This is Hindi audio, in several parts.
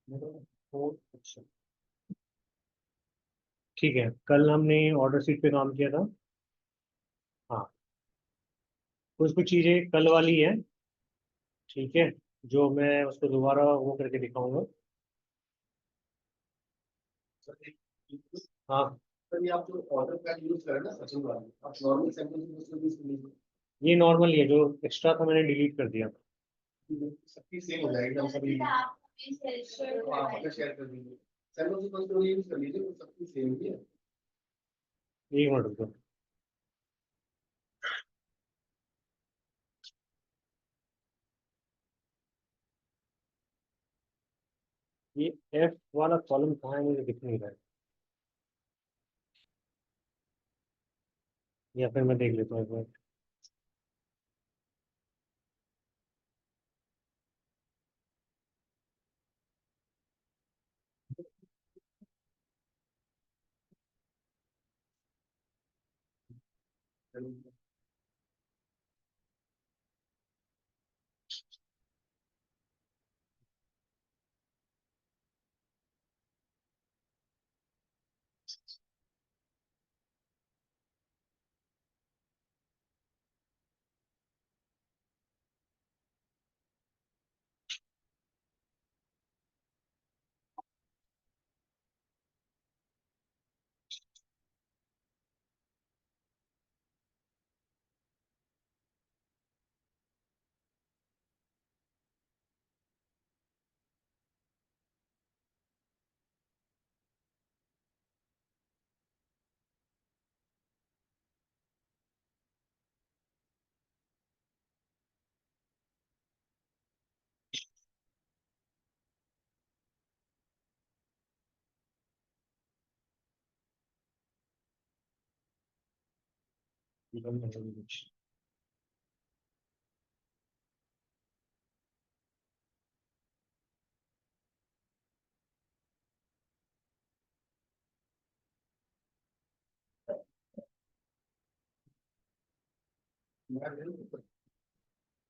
अच्छा, ठीक है। कल हमने ऑर्डर शीट पे काम किया था। हाँ, कुछ कुछ चीज़ें कल वाली हैं, ठीक है, जो मैं उसको दोबारा वो करके दिखाऊंगा। हाँ, सर ये आप जो ऑर्डर पैक यूज करें ना सचिन वाले, आप नॉर्मल सैंपल यूज कीजिए। ये नॉर्मल ही है, जो एक्स्ट्रा था मैंने डिलीट कर दिया। सबकी सेम हो जाएगी हम सभी। हाँ हमें शेयर कर दीजिए। सैंपल तो यूज कर लीजिए, वो सबकी सेम ही है। एक मिनट रुको। ये एफ वाला कॉलम कहाँ है, मुझे दिख नहीं रहा है, या फिर मैं देख लेता हूँ एक बार।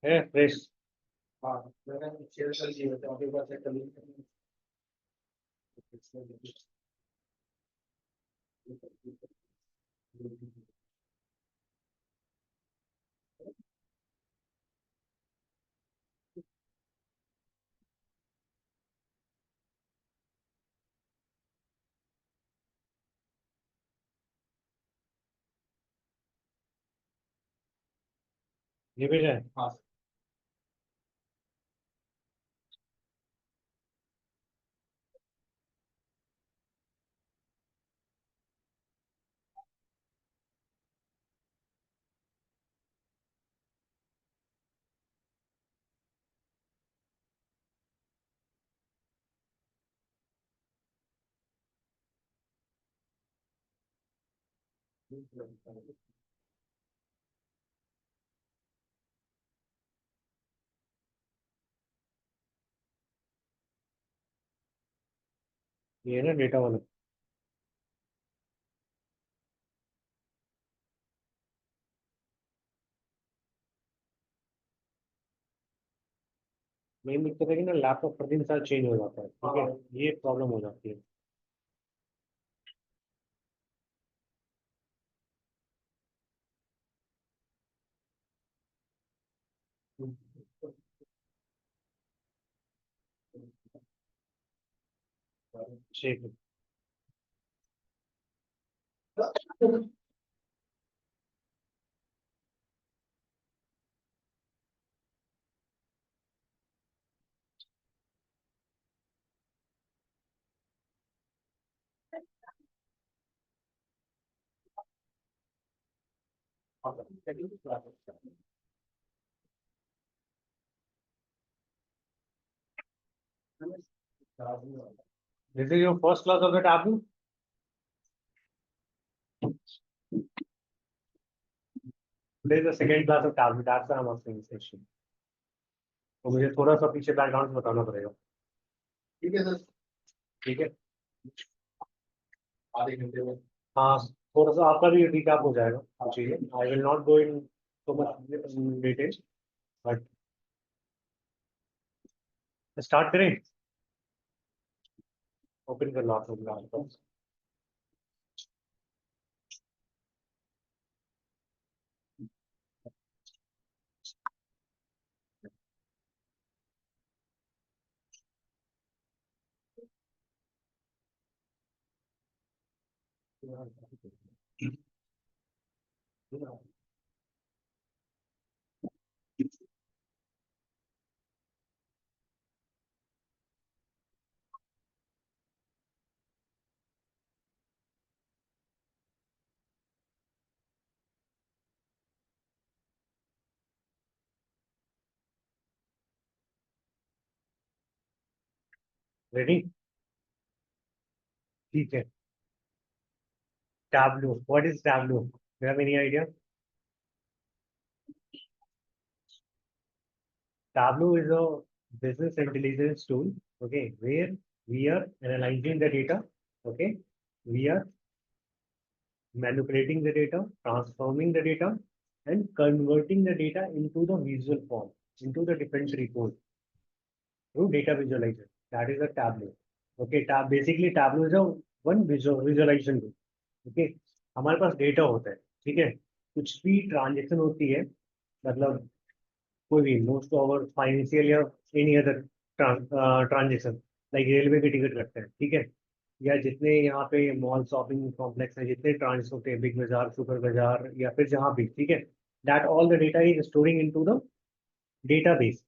है फ्रेश। हाँ मैंने शेयर कर दिए थे, आपके पास चेक कर लीजिए। ये भेजा है। हाँ ये है ना डेटा वाला। मेन दिक्कत है कि ना लैपटॉप प्रतिदिन साथ चेंज हो जाता है, ठीक है, ये प्रॉब्लम हो जाती है। ठीक है। This is your first class of the tablet. Today is the second class of tablet, that's why I am asking this question. तो मुझे थोड़ा सा पीछे बैकग्राउंड बताना पड़ेगा। ठीक है सर, ठीक है। आधे घंटे में। हाँ, थोड़ा सा आपका भी रिकैप हो जाएगा, चाहिए। आई will not go in so much detail, but start करें? ओपन कर लो आप लोग। रेडी? ठीक है। Tableau, what is tableau? You have any idea? Tableau is a business intelligence tool, okay, where we are analyzing the data, okay, we are manipulating the data, transforming the data, and converting the data into the visual form, into the different report through data visualization. That is a Tableau. Okay, basically Tableau is a one visualization tool. Okay, हमारे पास डेटा होता है, ठीक है, कुछ भी ट्रांजेक्शन होती है, मतलब कोई भी मोस्ट ओवर फाइनेंशियल या any other transaction, like railway की टिकट कटते हैं, ठीक है, या जितने यहाँ पे मॉल शॉपिंग कॉम्प्लेक्स है, जितने ट्रांजेक्शन होते हैं, बिग बाजार, सुपर बाजार, या फिर जहाँ भी, ठीक है, that all the data is storing into the database.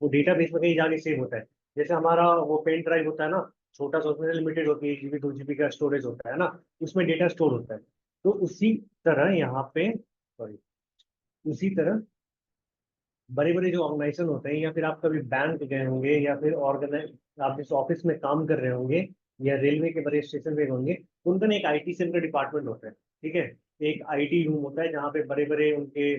वो डेटाबेस में कहीं जाके सेव होता है। जैसे हमारा वो पेन ड्राइव होता है ना, छोटा सा, उसमें लिमिटेड होती है, 1 GB 2 GB का स्टोरेज होता है ना, उसमें डेटा स्टोर होता है। तो उसी तरह यहाँ पे, सॉरी, उसी तरह बड़े बड़े जो ऑर्गेनाइजेशन होते हैं, या फिर आप कभी बैंक गए होंगे, या फिर ऑर्गेनाइज आप जिस ऑफिस में काम कर रहे होंगे, या रेलवे के बड़े स्टेशन पे होंगे, तो उनका ना एक आईटी सेल का डिपार्टमेंट होता है, ठीक है, एक आईटी रूम होता है जहाँ पे बड़े बड़े उनके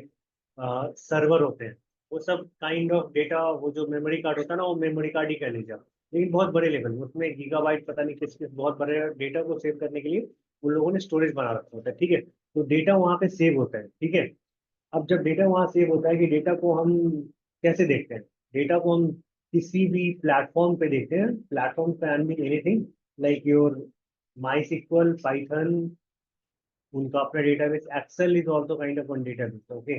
सर्वर होते हैं। वो सब काइंड ऑफ डेटा, वो जो मेमोरी कार्ड होता है ना, वो मेमोरी कार्ड ही कह लीजिए आप। लेकिन बहुत बड़े लेवल में उसमें गीगाबाइट, पता नहीं किस किस बहुत बड़े डेटा को सेव करने के लिए उन लोगों ने स्टोरेज बना रखा होता है, ठीक है। तो डेटा वहाँ पे सेव होता है, ठीक है। अब जब डेटा वहां सेव होता है, कि डेटा को हम कैसे देखते हैं, डेटा को हम किसी भी प्लेटफॉर्म पे देखते हैं। Platform can be anything, like your my sequel, Python, उनका अपना database, Excel is also kind of one database, okay,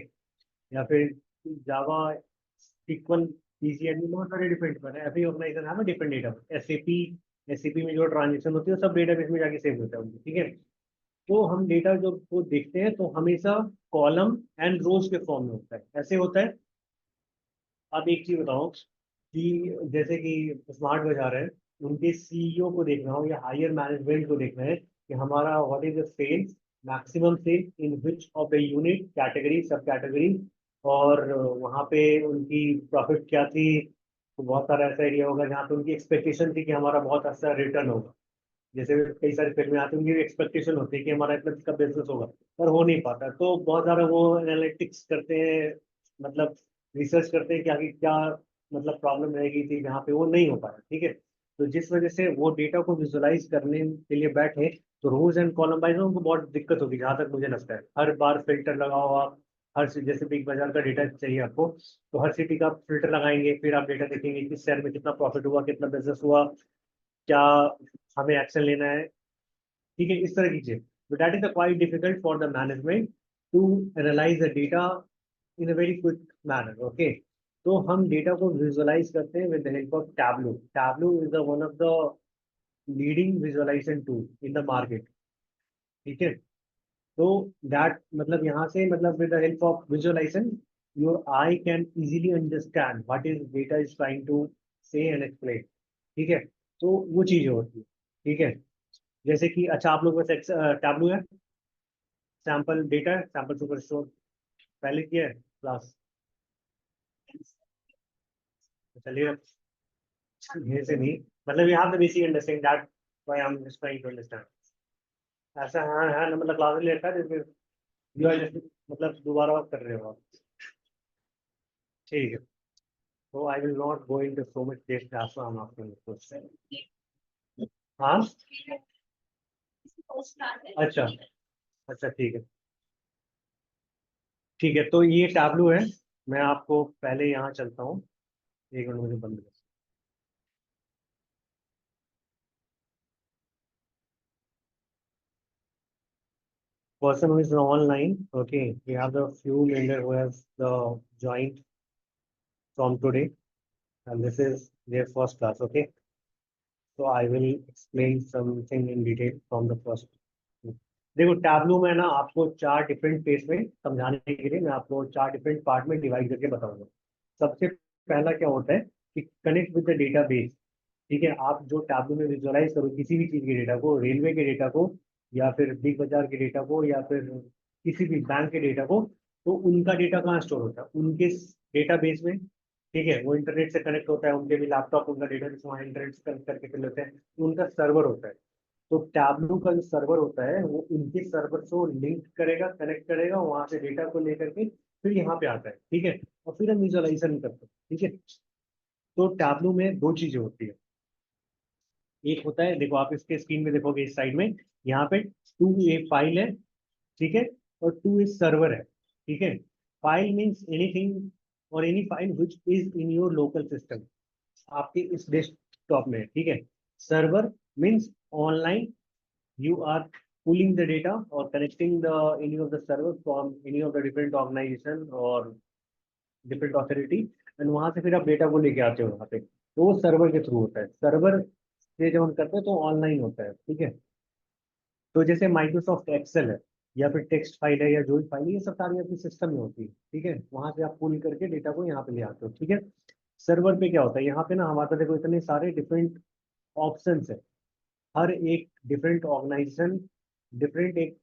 या फिर जावा, सिक्वल, पीसीएमई, बहुत सारे डिफरेंट पर है। एवरी ऑर्गेनाइजेशन है डिफरेंट डेटा। एसएपी, एसएपी में जो ट्रांजेक्शन होती है वो सब डेटाबेस में जाके सेव होता है उनकी, ठीक है। तो हम डेटा जो को देखते हैं, तो हमेशा कॉलम एंड रोज के फॉर्म में होता है, ऐसे होता है। आप एक चीज बताओ कि जैसे कि स्मार्ट बाजार है, उनके सीईओ को देखना हो, या हायर मैनेजमेंट को देखना है कि हमारा what is the sales, maximum sale in which of the unit, category, sub category, और वहाँ पे उनकी प्रॉफिट क्या थी। तो बहुत सारा ऐसा एरिया होगा जहाँ पे उनकी एक्सपेक्टेशन थी कि हमारा बहुत अच्छा रिटर्न होगा। जैसे कई सारी फिल्में आती हैं, उनकी एक्सपेक्टेशन होती है कि हमारा इतना का बिजनेस होगा, पर हो नहीं पाता। तो बहुत सारा वो एनालिटिक्स करते हैं, मतलब रिसर्च करते हैं कि आगे क्या, मतलब प्रॉब्लम रह गई थी जहाँ पे वो नहीं हो पाया, ठीक है। तो जिस वजह से वो डेटा को विजुलाइज करने के लिए बैठे, तो रोज एंड कॉलम वाइज उनको बहुत दिक्कत होगी, जहाँ तक मुझे लगता है। हर बार फिल्टर लगाओ आप, जैसे बिग बाजार का डेटा चाहिए आपको, तो हर सिटी का फिल्टर लगाएंगे, फिर आप डेटा देखेंगे किस शहर में कितना प्रॉफिट हुआ, कितना बिजनेस हुआ, क्या हमें एक्शन लेना है, ठीक है, इस तरह की चीज। तो that is quite difficult for the management to analyse the data in a very quick manner, okay. तो हम डेटा को विजुअलाइज करते हैं with the help of Tableau. Tableau is the one of the leading visualisation tool in the market, ठीक है। तो दैट मतलब यहाँ से, मतलब with the help of visualisation, your I can easily understand what is data is trying to से एंड एक्सप्लेन, ठीक है। तो वो चीजें होती है, ठीक है। जैसे कि अच्छा, आप लोग बस टैबलू है, सैंपल डेटा है, सैंपल सुपर स्टोर पहले किया है क्लास, चलिए। ये से नहीं, मतलब you have the basic understanding, that why I am just trying to understand. ऐसा है ना, मतलब क्लास लेता है जैसे यू आर जस्ट, मतलब दोबारा कर रहे हो आप, ठीक है। तो I will not go into so much depth as I am after question. हाँ, अच्छा, अच्छा, ठीक है, ठीक है। तो ये टैबलू है। मैं आपको पहले यहाँ चलता हूँ, एक मिनट, मुझे बंद कर। person who is online, okay, we have the few member who have the joined from today, and this is their first class, okay. So I will explain something in detail from the first. देखो टैबलू में ना आपको चार डिफरेंट फेस में समझाने के लिए मैं आपको चार डिफरेंट पार्ट में डिवाइड करके बताऊंगा। सबसे पहला क्या होता है कि कनेक्ट विद द डेटाबेस। ठीक है, आप जो टैबलू में विजुअलाइज करो किसी भी चीज के डेटा को, रेलवे के डेटा को या फिर बिग बाजार के डेटा को या फिर किसी भी बैंक के डेटा को, तो उनका डेटा कहाँ स्टोर होता है? उनके डेटाबेस में। ठीक है, वो इंटरनेट से कनेक्ट होता है, उनके भी लैपटॉप उनका डेटा वहाँ इंटरनेट से कनेक्ट करके कर लेते हैं, तो उनका सर्वर होता है। तो टैबलू का जो सर्वर होता है वो उनके सर्वर से लिंक करेगा, कनेक्ट करेगा, वहां से डेटा को लेकर के फिर यहाँ पे आता है। ठीक है, और फिर हम विजुअलाइजेशन करते हैं। ठीक है, तो टैबलू में दो चीजें होती है। एक होता है, देखो आप इसके स्क्रीन में देखोगे इस साइड में, यहाँ पे टू ए फाइल है। ठीक है, और टू इज सर्वर है। ठीक है, फाइल मीन्स एनीथिंग और any file which is in your local system, आपके इस डेस्कटॉप में। ठीक है, server means online, you are pulling the data or connecting the any of the server from any of the different organization or different authority, and वहां से फिर आप डेटा को लेके आते हो वहां पे, तो वो सर्वर के थ्रू होता है। सर्वर से जब हम करते हैं तो ऑनलाइन होता है। ठीक है, तो जैसे माइक्रोसॉफ्ट एक्सेल है या फिर टेक्स्ट फाइल है या जो भी फाइल है, ये सब सारी अपने सिस्टम में होती है। ठीक है, वहां से आप पुल करके डेटा को यहाँ पे ले आते हो। ठीक है, सर्वर पे क्या होता है, यहाँ पे ना हमारे पास देखो इतने सारे डिफरेंट ऑप्शंस है। हर एक डिफरेंट ऑर्गेनाइजेशन डिफरेंट एक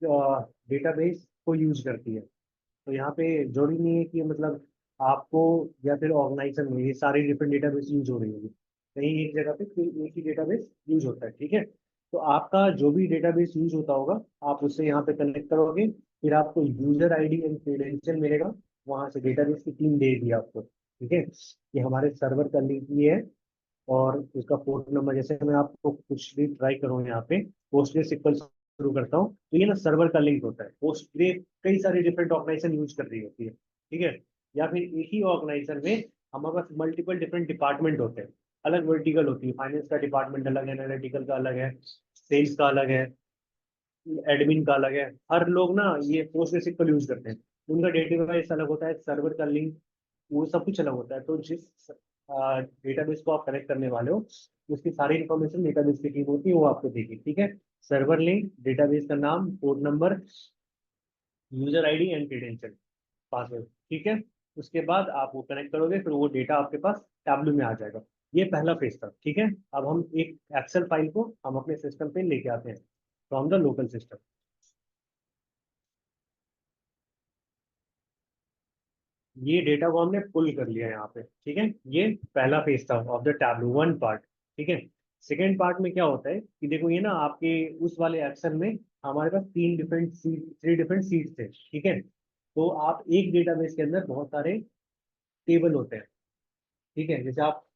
डेटाबेस को यूज करती है। तो यहाँ पे जरूरी नहीं है कि मतलब आपको या फिर ऑर्गेनाइजेशन में ये सारी डिफरेंट डेटाबेस यूज हो रही होगी, कहीं एक जगह पे कोई एक ही डेटाबेस यूज होता है। ठीक है, तो आपका जो भी डेटाबेस यूज होता होगा आप उससे यहाँ पे कनेक्ट करोगे, फिर आपको यूजर आईडी एंड क्रेडेंशियल मिलेगा, वहां से डेटाबेस की टीम देगी आपको। ठीक है, ये हमारे सर्वर का लिंक ये है, और उसका पोर्ट नंबर, जैसे मैं आपको कुछ भी ट्राई करूँ यहाँ पे पोस्टग्रे सिक्वल शुरू करता हूँ, तो ये ना सर्वर का लिंक होता है। पोस्टग्रे कई सारी डिफरेंट ऑर्गेनाइजेशन यूज कर रही होती है। ठीक है, या फिर एक ही ऑर्गेनाइजेशन में हमारे पास मल्टीपल डिफरेंट डिपार्टमेंट होते हैं, अलग वर्टिकल होती है, फाइनेंस का डिपार्टमेंट अलग है, एनालिटिकल का अलग है, सेल्स का अलग है, एडमिन का अलग है। हर लोग ना ये पोस्टग्रे सिक्वल यूज करते हैं, उनका डेटाबेस अलग होता है, सर्वर का लिंक, वो सब कुछ अलग होता है। तो जिस डेटाबेस को आप कनेक्ट करने वाले हो उसकी सारी इन्फॉर्मेशन डेटाबेस की टीम होती है, वो आपको देगी। ठीक है, सर्वर लिंक, डेटाबेस का नाम, port number, user ID and credential, password. ठीक है, उसके बाद आप वो कनेक्ट करोगे, फिर वो डेटा आपके पास टैबलू में आ जाएगा। ये पहला फेज था। ठीक है, अब हम एक एक्सेल फाइल को हम अपने सिस्टम पे लेके आते हैं फ्रॉम द लोकल सिस्टम। ये डेटा को हमने पुल कर लिया यहाँ पे। ठीक है, ये पहला फेज था of the tableau one part. ठीक है, सेकेंड पार्ट में क्या होता है कि देखो ये ना आपके उस वाले एक्शन में हमारे पास थ्री डिफरेंट सीट्स थे। ठीक है, तो आप एक डेटाबेस के अंदर बहुत सारे टेबल होते हैं। ठीक है, जैसे आप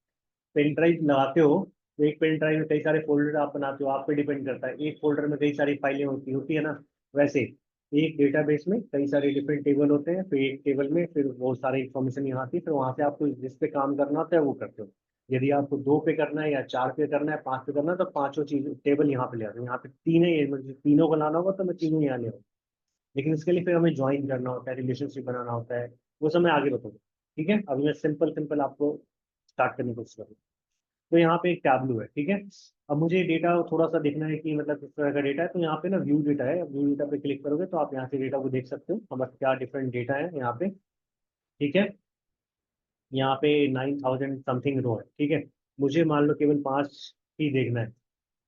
पेन ड्राइव लगाते हो, तो एक पेन ड्राइव में कई सारे फोल्डर आप बनाते हो, आप पे डिपेंड करता है, एक फोल्डर में कई सारी फाइलें होती है ना। वैसे एक डेटाबेस में कई सारे डिफरेंट टेबल होते हैं, फिर एक टेबल में फिर बहुत सारी इंफॉर्मेशन यहाँ आती है, फिर वहां से आपको जिस पे काम करना होता है वो करते हो। यदि आपको दो पे करना है या चार पे करना है, पांच पे करना है, तो पांचों चीज टेबल यहाँ पे ले आते हैं। यहाँ पे तीन है, ये मुझे तीनों को लाना होगा तो मैं तीनों यहाँ ले आऊँ, लेकिन इसके लिए फिर हमें ज्वाइन करना होता है, रिलेशनशिप बनाना होता है, वो सब मैं आगे बताऊंगा। ठीक है, अभी मैं सिंपल सिंपल आपको स्टार्ट करने की कोशिश करूँ। तो यहाँ पे एक टैबलू है। ठीक है, अब मुझे डेटा थोड़ा सा देखना है कि मतलब किस तरह का डेटा है, तो यहाँ पे ना व्यू डेटा है, व्यू डेटा पे क्लिक करोगे तो आप यहाँ से डेटा को देख सकते हो हमारे क्या डिफरेंट डेटा है यहाँ पे। ठीक है, यहाँ पे 9,000 समथिंग रो है। ठीक है, मुझे मान लो केवल पांच ही देखना है।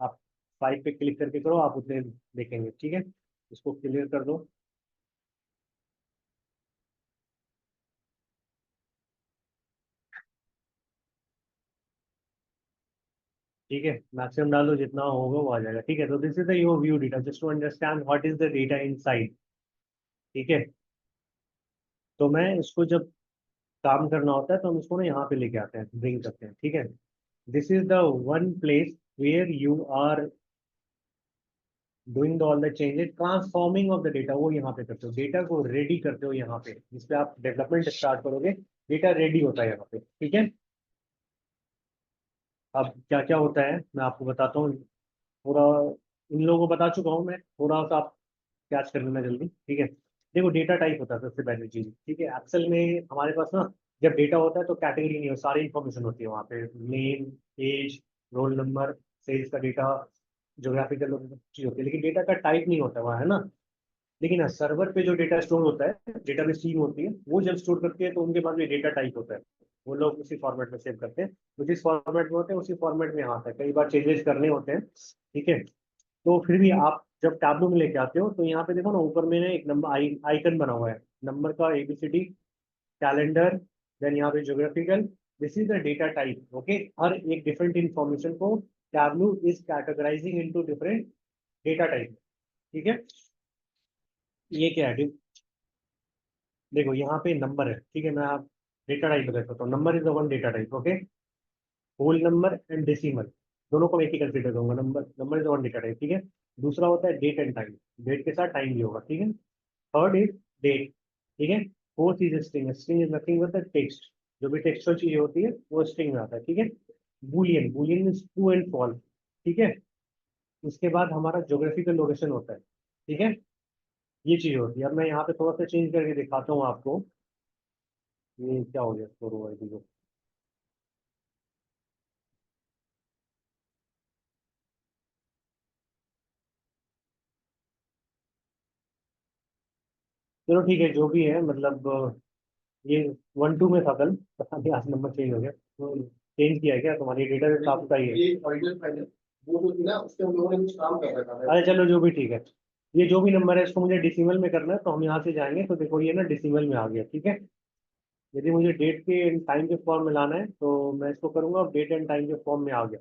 आप फाइव पे क्लिक करके करो, आप उतने देखेंगे। ठीक है, इसको क्लियर कर दो। ठीक है, मैक्सिमम डाल दो, जितना होगा वो आ जाएगा। ठीक है, तो this is the your view data just to understand what is the data inside. ठीक है, तो मैं इसको जब काम करना होता है तो हम इसको ना यहाँ पे लेके आते हैं, ब्रिंग करते हैं। ठीक है, this is the one place where you are doing the all the changes, transforming of the data, वो यहाँ पे करते हो, डेटा को रेडी करते हो यहाँ पे, जिसपे आप डेवलपमेंट स्टार्ट करोगे डेटा रेडी होता है यहाँ पे। ठीक है, अब क्या क्या होता है मैं आपको बताता हूँ। पूरा इन लोगों को बता चुका हूँ मैं, थोड़ा सा कैच कर लेना जल्दी, ठीक है। देखो डेटा टाइप होता है सबसे पहली चीज, ठीक है। एक्सेल में हमारे पास ना जब डेटा होता है तो कैटेगरी नहीं हो, सारी इंफॉर्मेशन होती है वहाँ पे, name, age, roll number, sales का डेटा, जोग्राफिकल चीज होती है, लेकिन डेटा का टाइप नहीं होता वहाँ, है ना। लेकिन हाँ, सर्वर पे जो डेटा स्टोर होता है, डेटाबेस टीम होती है, वो जब स्टोर करती है तो उनके पास भी डेटा टाइप होता है, वो लोग उसी फॉर्मेट में सेव करते हैं। तो जिस फॉर्मेट में होते हैं उसी फॉर्मेट में आता है, कई बार चेंजेस करने होते हैं, ठीक है। तो फिर भी आप जब टैबलू में लेके आते हो तो यहाँ पे देखो ना, ऊपर में ना एक नंबर आइकन बना हुआ है, नंबर का, एबीसीडी, कैलेंडर, देन यहाँ पे geographical, this is the data type, okay. हर एक डिफरेंट इंफॉर्मेशन को Tableau is categorising into different data type, ठीक है। ये क्या है, देखो यहाँ पे नंबर है, ठीक है। मैं आप डेटा टाइप बता सकता हूँ, number is the one data type, okay. Whole number and decimal, दोनों को मैं एक ही कंसिडर करूंगा, number number is one data type, ठीक है। दूसरा होता है डेट एंड टाइम, डेट के साथ टाइम भी होगा, ठीक है। थर्ड इज डेट, ठीक है। Fourth is string, string is nothing but the text, जो भी टेक्सुअल चीज होती है वो स्ट्रिंग में आता है, ठीक है। Boolean, Boolean is true and false, ठीक है। उसके बाद हमारा ज्योग्राफिकल लोकेशन होता है, ठीक है। ये चीज होती है। अब मैं यहाँ पे थोड़ा सा चेंज करके दिखाता हूँ आपको, ये क्या हो गया, स्टोर आईडी को। चलो ठीक है, जो भी है, मतलब ये 1-2 में था कल, पता नहीं आज नंबर चेंज हो गया, तो चेंज किया है क्या तुम्हारी डेटा बेस आपका ही है? ये ओरिजिनल फाइल है, वो जो थी ना उस पे हम लोगों ने कुछ काम कर रखा था। अरे चलो जो भी, ठीक है। ये जो भी नंबर है इसको मुझे डिसिमल में करना है, तो हम यहाँ से जाएंगे तो देखो ये ना डिसिमल में आ गया, ठीक है। यदि मुझे डेट के एंड टाइम के फॉर्म में लाना है तो मैं इसको करूंगा, डेट एंड टाइम के फॉर्म में आ गया,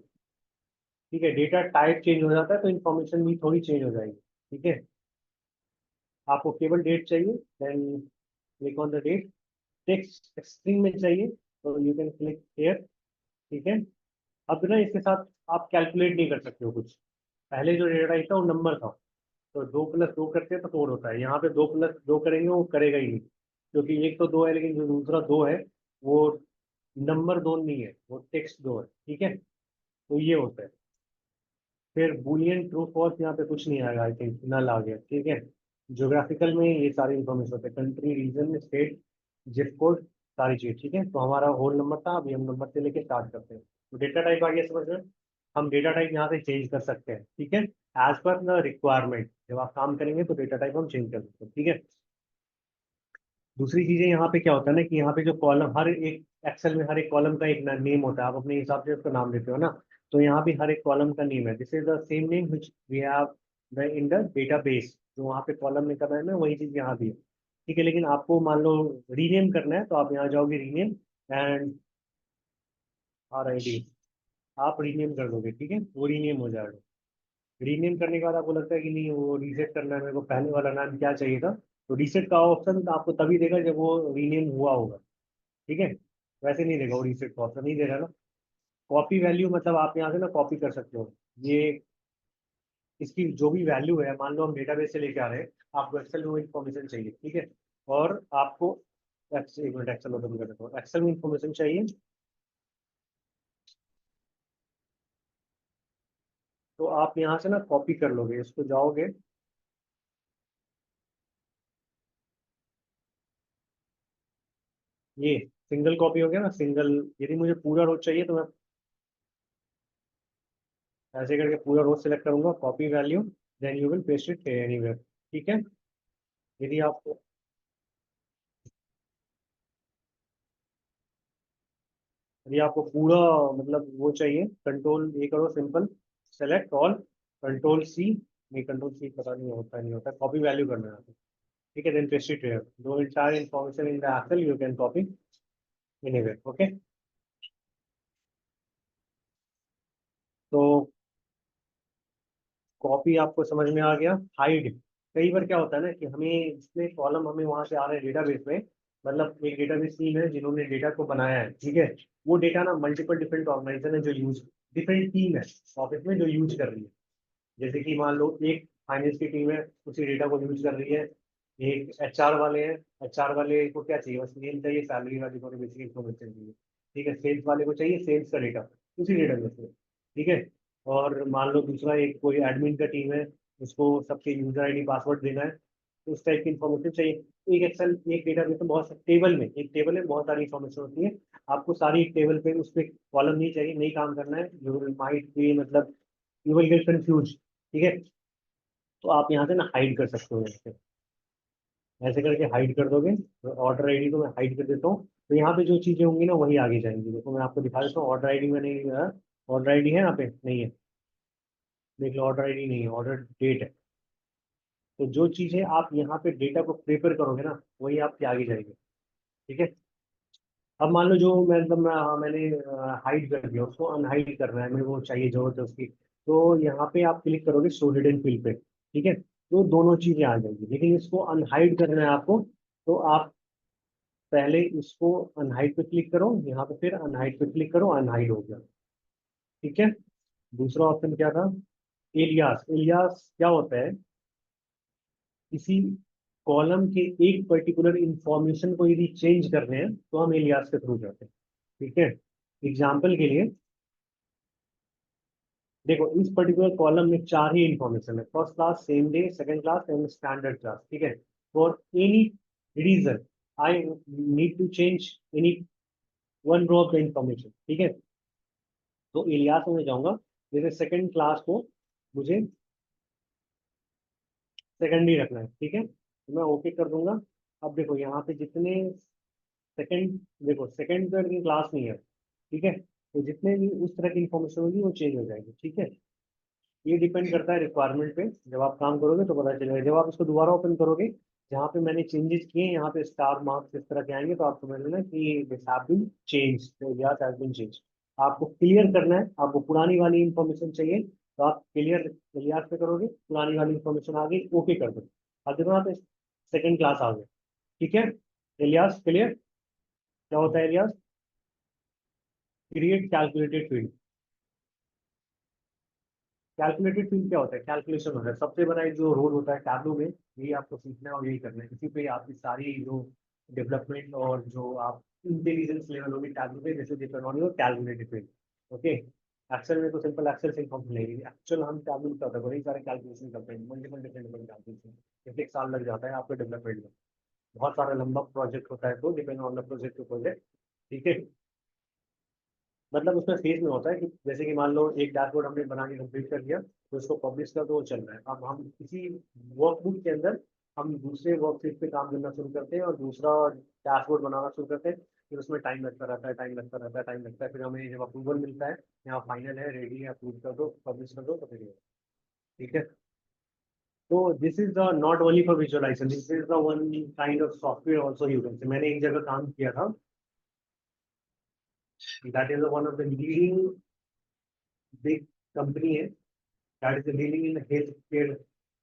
ठीक है। डेटा टाइप चेंज हो जाता है तो इन्फॉर्मेशन भी थोड़ी चेंज हो जाएगी, ठीक है। आपको केवल डेट चाहिए, then click on the date. Text string में चाहिए तो यू कैन क्लिक हियर, ठीक है। अब ना इसके साथ आप कैलकुलेट नहीं कर सकते हो कुछ, पहले जो डेटा टाइप था वो नंबर था, तो 2+2 करते हैं तो 4 होता है, यहाँ पे 2+2 करेंगे वो करेगा ही नहीं, क्योंकि एक तो 2 है लेकिन जो दूसरा 2 है वो नंबर 2 नहीं है, वो टेक्स्ट 2 है, ठीक है। तो ये होता है। फिर बुलियन ट्रू फॉल्स, यहाँ पे कुछ नहीं आएगा, आई थिंक नल आ गया, ठीक है। ज्योग्राफिकल में ये सारी इन्फॉर्मेशन होते हैं, country, region, state, zip code, सारी चीज, ठीक है। तो हमारा होल नंबर था, अभी हम नंबर से लेके स्टार्ट करते हैं। तो डेटा टाइप आ गया समझ में, हम डेटा टाइप यहाँ से चेंज कर सकते हैं, ठीक है। एज पर द रिक्वायरमेंट, जब आप काम करेंगे तो डेटा टाइप हम चेंज कर सकते हैं, ठीक है। दूसरी चीजें यहाँ पे क्या होता है ना, कि यहाँ पे जो कॉलम, हर एक एक्सेल में हर एक कॉलम का एक नेम होता है, आप अपने हिसाब से उसका नाम देते हो ना। तो यहाँ भी हर एक कॉलम का नेम है, this is the same name which we have the in the database, जो वहाँ पे कॉलम में करना है ना वही चीज यहाँ भी है, ठीक है। लेकिन आपको मान लो रीनेम करना है तो आप यहाँ जाओगे, rename and are I D, आप रीनेम कर दोगे, ठीक है, वो रीनेम हो जाएगा। रीनेम करने के बाद आपको लगता है कि नहीं वो रीसेट करना है, मेरे को पहले वाला नाम क्या चाहिए था, तो रीसेट का ऑप्शन आपको तभी देगा जब वो रीनेम हुआ होगा, ठीक है। वैसे नहीं देगा, वो रीसेट का ऑप्शन नहीं दे रहा ना। कॉपी वैल्यू, मतलब आप यहाँ से ना कॉपी कर सकते हो, ये इसकी जो भी वैल्यू है, मान लो हम डेटाबेस से लेके आ रहे हैं, आपको एक्सेल में वो इन्फॉर्मेशन चाहिए, ठीक है। और आपको एक मिनट एक्सेल ओपन कर देता हूँ, एक्सेल में इन्फॉर्मेशन चाहिए, तो आप यहाँ से ना कॉपी कर लोगे, इसको जाओगे, ये सिंगल कॉपी हो गया ना, सिंगल। यदि मुझे पूरा रोज चाहिए तो मैं ऐसे करके पूरा रोज सेलेक्ट करूंगा, copy value, then you will paste it anywhere, ठीक है। यदि आपको यदि आपको पूरा, मतलब वो चाहिए, कंट्रोल ए करो, simple select all, control C, नहीं कंट्रोल सी पता नहीं होता, नहीं होता, कॉपी वैल्यू करना है, ठीक है। देन पेस्ट इट हियर, दो entire information in the Excel you can copy anywhere, okay. तो कॉपी आपको समझ में आ गया। हाइड, कई बार क्या होता है ना कि हमें जितने कॉलम हमें वहां से आ रहे हैं डेटाबेस में, मतलब एक डेटाबेस टीम है जिन्होंने डेटा को बनाया है, ठीक है। वो डेटा ना मल्टीपल डिफरेंट ऑर्गेनाइजेशन है जो यूज, डिफरेंट टीम है ऑफिस में जो यूज कर रही है। जैसे कि मान लो एक फाइनेंस की टीम है, उसी डेटा को यूज कर रही है। एक एचआर वाले हैं, एचआर वाले को क्या चाहिए, बस नेम चाहिए, सैलरी वाली को बेसिक इन्फॉर्मेशन चाहिए, ठीक है। सेल्स वाले को चाहिए सेल्स का डेटा, उसी डेटा में से, ठीक है। और मान लो दूसरा एक कोई एडमिन का टीम है, उसको सबके यूजर आईडी पासवर्ड देना है, तो उस टाइप की इन्फॉर्मेशन चाहिए। एक एक्सेल एक डेटाबेस में बहुत टेबल में, एक टेबल में बहुत सारी इन्फॉर्मेशन होती है, आपको सारी एक टेबल पे उस पर कॉलम नहीं चाहिए, नहीं काम करना है, यू माइट बी मतलब यू विल गेट कंफ्यूज। ठीक है, तो आप यहाँ से ना हाइड कर सकते हो, ऐसे ऐसे करके हाइड कर दोगे, तो ऑर्डर आईडी को मैं हाइड कर देता हूँ, तो यहाँ पे जो चीजें होंगी ना वही आगे जाएंगी। देखो मैं आपको दिखा देता हूँ, ऑर्डर आईडी में नहीं, ऑर्डर आईडी है यहाँ पे नहीं है, देख लो ऑर्डर आईडी नहीं है, ऑर्डर डेट है। तो जो चीजें आप यहाँ पे डेटा को प्रिपेयर करोगे ना वही आपके आगे जाएगी। ठीक है, अब मान लो जो मैं मतलब मैंने हाइड कर दिया, उसको अनहाइड करना है, मेरे को चाहिए जरूरत है उसकी, तो यहाँ पे आप क्लिक करोगे शो हिडन फील्ड पे। ठीक है, तो दोनों चीजें आ जाएंगी, लेकिन इसको अनहाइड करना है आपको, तो आप पहले इसको अनहाइड पे क्लिक करो, यहाँ पे फिर अनहाइड पे क्लिक करो, अनहाइड हो गया। ठीक है, दूसरा ऑप्शन क्या था, एलियास। एलियास क्या होता है, किसी कॉलम के एक पर्टिकुलर इंफॉर्मेशन को यदि चेंज करने हैं तो हम एलियास के थ्रू जाते हैं। ठीक है, एग्जाम्पल के लिए देखो, इस पर्टिकुलर कॉलम में चार ही इंफॉर्मेशन है, first class, same day, second class and standard class. ठीक है, for any reason I need to change any one row of the information. ठीक है, तो इलियास में मैं जाऊंगा, जैसे सेकंड क्लास को मुझे सेकंड ही रखना है। ठीक है, तो मैं ओके कर दूंगा। अब देखो यहाँ पे जितने सेकंड, देखो सेकंड का क्लास नहीं है। ठीक है, तो जितने भी उस तरह की इंफॉर्मेशन होगी वो चेंज हो जाएगी। ठीक है, ये डिपेंड करता है रिक्वायरमेंट पे, जब आप काम करोगे तो पता चलेगा। जब आप इसको दोबारा ओपन करोगे, जहाँ पे मैंने चेंजेस किए यहाँ पे स्टार मार्क्स इस तरह के आएंगे, तो आप समझ लेना कि दिस हैव बीन चेंज, तो यस हैज बीन चेंज। आपको क्लियर करना है, आपको पुरानी वाली इंफॉर्मेशन चाहिए, तो आप क्लियर क्लियर पे करोगे, पुरानी वाली इंफॉर्मेशन आ गई ओके कर दो। अब देखो यहाँ पे सेकंड क्लास आ गया। ठीक है, इलियास क्लियर, क्या होता है Ilyas, create calculated field. Calculated field क्या होता है, कैलकुलेशन होता है, सबसे बड़ा एक जो रोल होता है टैब्लू में, यही आपको सीखना है और यही करना है, इसी पे आपकी सारी जो डेवलपमेंट और जो आप इंटेलिजेंस लेवल होगी टैब्लू पे, जैसे depend on your calculated field. Okay, Excel में तो सिंपल एक्सेल से इंफॉर्मेशन लेगी, एक्चुअल हम टैब्लू में क्या होता है, वही सारे कैलकुलेशन करते हैं, मल्टीपल डिफरेंट डिफरेंट कैलकुलेशन, जैसे एक साल लग जाता है आपके डेवलपमेंट में, बहुत सारा लंबा प्रोजेक्ट होता है, तो depend on the project to project. ठीक है, मतलब उसमें फेज में होता है कि जैसे कि मान लो एक डैशबोर्ड हमने बना के कंप्लीट कर दिया, तो उसको पब्लिश कर दो, वो चल रहा है। अब हम इसी वर्कबुक के अंदर हम दूसरे वर्कशीट पे काम करना शुरू करते हैं और दूसरा डैशबोर्ड बनाना शुरू करते हैं, फिर उसमें टाइम लगता रहता है, टाइम लगता रहता है, टाइम लगता है, फिर हमें जब अप्रूवल मिलता है, यहाँ फाइनल है, रेडी है, अप्रूव कर दो, पब्लिश कर दो, तो फिर ठीक है। तो this is the not only for visualisation, this is the one kind of software also you can say. मैंने एक जगह काम किया था, that is one of the leading big company है, that is dealing in health care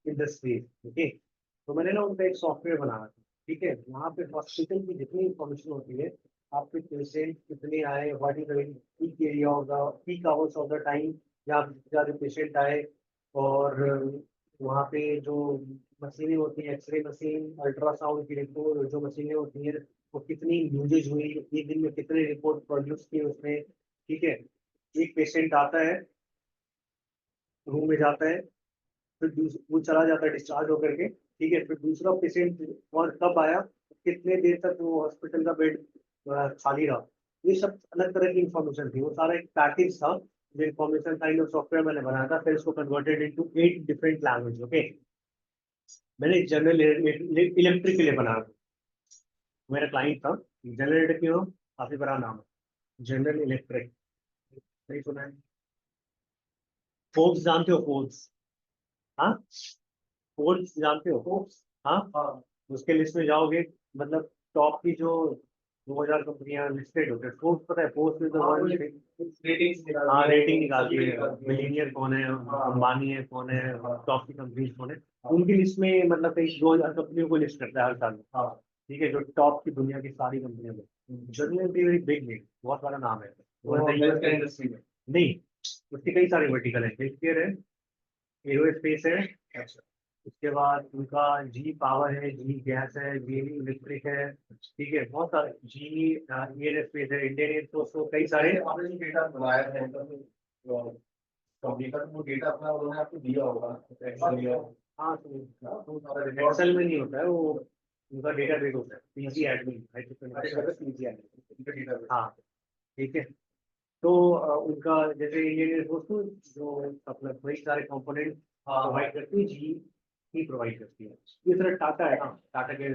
industry. Okay, तो मैंने ना उनका एक सॉफ्टवेयर बनाया था। ठीक है, वहाँ पे हॉस्पिटल की जितनी इंफॉर्मेशन होती है, आपके पेशेंट कितने आए, what is the peak area of the peak hours of the time, या ज़्यादा पेशेंट आए, और वहाँ पे जो मशीनें होती हैं, एक्सरे मशीन, अल्ट्रासाउंड की रिपोर्ट जो मशीनें होती हैं, वो कितनी यूजेज हुई, एक दिन में कितने रिपोर्ट प्रोड्यूस किए उसमें। ठीक है, एक पेशेंट आता है, रूम में जाता है, फिर वो चला जाता है डिस्चार्ज होकर के। ठीक है, फिर दूसरा पेशेंट और कब आया, कितने देर तक वो हॉस्पिटल का बेड खाली रहा, ये सब अलग तरह की इंफॉर्मेशन थी। वो सारा एक पैकेज था, जो इंफॉर्मेशन काइंड ऑफ सॉफ्टवेयर मैंने बनाया था, फिर इसको converted into 8 different language. Okay, मैंने जनरल इलेक्ट्रिक के लिए बनाया था, मेरा क्लाइंट था जनरल इलेक्ट्रिक, काफी बड़ा नाम है जनरल इलेक्ट्रिक, नहीं सुना है? फोर्ब्स जानते हो, फोर्ब्स? हाँ, फोर्ब्स जानते हो, फोर्ब्स? हाँ हाँ, उसके लिस्ट में जाओगे, मतलब टॉप की जो 2000 कंपनियां लिस्टेड होते हैं, फोर्ब्स पता है, Forbes is the one, ratings हाँ रेटिंग निकालती है, मिलीनियर कौन है, अंबानी है कौन है, टॉप की कंपनीज कौन है, उनकी लिस्ट में मतलब कई 2000 कंपनियों को लिस्ट करता है हर साल। हाँ, ठीक है, जो टॉप की दुनिया की सारी कंपनियां हैं, जनरल वेरी बिग नेम, बहुत बड़ा नाम है वो, इंडस्ट्री में नहीं, उसके कई सारे वर्टिकल है, हेल्थ केयर है, एरोस्पेस है, उसके बाद उनका जी पावर है, जी गैस है, जी इलेक्ट्रिक है। ठीक है, बहुत सारे जी एयर स्पेस है, इंडियन एयरफोर्स को कई सारे। आपने जो डेटा बनाया है कंपनी का, तो वो डेटा अपना उन्होंने आपको दिया होगा, एक्सेल या हाँ तो एक्सेल में नहीं होता है वो, उनका डेटा बेस होता है पीजी एडमिन। PG data. हाँ ठीक है। तो उनका जैसे ये दोस्तों जो अपना वही सारे कंपोनेंट प्रोवाइड करती है, जी ही प्रोवाइड करती है। ये तरह टाटा है ना, टाटा के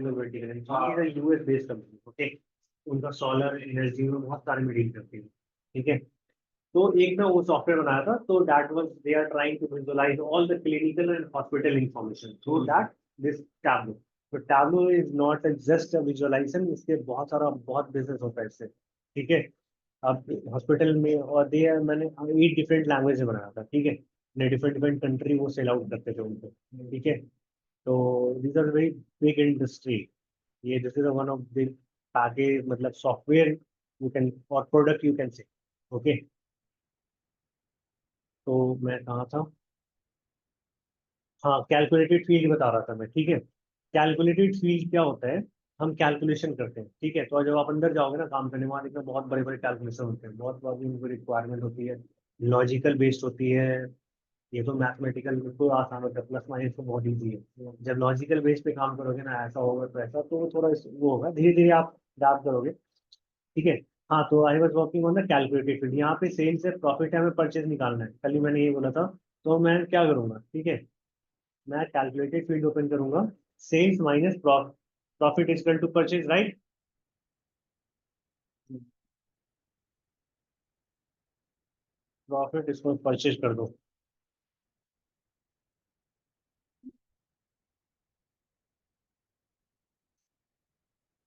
जी यूएस बेस्ड कंपनी। ओके, उनका सोलर एनर्जी में बहुत सारे में डील करती है। ठीक है, तो एक ना वो सॉफ्टवेयर बनाया था, तो that was they are trying to visualise all the clinical and hospital information through that this Tableau. तो Tableau is not just a visualisation, इसके बहुत सारा बहुत बिजनेस होता है इससे। ठीक है, अब हॉस्पिटल में और दे मैंने 8 डिफरेंट लैंग्वेज में बनाया था। ठीक है, डिफरेंट डिफरेंट कंट्री वो सेल आउट करते थे उनको। ठीक है, तो these are very big industry. ये this is one of the package, मतलब सॉफ्टवेयर यू कैन और product you can say. Okay, तो मैं कहाँ था? हाँ, कैलकुलेटेड फील्ड बता रहा था मैं। ठीक है, कैलकुलेटेड फील्ड क्या होता है? हम कैलकुलेशन करते हैं। ठीक है, तो जब आप अंदर जाओगे ना काम करने, वहाँ देखना बहुत बड़े बड़े कैलकुलेशन होते हैं, बहुत बहुत उनकी रिक्वायरमेंट होती है, लॉजिकल बेस्ड होती है। ये तो मैथमेटिकल तो आसान होता है, प्लस माइनस तो बहुत ईजी है। जब लॉजिकल बेस पे काम करोगे ना, ऐसा होगा तो ऐसा, तो वो थोड़ा वो होगा, धीरे धीरे आप याद करोगे। ठीक है, हाँ, तो I was working on the calculated field. यहाँ पे सेल्स से प्रॉफिट है, हमें परचेज निकालना है, कल ही मैंने ये बोला था। तो मैं क्या करूंगा? ठीक है, मैं कैलकुलेटेड फील्ड ओपन करूंगा, sales minus profit equal to purchase, right? Profit इसको परचेज कर दो।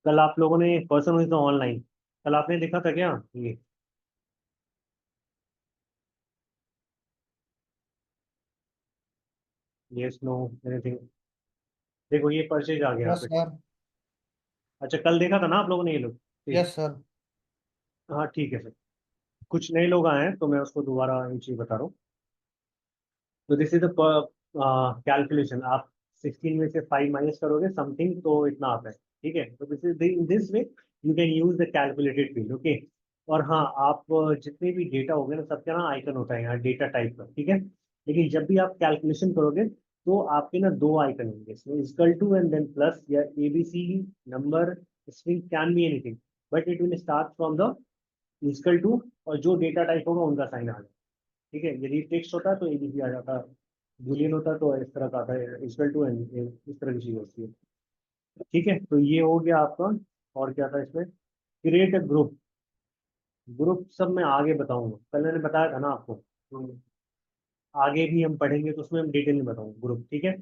कल आप लोगों ने पर्सन हुई तो ऑनलाइन, कल आपने देखा था क्या ये? Yes, no, anything? देखो ये परचेज आ गया यहाँ यस पे। सर। अच्छा, कल देखा था ना आप लोगों ने ये लोग? ठीक। Yes sir. हाँ ठीक है सर। कुछ नए लोग आए हैं तो मैं उसको दोबारा ये चीज बता रहा हूँ। तो दिस इज द कैलकुलेशन। आप 16 में से 5 माइनस करोगे समथिंग, तो इतना आता है। ठीक है, तो this is in this way you can use the calculated field. Okay, और हाँ, आप जितने भी डेटा होंगे ना, सबका ना आइकन होता है यहाँ डेटा टाइप का। ठीक है, लेकिन जब भी आप कैलकुलेशन करोगे तो आपके ना दो आइकन होंगे इसमें, equal to and then plus, या ABC, number, string, can be anything, but it will start from the equal to, और जो डेटा टाइप होगा उनका साइन आ जाएगा। ठीक है, यदि टेक्स्ट होता है तो एबीसी आ जाता है, बूलियन होता है तो इस तरह का आता है, इक्वल टू एंड इस तरह की चीज होती है। ठीक है, तो ये हो गया आपका। और क्या था इसमें? Create a group. ग्रुप सब मैं आगे बताऊंगा, कल मैंने बताया था ना आपको। आगे भी हम पढ़ेंगे तो उसमें हम डिटेल में बताऊंगा ग्रुप। ठीक है,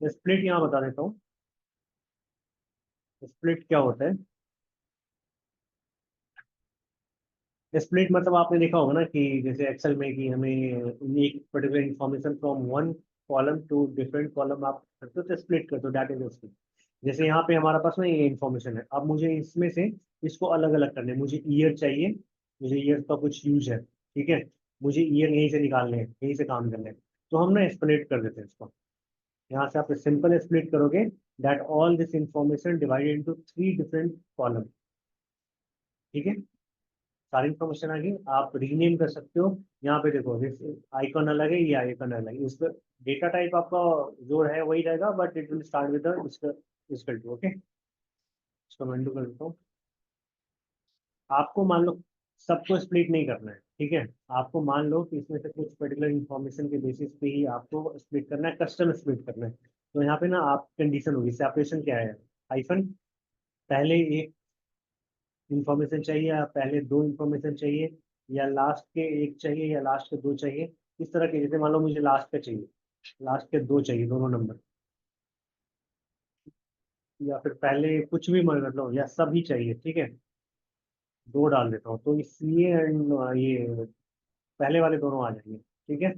स्प्लिट यहाँ बता देता हूँ। स्प्लिट क्या होता है? स्प्लिट मतलब आपने देखा होगा ना कि जैसे एक्सेल में कि हमें एक particular information from one column to different column आप करते हो, तो स्प्लिट करते हो, दैट इज स्प्लिट। जैसे यहाँ पे हमारा पास ना ये इन्फॉर्मेशन है, अब मुझे इसमें से इसको अलग अलग करना है। मुझे ईयर चाहिए, मुझे ईयर का कुछ यूज है। ठीक है, मुझे ईयर यहीं से निकालने हैं, यहीं से काम करना है, तो हम ना स्प्लिट कर देते हैं इसको। यहाँ से आप सिंपल स्प्लिट करोगे, that all this information divided into 3 different column. ठीक है, सारी इन्फॉर्मेशन आ गई, आप रीनेम कर सकते हो। यहाँ पे देखो, आइकन अलग है, ये आइकन अलग है, इसका डेटा टाइप आपका जो है वही रहेगा, but it will start with इसका इक्वल टू। ओके, इसको मैं undo कर देता हूँ। आपको मान लो सबको स्प्लिट नहीं करना है। ठीक है, आपको मान लो कि इसमें से कुछ पर्टिकुलर इन्फॉर्मेशन के बेसिस पे ही आपको स्प्लिट करना है, कस्टम स्प्लिट करना है। तो यहाँ पे ना आप कंडीशन होगी, सेपरेशन क्या है? हाइफन, पहले एक इंफॉर्मेशन चाहिए, या पहले दो इंफॉर्मेशन चाहिए, या लास्ट के एक चाहिए, या लास्ट के दो चाहिए, इस तरह के। जैसे मान लो मुझे लास्ट का चाहिए, लास्ट के दो चाहिए, दोनों नंबर, या फिर पहले कुछ भी मतलब, या सभी चाहिए। ठीक है, दो डाल देता हूँ, तो इसलिए ये पहले वाले दोनों आ जाएंगे। ठीक है,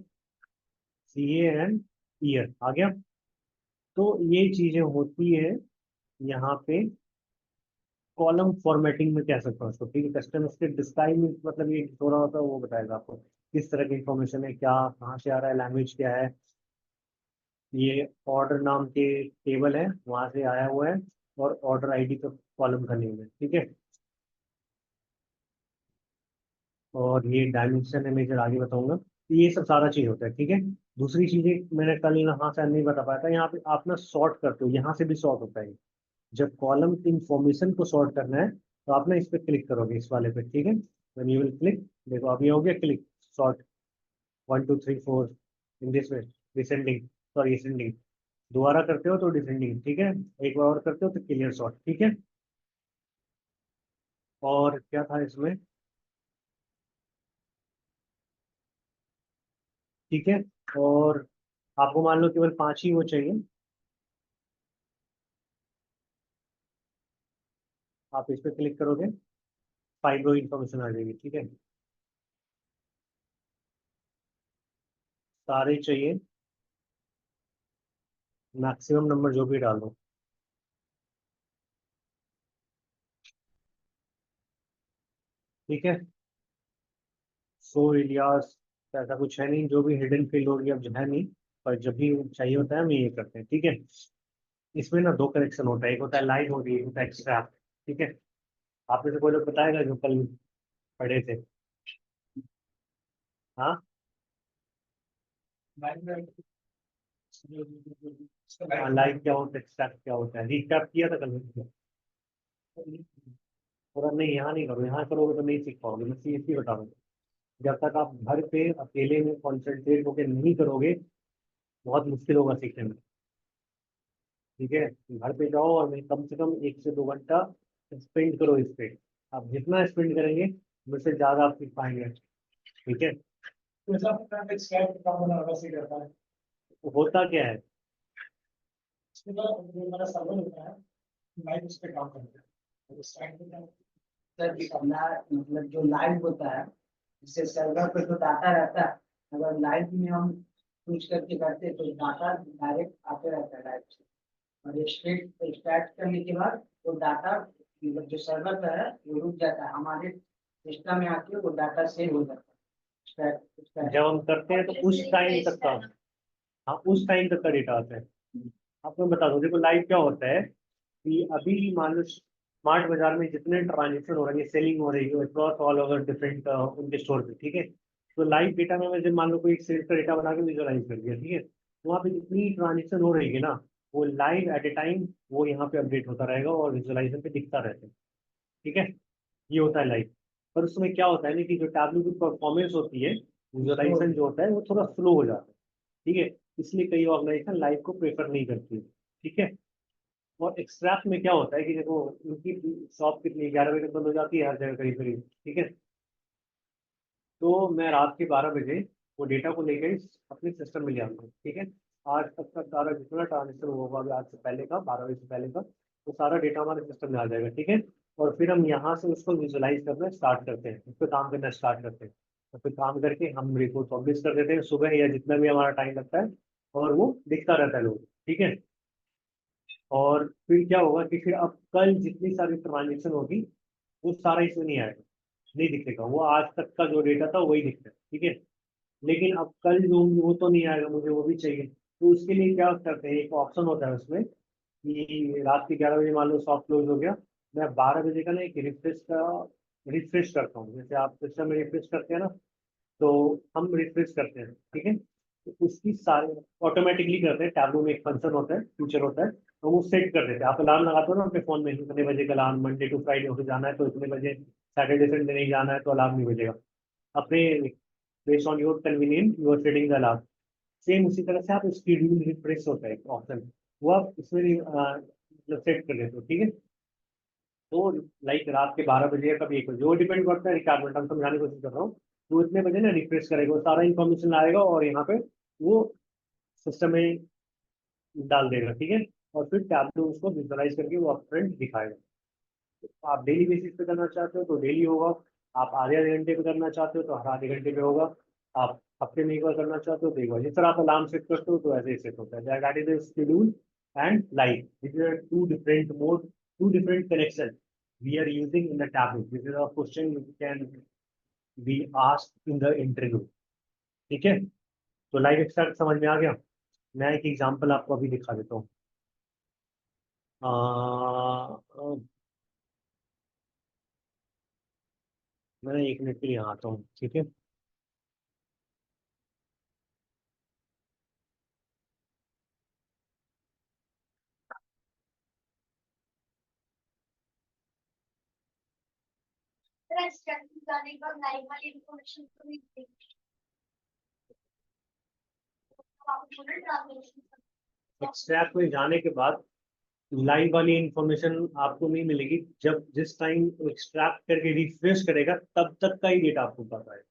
CA एंड ईयर आ गया। तो ये चीजें होती है यहाँ पे कॉलम फॉर्मेटिंग में, कह सकता हूँ इसको। ठीक है, कस्टम स्क्रिप्ट डिस्क्राइब मतलब ये थोड़ा होता है, वो बताएगा आपको किस तरह की इंफॉर्मेशन है, क्या कहाँ से आ रहा है, लैंग्वेज क्या है। ये ऑर्डर नाम के टेबल है, वहां से आया हुआ है, और ऑर्डर आईडी का कॉलम का नेम है। ठीक है, और ये डायमेंशन है मेजर, आगे बताऊंगा। ये सब सारा चीज होता है, ठीक है। दूसरी चीजें मैंने कल यहाँ से नहीं बता पाया था, यहाँ पे आप ना सॉर्ट करते हो, यहाँ से भी सॉर्ट होता है। जब कॉलम इंफॉर्मेशन को सॉर्ट करना है तो आप ना इस पे क्लिक करोगे, इस वाले पे, ठीक है। व्हेन यू विल क्लिक, देखो अभी हो गया click, sort 1 2 3 4 in this way, descending, sorry ascending. दोबारा करते हो तो डिसेंडिंग, ठीक है। एक बार और करते हो तो क्लियर सॉर्ट, ठीक है। और क्या था इसमें, ठीक है। और आपको मान लो केवल 5 ही वो चाहिए, आप इस पे क्लिक करोगे, 5 रो इन्फॉर्मेशन आ जाएगी, ठीक है। सारे चाहिए, मैक्सिमम नंबर जो भी डाल दो, ठीक है। सो इलियास, ऐसा कुछ है नहीं, जो भी हिडन फील्ड हो गया अब जो है नहीं, पर जब भी चाहिए होता है हम ये करते हैं, ठीक है। इसमें ना दो करेक्शन होता है, एक होता है लाइन होती है, एक होता है एक्स्ट्रा, ठीक है। आप में से कोई लोग बताएगा जो कल पढ़े थे? हाँ, लाइन क्या होता है, एक्स्ट्रा क्या होता है, रिकैप किया था कल? पूरा नहीं, यहाँ नहीं करो, यहाँ करोगे तो नहीं सीख पाओगे, मैं सीरियसली बता रहा हूँ। जब तक आप घर पे अकेले में कॉन्सेंट्रेट होकर नहीं करोगे, बहुत मुश्किल होगा सीखने में, ठीक है। घर पे जाओ और मैं कम से कम 1 से 2 घंटा स्पेंड करो इस पे। आप जितना स्पेंड करेंगे मुझसे ज्यादा आप सीख पाएंगे, ठीक है। जैसा अपना एक स्कैट का काम बना वैसे ही करता है। तो होता क्या है, इसके बाद जो हमारा सर्वर होता है, लाइव उस पे काम करता है। तो उस टाइम पे सर कि अपना मतलब जो लाइव होता है, जिससे सर्वर पे तो डाटा रहता है, अगर लाइव में हम कुछ करके करते हैं तो डाटा डायरेक्ट आते रहता है लाइव से। और स्ट्रेट स्टार्ट करने के बाद वो डाटा मतलब जो सर्वर पे है वो रुक जाता है, हमारे सिस्टम में आके वो डाटा सेव हो जाता है। जब हम करते हैं तो उस टाइम तक का, हाँ उस टाइम तक का डेटा आता है। आपको मैं बता दूं, देखो लाइव क्या होता है कि अभी मान लो स्मार्ट बाजार में जितने ट्रांजेक्शन हो रही है, सेलिंग हो रही है अक्रॉस ऑल ओवर डिफरेंट उनके स्टोर पे, ठीक है। तो लाइव डेटा में मैं जब मान लो कोई सेल्स का डेटा बना के विजुअलाइज कर दिया, ठीक है, तो वहाँ पे जितनी ट्रांजेक्शन हो रही है ना, वो लाइव एट ए टाइम वो यहाँ पे अपडेट होता रहेगा और विजुअलाइजर पे दिखता रहता है, ठीक है। ये होता है लाइव। पर उसमें क्या होता है ना कि जो टैबलू की परफॉर्मेंस होती है, विजुअलाइजेशन जो होता है वो थोड़ा स्लो हो जाता है, ठीक है। इसलिए कई ऑर्गेनाइजेशन लाइव को प्रेफर नहीं करती है, ठीक है। और एक्सट्रैक्ट में क्या होता है कि देखो उनकी शॉप कितनी 11 बजे तक बंद हो जाती है हर जगह करीब करीब, ठीक है। तो मैं रात के 12 बजे वो डेटा को लेकर अपने सिस्टम में ले आता हूँ, ठीक है। आज तक का सारा जितना ट्रांजेक्शन होगा अभी आज से पहले का, 12 बजे से पहले का, वो सारा डेटा हमारे सिस्टम में आ जाएगा, ठीक है। और फिर हम यहाँ से उसको विजुअलाइज करना स्टार्ट करते हैं, उस पर काम करना स्टार्ट करते हैं। और फिर काम करके हम रिपोर्ट पब्लिश कर देते हैं सुबह या जितना भी हमारा टाइम लगता है, और वो दिखता रहता है लोग, ठीक है। और फिर क्या होगा कि फिर अब कल जितनी सारी ट्रांजेक्शन होगी वो सारा इसमें नहीं आएगा, नहीं दिखेगा, वो आज तक का जो डेटा था वही दिखता है, ठीक है। लेकिन अब कल जो होंगी वो तो नहीं आएगा, मुझे वो भी चाहिए। तो उसके लिए क्या करते हैं, एक ऑप्शन होता है उसमें कि रात के 11 बजे मान लो सॉफ्ट क्लोज हो गया, मैं 12 बजे का ना एक रिफ्रेश करता हूँ, जैसे आप सिस्टम में रिफ्रेश करते हैं ना, तो हम रिफ्रेश करते हैं, ठीक है। तो उसकी सारे ऑटोमेटिकली करते हैं, टैबलो में एक फंक्शन होता है, फीचर होता है, तो वो सेट कर देते हैं। आप अलार्म लगाते हो ना अपने फोन में, इतने बजे का alarm, Monday to Friday office जाना है तो इतने बजे, सैटरडे संडे नहीं जाना है तो अलार्म नहीं बजेगा, अपने based on your convenient you are setting the alarm. Same उसी तरह से आप स्केड्यूल रिफ्रेश होता है ऑप्शन, वो आप इसमें मतलब सेट कर देते हो, ठीक है। तो लाइक रात के 12 बजे या कभी 1 बजे, वो डिपेंड करता है रिक्वायरमेंट, हम समझाने की कोशिश कर रहा हूँ। तो इतने बजे ना रिफ्रेश करेगा, वो सारा इन्फॉर्मेशन आएगा और यहाँ पे वो सिस्टम में डाल देगा, ठीक है। और फिर टैबलो उसको विजुअलाइज करके वो अपफ्रंट दिखाएगा। तो आप डेली बेसिस पे करना चाहते हो तो डेली होगा, आप आधे आधे घंटे पे करना चाहते हो तो हर आधे घंटे पे होगा, आप हफ्ते में एक बार करना चाहते हो तो एक बार, जिस तरह आप अलार्म सेट करते हो तो ऐसे ही सेट होता है, that is the schedule and live, this is two different mode, two different connection we are using in the tablet. This is a question you can be asked in the interview, ठीक है। तो लाइव एक्सट्रैक्ट समझ में आ गया। मैं एक एग्जांपल आपको अभी दिखा देता हूँ। मैं 1 मिनट के लिए यहाँ आता हूँ, ठीक है। जाने का लाइव वाली इन्फॉर्मेशन तो नहीं थी। एक्सट्रैक्ट में जाने के बाद लाइव वाली इंफॉर्मेशन आपको नहीं मिलेगी। जब जिस टाइम एक्सट्रैक्ट करके रिफ्रेश करेगा तब तक का ही डेटा आपको पता है।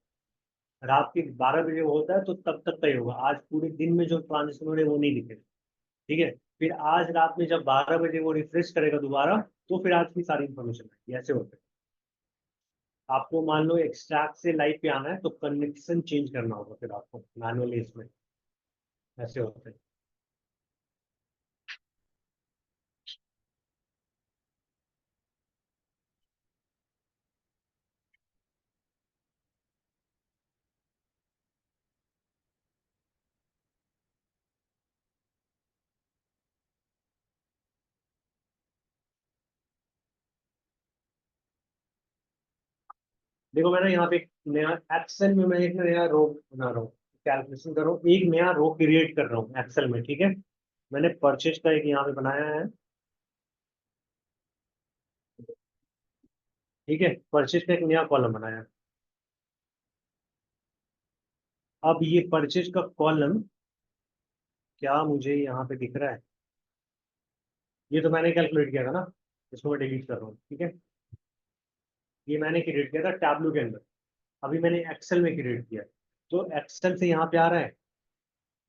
रात के 12 बजे होता है तो तब तक का ही होगा। आज पूरे दिन में जो ट्रांजेक्शन हो रहे हैं वो नहीं दिखेगा। ठीक है, फिर आज रात में जब 12 बजे वो रिफ्रेश करेगा दोबारा तो फिर आज की सारी इंफॉर्मेशन आएगी। ऐसे होता है। आपको मान लो एक्सट्रैक्ट से लाइव पे आना है तो कनेक्शन चेंज करना होगा फिर आपको मैनुअली इसमें। ऐसे होता है। देखो मैं ना यहाँ पे एक नया एक्सेल में मैं एक नया रो बना रहा हूँ। कैलकुलेशन कर रहा हूँ, एक नया रो क्रिएट कर रहा हूँ एक्सेल में। ठीक है, मैंने परचेज का एक यहाँ पे बनाया है। ठीक है, परचेज का एक नया कॉलम बनाया है। अब ये परचेज का कॉलम क्या मुझे यहाँ पे दिख रहा है? ये तो मैंने कैलकुलेट किया था ना, इसको मैं डिलीट कर रहा हूँ। ठीक है, ये मैंने क्रिएट किया था टैब्लू के अंदर। अभी मैंने एक्सेल में क्रिएट किया है। तो एक्सेल से यहाँ पे आ रहा है?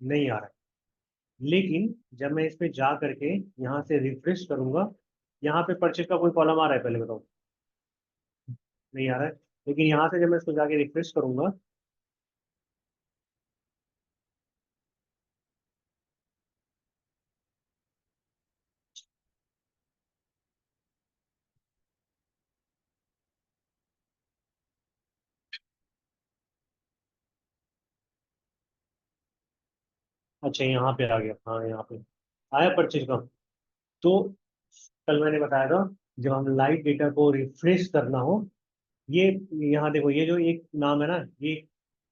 नहीं आ रहा है। लेकिन जब मैं इस पे जा करके यहाँ से रिफ्रेश करूंगा, यहाँ पे परचेज का कोई कॉलम आ रहा है? पहले बताओ। नहीं आ रहा है। लेकिन यहाँ से जब मैं इसको जाके रिफ्रेश करूंगा, अच्छा यहाँ पे आ गया। हाँ यहाँ पे आया परचेज का। तो कल मैंने बताया था जब हम लाइव डेटा को रिफ्रेश करना हो, ये यहाँ देखो, ये जो एक नाम है ना, ये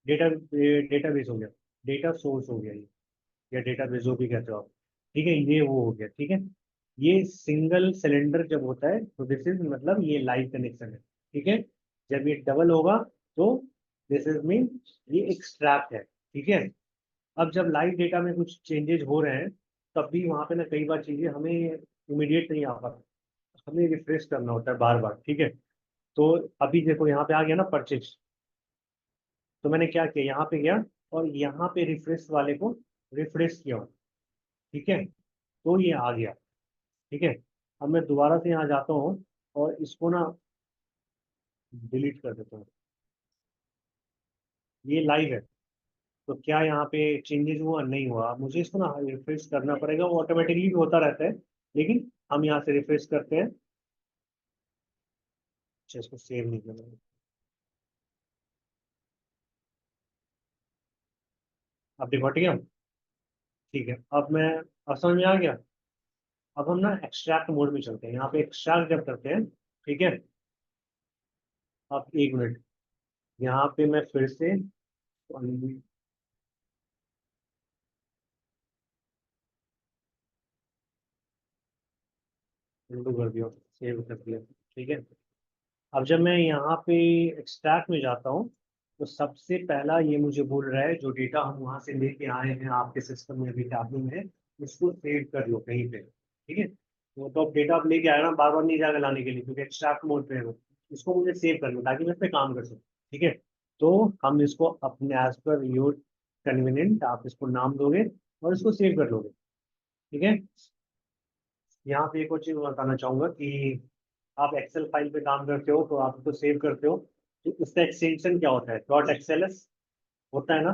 डेटा डेटाबेस हो गया, डेटा सोर्स हो गया ये, या डेटाबेस जो भी कहते हो आप। ठीक है, ये वो हो गया। ठीक है, ये सिंगल सिलेंडर जब होता है तो दिस इज मतलब ये लाइव कनेक्शन है। ठीक है, जब ये डबल होगा तो दिस इज मीन ये एक्सट्रैक्ट है। ठीक है, अब जब लाइव डेटा में कुछ चेंजेस हो रहे हैं तब भी वहां पे ना कई बार चीजें हमें इमीडिएट नहीं आ पाती, हमें रिफ्रेश करना होता है बार बार। ठीक है, तो अभी देखो यहाँ पे आ गया ना परचेज। तो मैंने क्या किया, यहाँ पे गया और यहाँ पे रिफ्रेश वाले को रिफ्रेश किया। ठीक है, तो ये आ गया। ठीक है, अब मैं दोबारा से यहाँ जाता हूँ और इसको ना डिलीट कर देता हूँ। ये लाइव है तो क्या यहाँ पे चेंजेस हुआ? नहीं हुआ। मुझे इसको ना रिफ्रेश करना पड़ेगा, वो ऑटोमेटिकली भी होता रहता है। लेकिन हम यहाँ से रिफ्रेश करते हैं। अच्छा, इसको सेव नहीं करना। अब देखो हट गया। ठीक है, अब मैं, अब समझ में आ गया। अब हम ना एक्सट्रैक्ट मोड में चलते हैं। यहाँ पे एक्सट्रैक्ट जब करते हैं, ठीक है, अब एक मिनट, यहाँ पे मैं फिर से उल्टू कर दिया, सेव कर दिया। ठीक है, अब जब मैं यहाँ पे एक्सट्रैक्ट में जाता हूँ तो सबसे पहला ये मुझे बोल रहा है जो डेटा हम वहाँ से लेके आए हैं आपके सिस्टम में, अभी टैबलू में, उसको सेव कर लो कहीं पे। ठीक है, तो अब डेटा आप लेके आए ना, बार बार नहीं जाकर लाने के लिए, क्योंकि एक्सट्रैक्ट मोड पे है वो। इसको मुझे सेव कर लो ताकि मैं इस पे काम कर सकूँ। ठीक है, तो हम इसको अपने एज पर योर कन्वीनियंट आप इसको नाम दोगे और इसको सेव कर लोगे। ठीक है, यहाँ पे एक और चीज़ बताना चाहूंगा कि आप एक्सेल फाइल पे काम करते हो तो आप इसको सेव करते हो तो उसका एक्सटेंशन क्या होता है? डॉट एक्सएलएस होता है ना।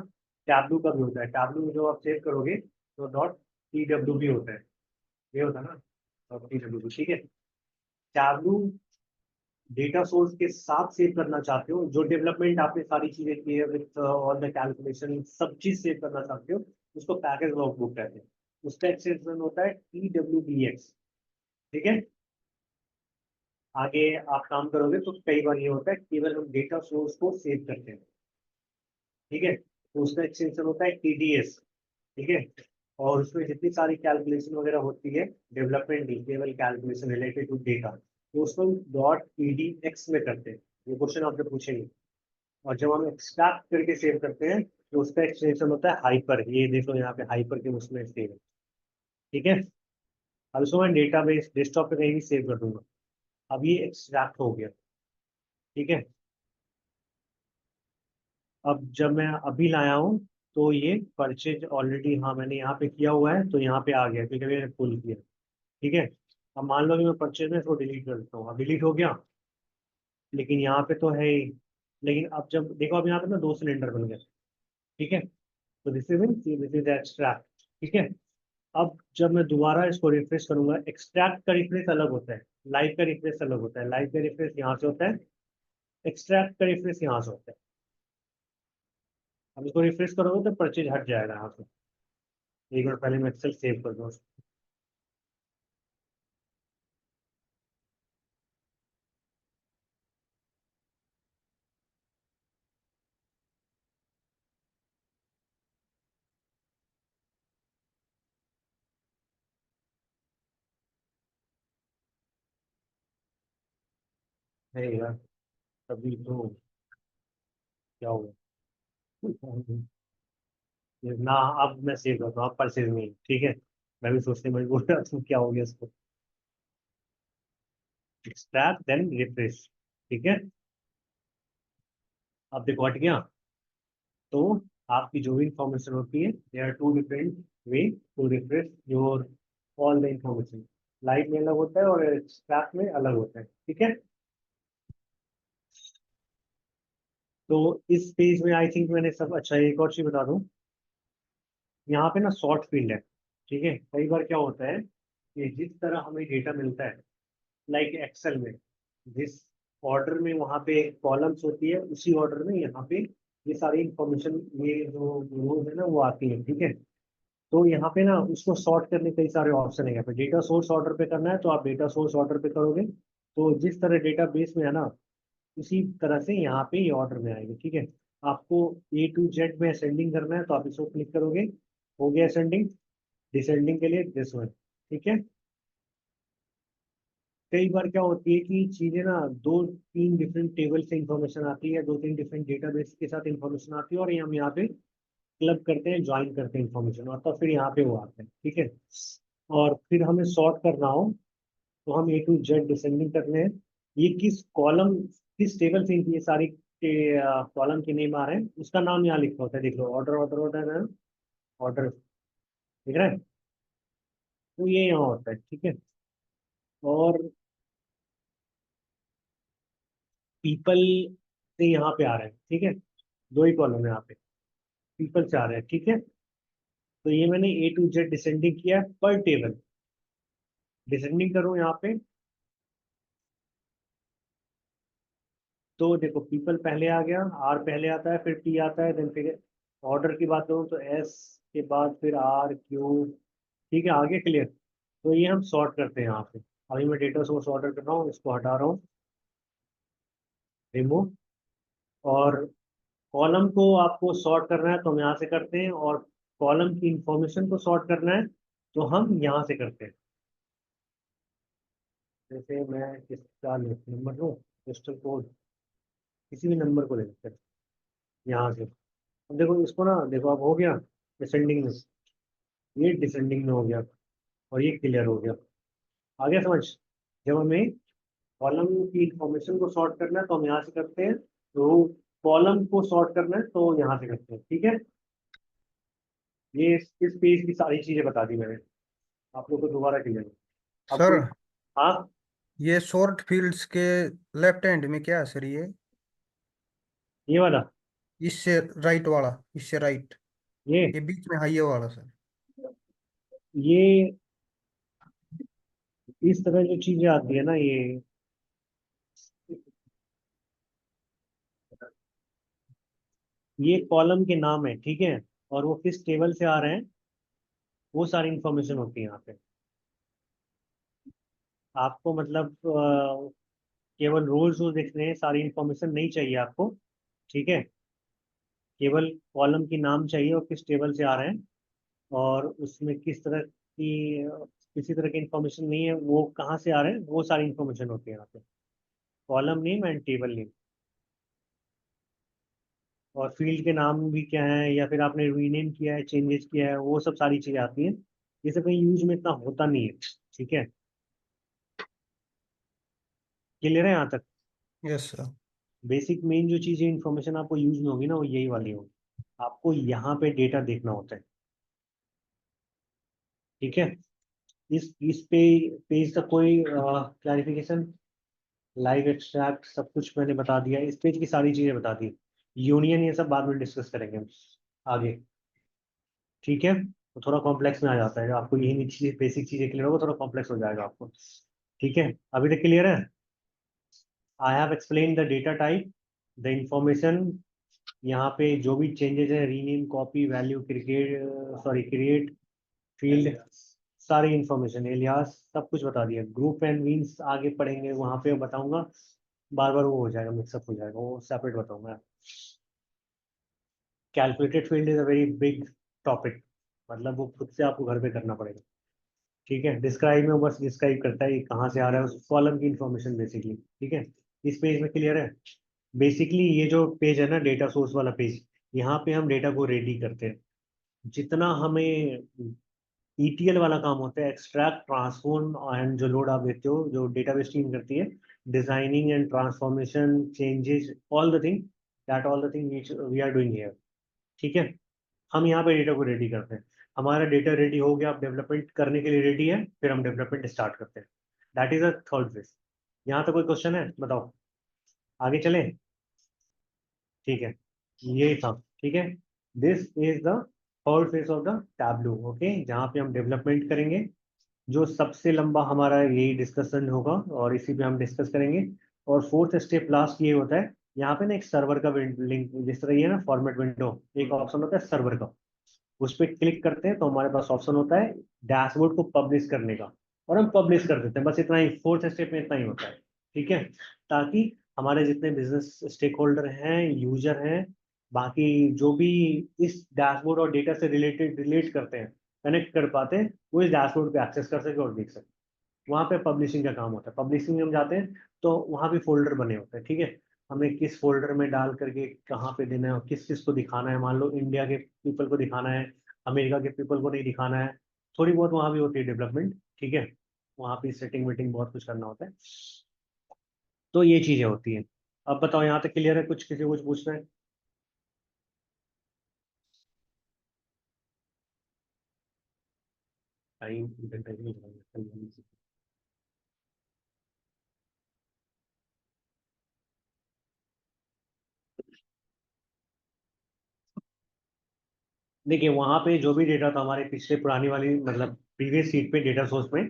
टैब्लू का भी होता है, टैब्लू जो आप सेव करोगे तो डॉट टी डब्ल्यू भी होता है। ये होता है ना, डॉट टी डब्ल्यू। ठीक है, टैब्लू डेटा सोर्स के साथ सेव करना चाहते हो, जो डेवलपमेंट आपने सारी चीजें की है विथ ऑल द कैलकुलेशन, सब चीज सेव करना चाहते हो, उसको पैकेज वर्कबुक कहते हैं। उसका एक्सटेंशन होता है टी डब्ल्यू बी एक्स। ठीक है, आगे आप काम करोगे तो कई बार ये होता है केवल हम डेटा सोर्स को सेव करते हैं। ठीक है, तो उसका एक्सटेंशन होता है टीडीएस। ठीक है, और उसमें जितनी सारी कैलकुलेशन वगैरह होती है, डेवलपमेंट नहीं, केवल कैलकुलेशन रिलेटेड टू डेटा, तो उसको डॉट ईडी एक्स में करते हैं। ये क्वेश्चन आपसे पूछेंगे। और जब हम एक्सट्रैक्ट करके सेव करते हैं तो उसका एक्सटेंशन होता है हाइपर। ये देखो यहाँ पे हाइपर के उसमें सेव है। ठीक है, अब इसको मैं डेटाबेस डेस्कटॉप पे कहीं भी सेव कर दूंगा। अब ये एक्सट्रैक्ट हो गया। ठीक है, अब जब मैं अभी लाया हूँ तो ये परचेज ऑलरेडी, हाँ मैंने यहाँ पे किया हुआ है तो यहाँ पे आ गया क्योंकि मैंने फुल किया। ठीक है, अब मान लो कि मैं परचेज में इसको डिलीट कर देता हूँ। अब डिलीट हो गया, लेकिन यहाँ पे तो है ही। लेकिन अब जब देखो, अब यहाँ पे ना 2 सिलेंडर बन गए। ठीक है, तो दिस इज एक्सट्रैक्ट। ठीक है, अब जब मैं दोबारा इसको रिफ्रेश करूंगा, एक्सट्रैक्ट का रिफ्रेश अलग होता है, लाइव का रिफ्रेश अलग होता है। लाइव का रिफ्रेश यहाँ से होता है, एक्सट्रैक्ट का रिफ्रेश यहाँ से होता है। अब इसको रिफ्रेश करोगे तो परचेज हट जाएगा यहाँ से। एक मिनट पहले मैं एक्सेल सेव कर दूँ। नहीं यार, अभी तो क्या हुआ ना। अब मैं सेव करता हूँ, अब परचेज नहीं। ठीक है, मैं भी सोचने में बोल रहा था क्या हो गया इसको। Extract then refresh. ठीक है, अब देखो हट गया। तो आपकी जो भी इंफॉर्मेशन होती है, there are two different way to refresh your all the information. Live में अलग होता है और एक्सट्रैक्ट में अलग होता है। ठीक है, तो इस पेज में आई थिंक मैंने सब। अच्छा, एक और चीज बता दूं, यहाँ पे ना सॉर्ट फील्ड है। ठीक है, कई बार क्या होता है कि जिस तरह हमें डेटा मिलता है, लाइक एक्सेल में जिस ऑर्डर में वहाँ पे कॉलम्स होती है, उसी ऑर्डर में यहाँ पे ये सारी इंफॉर्मेशन, ये जो रोज है ना वो आती है। ठीक है, तो यहाँ पे ना उसको सॉर्ट करने के कई सारे ऑप्शन है। यहाँ पे डेटा सोर्स ऑर्डर पे करना है तो आप डेटा सोर्स ऑर्डर पे करोगे, तो जिस तरह डेटा बेस में है ना उसी तरह से यहाँ पे ये ऑर्डर में आएगी। ठीक है, आपको A to Z में असेंडिंग करना है तो आप इसको क्लिक करोगे, हो गया असेंडिंग। डिसेंडिंग के लिए दिस वन। ठीक है, कई बार क्या होती है कि चीजें ना दो तीन डिफरेंट टेबल से इंफॉर्मेशन आती है, दो तीन डिफरेंट डेटाबेस के साथ इंफॉर्मेशन आती है, और ये हम यहाँ पे क्लब करते हैं, ज्वाइन करते हैं इंफॉर्मेशन, और तब फिर यहाँ पे वो आते हैं। ठीक है, और फिर हमें सॉर्ट करना हो तो हम A to Z डिसेंडिंग करने हैं। ये किस कॉलम, किस टेबल से ये सारी कॉलम के नेम आ रहे हैं उसका नाम यहाँ लिखा होता है। देख लो, ऑर्डर ऑर्डर ऑर्डर है, ऑर्डर दिख रहा है, तो ये यहाँ होता है। ठीक है, और पीपल से यहाँ पे आ रहे हैं। ठीक है, दो ही कॉलम है यहाँ पे, पीपल से आ रहे हैं। ठीक है, तो ये मैंने A to Z डिसेंडिंग किया है पर टेबल। डिसेंडिंग करूँ यहाँ पे तो देखो, पीपल पहले आ गया, आर पहले आता है, फिर टी आता है, देन फिर ऑर्डर की बात करूँ तो एस के बाद फिर आर क्यू। ठीक है, आगे क्लियर। तो ये हम सॉर्ट करते हैं यहाँ पे। अभी मैं डेटा सोर्स ऑर्डर कर रहा हूँ, इसको हटा रहा हूँ, रिमूव। और कॉलम को आपको सॉर्ट करना है तो हम यहाँ से करते हैं, और कॉलम की इंफॉर्मेशन को सॉर्ट करना है तो हम यहाँ से करते हैं। जैसे मैं किसका नंबर लूँ, पोस्टल कोड, किसी भी नंबर को ले लेते हैं यहाँ से। अब देखो इसको ना, देखो अब हो गया डिसेंडिंग में, ये डिसेंडिंग में हो गया, और ये क्लियर हो गया। आ गया समझ। जब हमें कॉलम की इंफॉर्मेशन को सॉर्ट करना है तो हम यहाँ से करते हैं, तो कॉलम को सॉर्ट करना है तो यहाँ से करते हैं। ठीक है, ये इस पेज की सारी चीजें बता दी मैंने आप लोग को, दोबारा क्लियर। अब सर, कोई, हाँ, ये शॉर्ट फील्ड्स के लेफ्ट हैंड में क्या है सर? ये वाला, इससे राइट वाला, इससे राइट, ये ये बीच में हाईए वाला सर। ये इस तरह जो चीजें आती है ना, ये कॉलम के नाम है। ठीक है, और वो किस टेबल से आ रहे हैं वो सारी इंफॉर्मेशन होती है यहाँ पे। आपको मतलब केवल रोज रोज देखने हैं, सारी इंफॉर्मेशन नहीं चाहिए आपको। ठीक है, केवल कॉलम की नाम चाहिए और किस टेबल से आ रहे हैं, और उसमें किस तरह की किसी तरह की इंफॉर्मेशन नहीं है, वो कहाँ से आ रहे हैं, वो सारी इंफॉर्मेशन होती है यहाँ पे। Column name and table name. और फील्ड के नाम भी क्या है, या फिर आपने रीनेम किया है, चेंजेस किया है, वो सब सारी चीज़ें आती हैं। ये सब कहीं यूज में इतना होता नहीं है। ठीक है, क्लियर है यहाँ तक? Yes, sir. बेसिक मेन जो चीज़ें इंफॉर्मेशन आपको यूज में होगी ना, वो यही वाली होगी। आपको यहाँ पे डेटा देखना होता है। ठीक है, इस पेज का कोई क्लैरिफिकेशन? लाइव एक्सट्रैक्ट सब कुछ मैंने बता दिया, इस पेज की सारी चीज़ें बता दी। यूनियन ये सब बाद में डिस्कस करेंगे हम आगे। ठीक है, तो थोड़ा कॉम्प्लेक्स में आ जाता है, आपको यही चीज़ बेसिक चीज़ें क्लियर होगा, थोड़ा कॉम्प्लेक्स हो जाएगा आपको। ठीक है, अभी तक क्लियर है? I have explain the data type, the information. यहाँ पे जो भी चेंजेस है, rename, copy, value, create, field, सारी इंफॉर्मेशन, एलियास, सब कुछ बता दिया। ग्रुप एंड मीन्स आगे पढ़ेंगे, वहां पे बताऊंगा। बार बार वो हो जाएगा, मिक्सअप हो जाएगा, वो सेपरेट बताऊंगा। Calculated field is a very big topic, मतलब वो खुद से आपको घर पे करना पड़ेगा। ठीक है, डिस्क्राइब में बस डिस्क्राइब करता है ये कहाँ से आ रहा है, उस कॉलम की इंफॉर्मेशन बेसिकली। ठीक है, इस पेज में क्लियर है? बेसिकली ये जो पेज है ना, डेटा सोर्स वाला पेज, यहाँ पे हम डेटा को रेडी करते हैं। जितना हमें ईटीएल वाला काम होता है, एक्सट्रैक्ट, ट्रांसफॉर्म एंड जो लोड आप देते हो, जो डेटाबेस टीम करती है, designing and transformation, changes, all the thing, that all the thing we are doing here. ठीक है, हम यहाँ पे डेटा को रेडी करते हैं। हमारा डेटा रेडी हो गया, आप डेवलपमेंट करने के लिए रेडी है, फिर हम डेवलपमेंट स्टार्ट करते हैं। That is a third phase. यहाँ तक कोई क्वेश्चन है? बताओ, आगे चले? ठीक है, यही था। ठीक है, this is the third phase of the tableau. Okay, जहाँ पे हम डेवलपमेंट करेंगे, जो सबसे लंबा हमारा यही डिस्कशन होगा, और इसी पे हम डिस्कस करेंगे। और फोर्थ स्टेप लास्ट ये होता है, यहाँ पे ना एक सर्वर का लिंक, जिस तरह ये ना फॉर्मेट विंडो, एक ऑप्शन होता है सर्वर का, उस पर क्लिक करते हैं तो हमारे पास ऑप्शन होता है डैशबोर्ड को पब्लिश करने का, और हम पब्लिश कर देते हैं। बस इतना ही, फोर्थ स्टेप में इतना ही होता है। ठीक है, ताकि हमारे जितने बिजनेस स्टेक होल्डर हैं, यूजर हैं, बाकी जो भी इस डैशबोर्ड और डेटा से रिलेट करते हैं, कनेक्ट कर पाते हैं, वो इस डैशबोर्ड पे एक्सेस कर सके और देख सके। वहाँ पे पब्लिशिंग का काम होता है। पब्लिशिंग में हम जाते हैं तो वहाँ भी फोल्डर बने होते हैं। ठीक है, हमें किस फोल्डर में डाल करके कहाँ पे देना है, और किस किस को दिखाना है। मान लो इंडिया के पीपल को दिखाना है, अमेरिका के पीपल को नहीं दिखाना है, थोड़ी बहुत वहाँ भी होती है डेवलपमेंट। ठीक है, वहाँ पे सेटिंग मीटिंग बहुत कुछ करना होता है। तो ये चीज़ें होती हैं। अब बताओ, यहाँ तक क्लियर है? कुछ किसी को कुछ पूछना है? टाइम देखिए, वहां पे जो भी डेटा था हमारे पिछले पुरानी वाली, मतलब प्रीवियस सीट पे डेटा सोर्स में।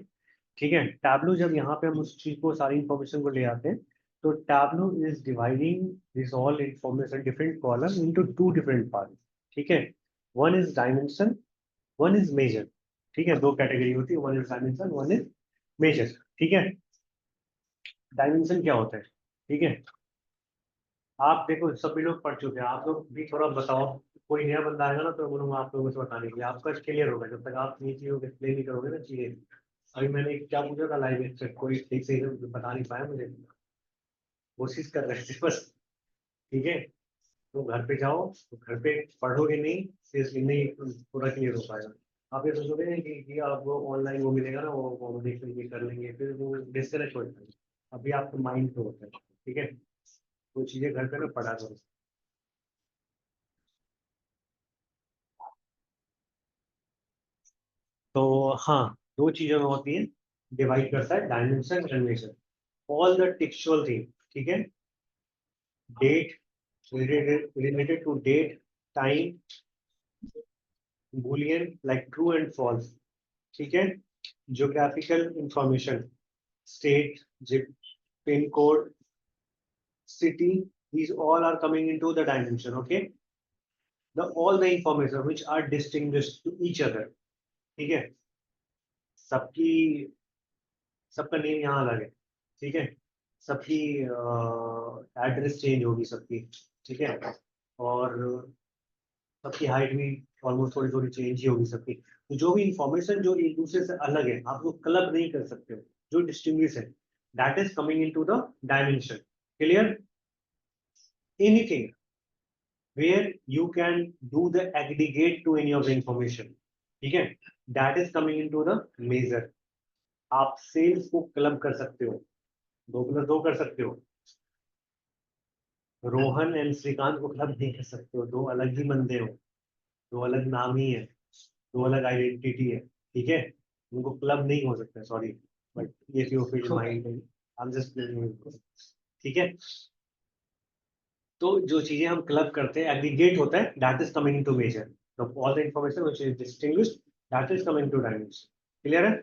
ठीक है, टैबलू जब यहाँ पे हम उस चीज को, सारी इंफॉर्मेशन को ले आते हैं, तो Tableau is dividing this all information, different column, into two different part. ठीक है, one is dimension, one is measure. ठीक है, दो कैटेगरी होती है, one is dimension, one is measure. ठीक है, डायमेंशन क्या होता है? ठीक है, आप देखो सभी लोग पढ़ चुके हैं, आप लोग भी थोड़ा बताओ। कोई नया बंदा आएगा ना, तो बोलूंगा आप लोगों से बताने के लिए, आपका क्लियर होगा जब तक आप ये चीजों को एक्सप्लेन नहीं करोगे ना चीजें। अभी मैंने क्या पूछा था लाइव में, कोई ठीक से बता नहीं पाया मुझे, कोशिश कर रहे थे बस। ठीक है, तो घर पे जाओ, तो घर पे पढ़ोगे नहीं, फिर नहीं पूरा क्लियर हो पाएगा। आप ये सोचोगे ना कि आपको ऑनलाइन वो मिलेगा ना, वो देख लेंगे, कर लेंगे, फिर वो डिस्कनेक्ट हो जाता है। अभी आपके माइंड पे होता है। ठीक है, वो चीजें घर पे ना पढ़ा करो। तो हाँ, दो चीजों में होती है, डिवाइड करता है, dimension and measure. All the textual thing. ठीक है, date, related to date, time, boolean like true and false. ठीक है, geographical information, state, zip, pin code, city, these all are coming into the dimension. Okay, the all the information which are distinguished to each other. ठीक है, सबकी, सबका नेम यहाँ अलग है। ठीक है, सबकी एड्रेस चेंज होगी सबकी। ठीक है, और सबकी हाइट भी ऑलमोस्ट थोड़ी थोड़ी चेंज ही होगी सबकी। तो जो भी इंफॉर्मेशन जो एक दूसरे से अलग है, आप लोग क्लब नहीं कर सकते हो, जो डिस्टिंग्विश है, that is coming into the dimension. Clear? Anything where you can do the aggregate to any of the information. ठीक है, that is coming into the measure. आप सेल्स को क्लब कर सकते हो, 2+2 कर सकते हो। रोहन एंड श्रीकांत को क्लब नहीं कर सकते हो, दो अलग ही बंदे हो, दो अलग नाम ही है, दो अलग आइडेंटिटी है, ठीक है, उनको क्लब नहीं हो सकता, सॉरी, बट ये you feel mind, I am just, ठीक है। तो जो चीजें हम क्लब करते हैं, एग्रीगेट होता है, that is coming to measure, all the information which is distinguished, that is coming to dimension. Clear है?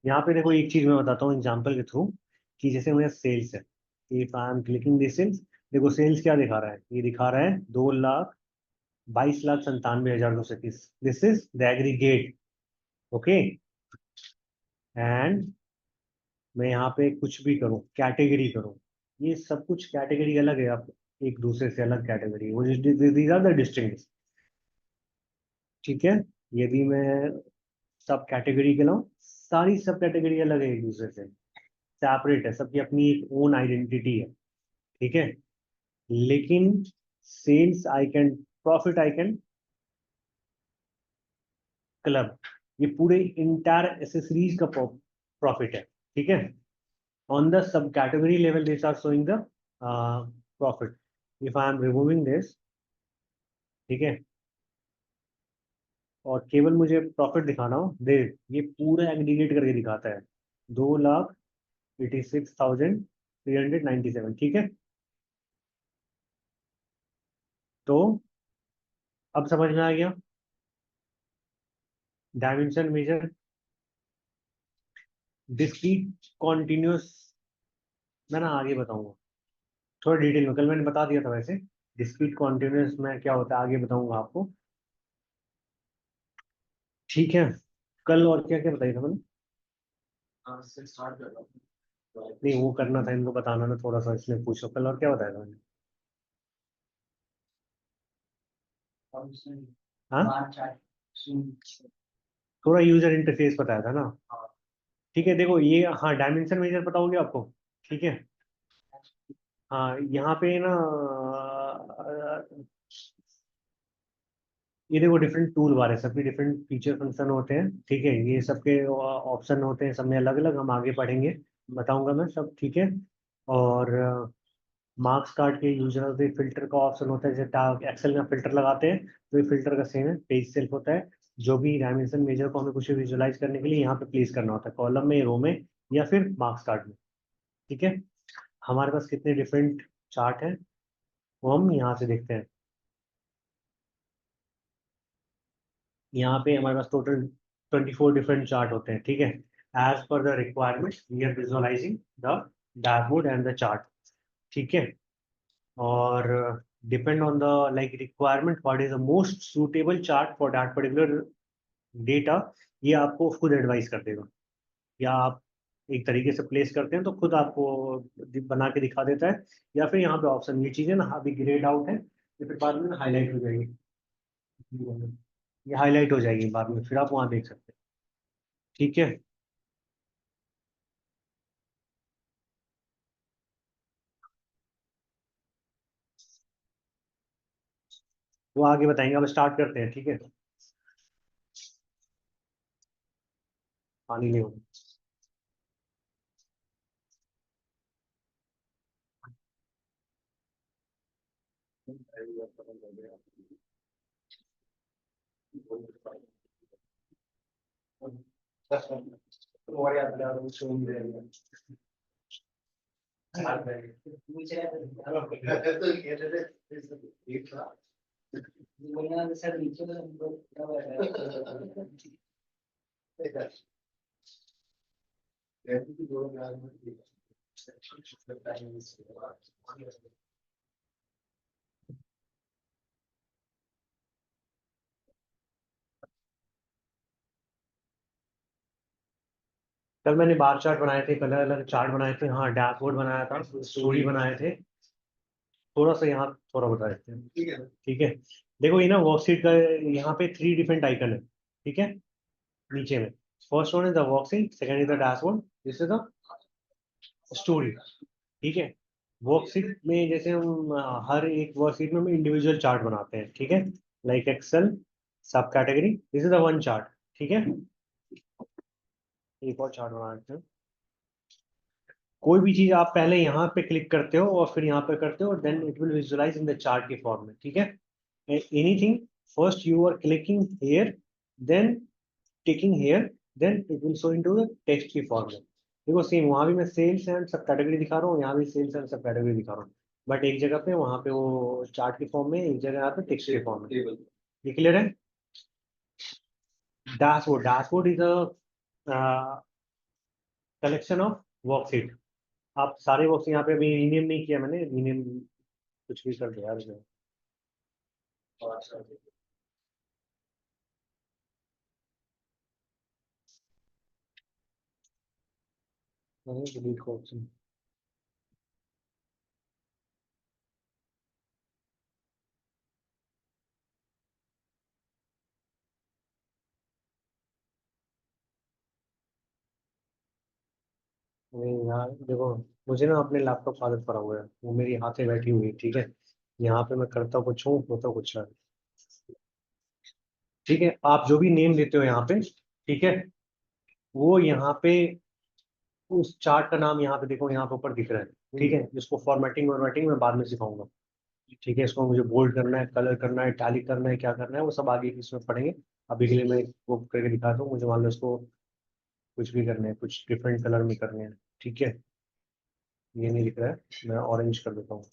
यहाँ पे देखो एक चीज मैं बताता हूँ एग्जांपल के थ्रू, कि जैसे मेरा सेल्स है, if I am clicking this sales, देखो सेल्स क्या दिखा रहा है, ये दिखा रहा है 2,22,97,230। This is the aggregate, okay. And मैं यहाँ पे कुछ भी करूँ, कैटेगरी करूँ, ये सब कुछ कैटेगरी अलग है, आप एक दूसरे से अलग कैटेगरी, वो दीज आर द डिस्टिंक्ट, ठीक है। यदि मैं सब कैटेगरी के लाऊं, सारी सब कैटेगरी अलग है एक दूसरे से, सेपरेट है, सबकी अपनी एक ओन आइडेंटिटी है, ठीक है। लेकिन sales I can, profit I can club, ये पूरे इंटायर एसेसरीज का प्रॉफिट है, ठीक है। on the subcategory level these are showing the profit. If I am removing this, ठीक है, और केवल मुझे प्रॉफिट दिखाना हो, दे ये पूरा एग्रीगेट करके दिखाता है, 2,86,397, ठीक है। तो अब समझ में आ गया डायमेंशन मेजर, डिस्क्रीट कॉन्टिन्यूस, मैं ना आगे बताऊंगा थोड़ा डिटेल में, कल मैंने बता दिया था वैसे, डिस्क्रीट कॉन्टिन्यूस में क्या होता है आगे बताऊंगा आपको, ठीक है। कल और क्या क्या बताइए था मैंने, नहीं वो करना था इनको बताना ना थोड़ा सा, इसलिए पूछो कल और क्या बताया था मैंने। हाँ, बार चार्ट थोड़ा यूजर इंटरफेस बताया था ना, ठीक है। देखो ये, हाँ डायमेंशन मेजर पता हो गया आपको, ठीक है। हाँ यहाँ पे ना ये देखो डिफरेंट टूल बार है, सबके डिफरेंट फीचर फंक्शन होते हैं, ठीक है, ये सबके ऑप्शन होते हैं, सब में अलग अलग, हम आगे पढ़ेंगे, बताऊंगा मैं सब, ठीक है। और मार्क्स कार्ड के यूजर से फिल्टर का ऑप्शन होता है, जैसे एक्सेल में फिल्टर लगाते हैं तो ये फिल्टर का सेम है, पेज सेल्फ होता है, जो भी डायमेंशन मेजर को हमें कुछ विजुअलाइज करने के लिए यहाँ पे प्लेस करना होता है, कॉलम में, रो में, या फिर मार्क्स कार्ड में, ठीक है। हमारे पास कितने डिफरेंट चार्ट हैं वो हम यहाँ से देखते हैं, यहाँ पे हमारे पास टोटल 24 डिफरेंट चार्ट होते हैं, ठीक है। As per the requirement we are visualising the dashboard and the chart, ठीक है। और depend on the like requirement, what is the most suitable chart for that particular data, ये आपको खुद एडवाइस कर देगा, या आप एक तरीके से प्लेस करते हैं तो खुद आपको बना के दिखा देता है, या फिर यहाँ पे ऑप्शन, ये चीज़ें ना अभी ग्रेड आउट है, ये फिर बाद में हाईलाइट हो जाएगी, ये हाईलाइट हो जाएगी बाद में, फिर आप वहाँ देख सकते हैं, ठीक है। वो आगे बताएंगे, अब स्टार्ट करते हैं, ठीक है। पानी नहीं होगा, सर नीचे कल मैंने बार चार्ट बनाए थे, कलर अलग चार्ट बनाए थे, हाँ डैशबोर्ड बनाया था, स्टोरी बनाए थे, थोड़ा सा यहाँ थोड़ा बता देते हैं, ठीक है। देखो ये ना वर्कशीट का, यहाँ पे 3 डिफरेंट आइकन है, ठीक है, नीचे में, first one is the worksheet, second is the dashboard, this is the story, ठीक है। वर्कशीट में जैसे हम हर एक वर्कशीट में हम इंडिविजुअल चार्ट बनाते हैं, ठीक है, लाइक एक्सेल सब category, this is the one chart, ठीक है। एक और चार्ट बनाते हैं। कोई भी चीज आप पहले यहाँ पे क्लिक करते हो और फिर यहाँ पे करते हो, then it will visualise in the chart के फॉर्म में, ठीक है। Anything, first you are clicking here, then ticking here, then it will show into the text की फॉर्म में। देखो सेम वहां भी मैं सेल्स एंड सब कैटेगरी दिखा रहा हूँ, यहाँ भी सेल्स एंड सब कैटेगरी दिखा रहा हूँ, बट एक जगह पे वहां पे वो चार्ट के फॉर्म में, एक जगह यहाँ पे टेक्स्ट के फॉर्म में। ये क्लियर है? Dashboard, dashboard is a collection of worksheet. आप सारे वर्क्स यहाँ पे अभी रीनेम नहीं किया मैंने, रीनेम कुछ भी कर दिया यार इसमें। डिलीट को ऑप्शन, नहीं यार देखो, मुझे ना अपने लैपटॉप आदत पड़ा हुआ है, वो मेरी हाथ से बैठी हुई है, ठीक है। यहाँ पे मैं करता कुछ हूँ, होता कुछ है, ठीक है। आप जो भी नेम देते हो यहाँ पे, ठीक है, वो यहाँ पे उस चार्ट का नाम यहाँ पे देखो, यहाँ पे ऊपर दिख रहा है, ठीक है। इसको फॉर्मेटिंग वॉर्मेटिंग मैं बाद में सिखाऊंगा, ठीक है। इसको मुझे बोल्ड करना है, कलर करना है, टैली करना है, क्या करना है वो सब आगे इसमें पढ़ेंगे। अभी के लिए मैं वो करके दिखाता हूँ, मुझे मान लो इसको कुछ भी करने हैं, कुछ डिफरेंट कलर में करने हैं, ठीक है। ये नहीं दिख रहा है, मैं ऑरेंज कर देता हूँ।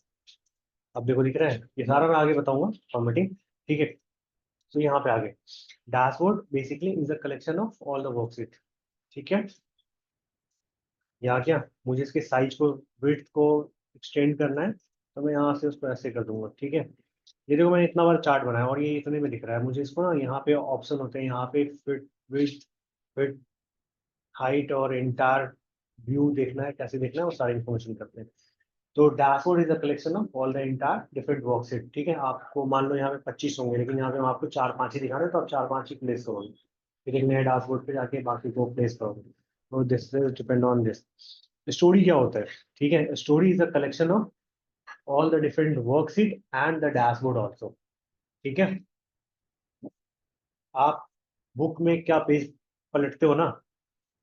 अब देखो दिख रहा है, ये सारा मैं आगे बताऊंगा फॉर्मेटिंग, ठीक है। तो यहाँ पे आगे, dashboard basically is a collection of all the worksheet, ठीक है। यहाँ क्या, मुझे इसके साइज को, विड्थ को एक्सटेंड करना है, तो मैं यहाँ से उसको ऐसे कर दूंगा, ठीक है। ये देखो मैंने इतना बड़ा चार्ट बनाया और ये इतने में दिख रहा है, मुझे इसको ना यहाँ पे ऑप्शन होते हैं, यहाँ पे फिट, विड्थ, फिट, हाइट और इंटायर व्यू देखना है, कैसे देखना है वो सारी इन्फॉर्मेशन करते हैं। तो dashboard is a collection of all the entire different worksheet, ठीक है। आपको मान लो यहाँ पे 25 होंगे, लेकिन यहाँ पे हम आपको 4-5 ही दिखा रहे हैं, तो आप 4-5 ही प्लेस करोगे, फिर एक नए डैशबोर्ड पे जाके बाकी को प्लेस करोगे। तो this depend on this. Story क्या होता है, ठीक है, story is a collection of all the different worksheet and the dashboard also, ठीक है। आप बुक में क्या पेज पलटते हो ना,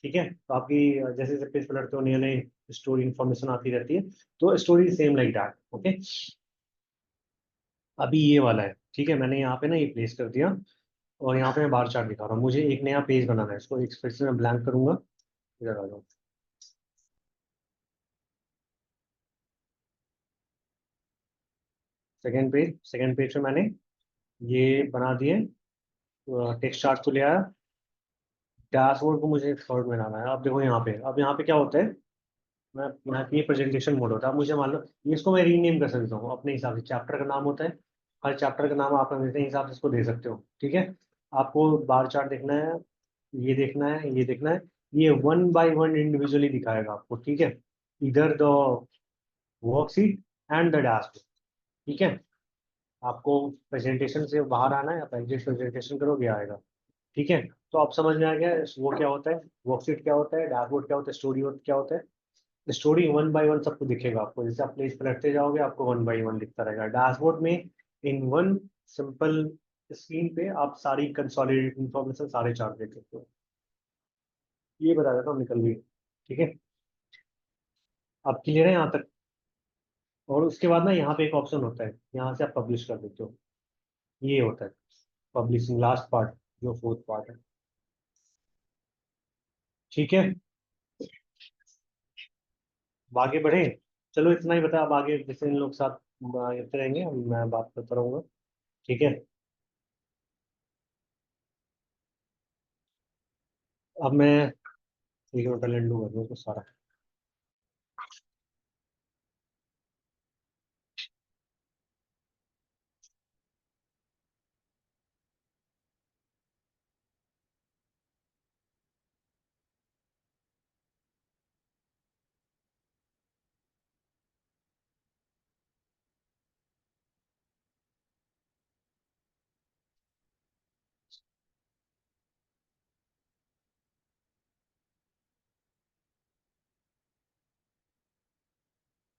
ठीक है, तो आपकी जैसे जैसे पेज पलटते हो नए नए स्टोरी इन्फॉर्मेशन आती रहती है, तो story same like that, okay. अभी ये वाला है, ठीक है, मैंने यहाँ पे ना ये प्लेस कर दिया और यहाँ पे मैं बार चार्ट दिखा रहा हूँ, मुझे एक नया पेज बनाना है, इसको एक फिर से मैं ब्लैंक करूंगा, इधर आ जाओ। सेकेंड पेज पे मैंने ये बना दिए, टेक्स्ट चार्ट को ले आया, डैशबोर्ड को मुझे थर्ड में लाना है। अब देखो यहाँ पे, अब यहाँ पे क्या होता है, मैं यहाँ की प्रेजेंटेशन मोड होता है, अब मुझे मान लो ये, इसको मैं रीनेम कर सकता हूँ अपने हिसाब से, चैप्टर का नाम होता है, हर चैप्टर का नाम आप अपने हिसाब से इसको दे सकते हो, ठीक है। आपको बार चार्ट देखना है, ये देखना है, ये देखना है, ये वन बाय वन इंडिविजुअली दिखाएगा आपको, ठीक है, इधर the worksheet and the dashboard, ठीक है। आपको प्रेजेंटेशन से बाहर आना है, आप एग्जिट प्रेजेंटेशन करोगे आएगा, ठीक है। तो आप समझ में आ गया वो क्या होता है, वर्कशीट क्या होता है, डैशबोर्ड क्या होता है, स्टोरी क्या होता है। स्टोरी वन बाय वन सबको दिखेगा आपको, जैसे आप पेज पलटते जाओगे आपको वन बाय वन दिखता रहेगा डैशबोर्ड में। इन वन सिंपल स्क्रीन पे आप सारी कंसोलिडेटेड इंफॉर्मेशन सारे चार्ट देख सकते हो। ये बता देता हूँ, निकल गई, ठीक है। अब क्लियर है यहाँ तक? और उसके बाद ना यहाँ पे एक ऑप्शन होता है, यहाँ से आप पब्लिश कर देते हो, ये होता है पब्लिशिंग, लास्ट पार्ट, जो फोर्थ पार्ट है, ठीक है। अब आगे बढ़े, चलो इतना ही बता, अब आगे जैसे इन लोग साथ करते रहेंगे, मैं बात करता रहूंगा, ठीक है। अब मैं एक मिनट टैलेंट कर दूँ तो सारा।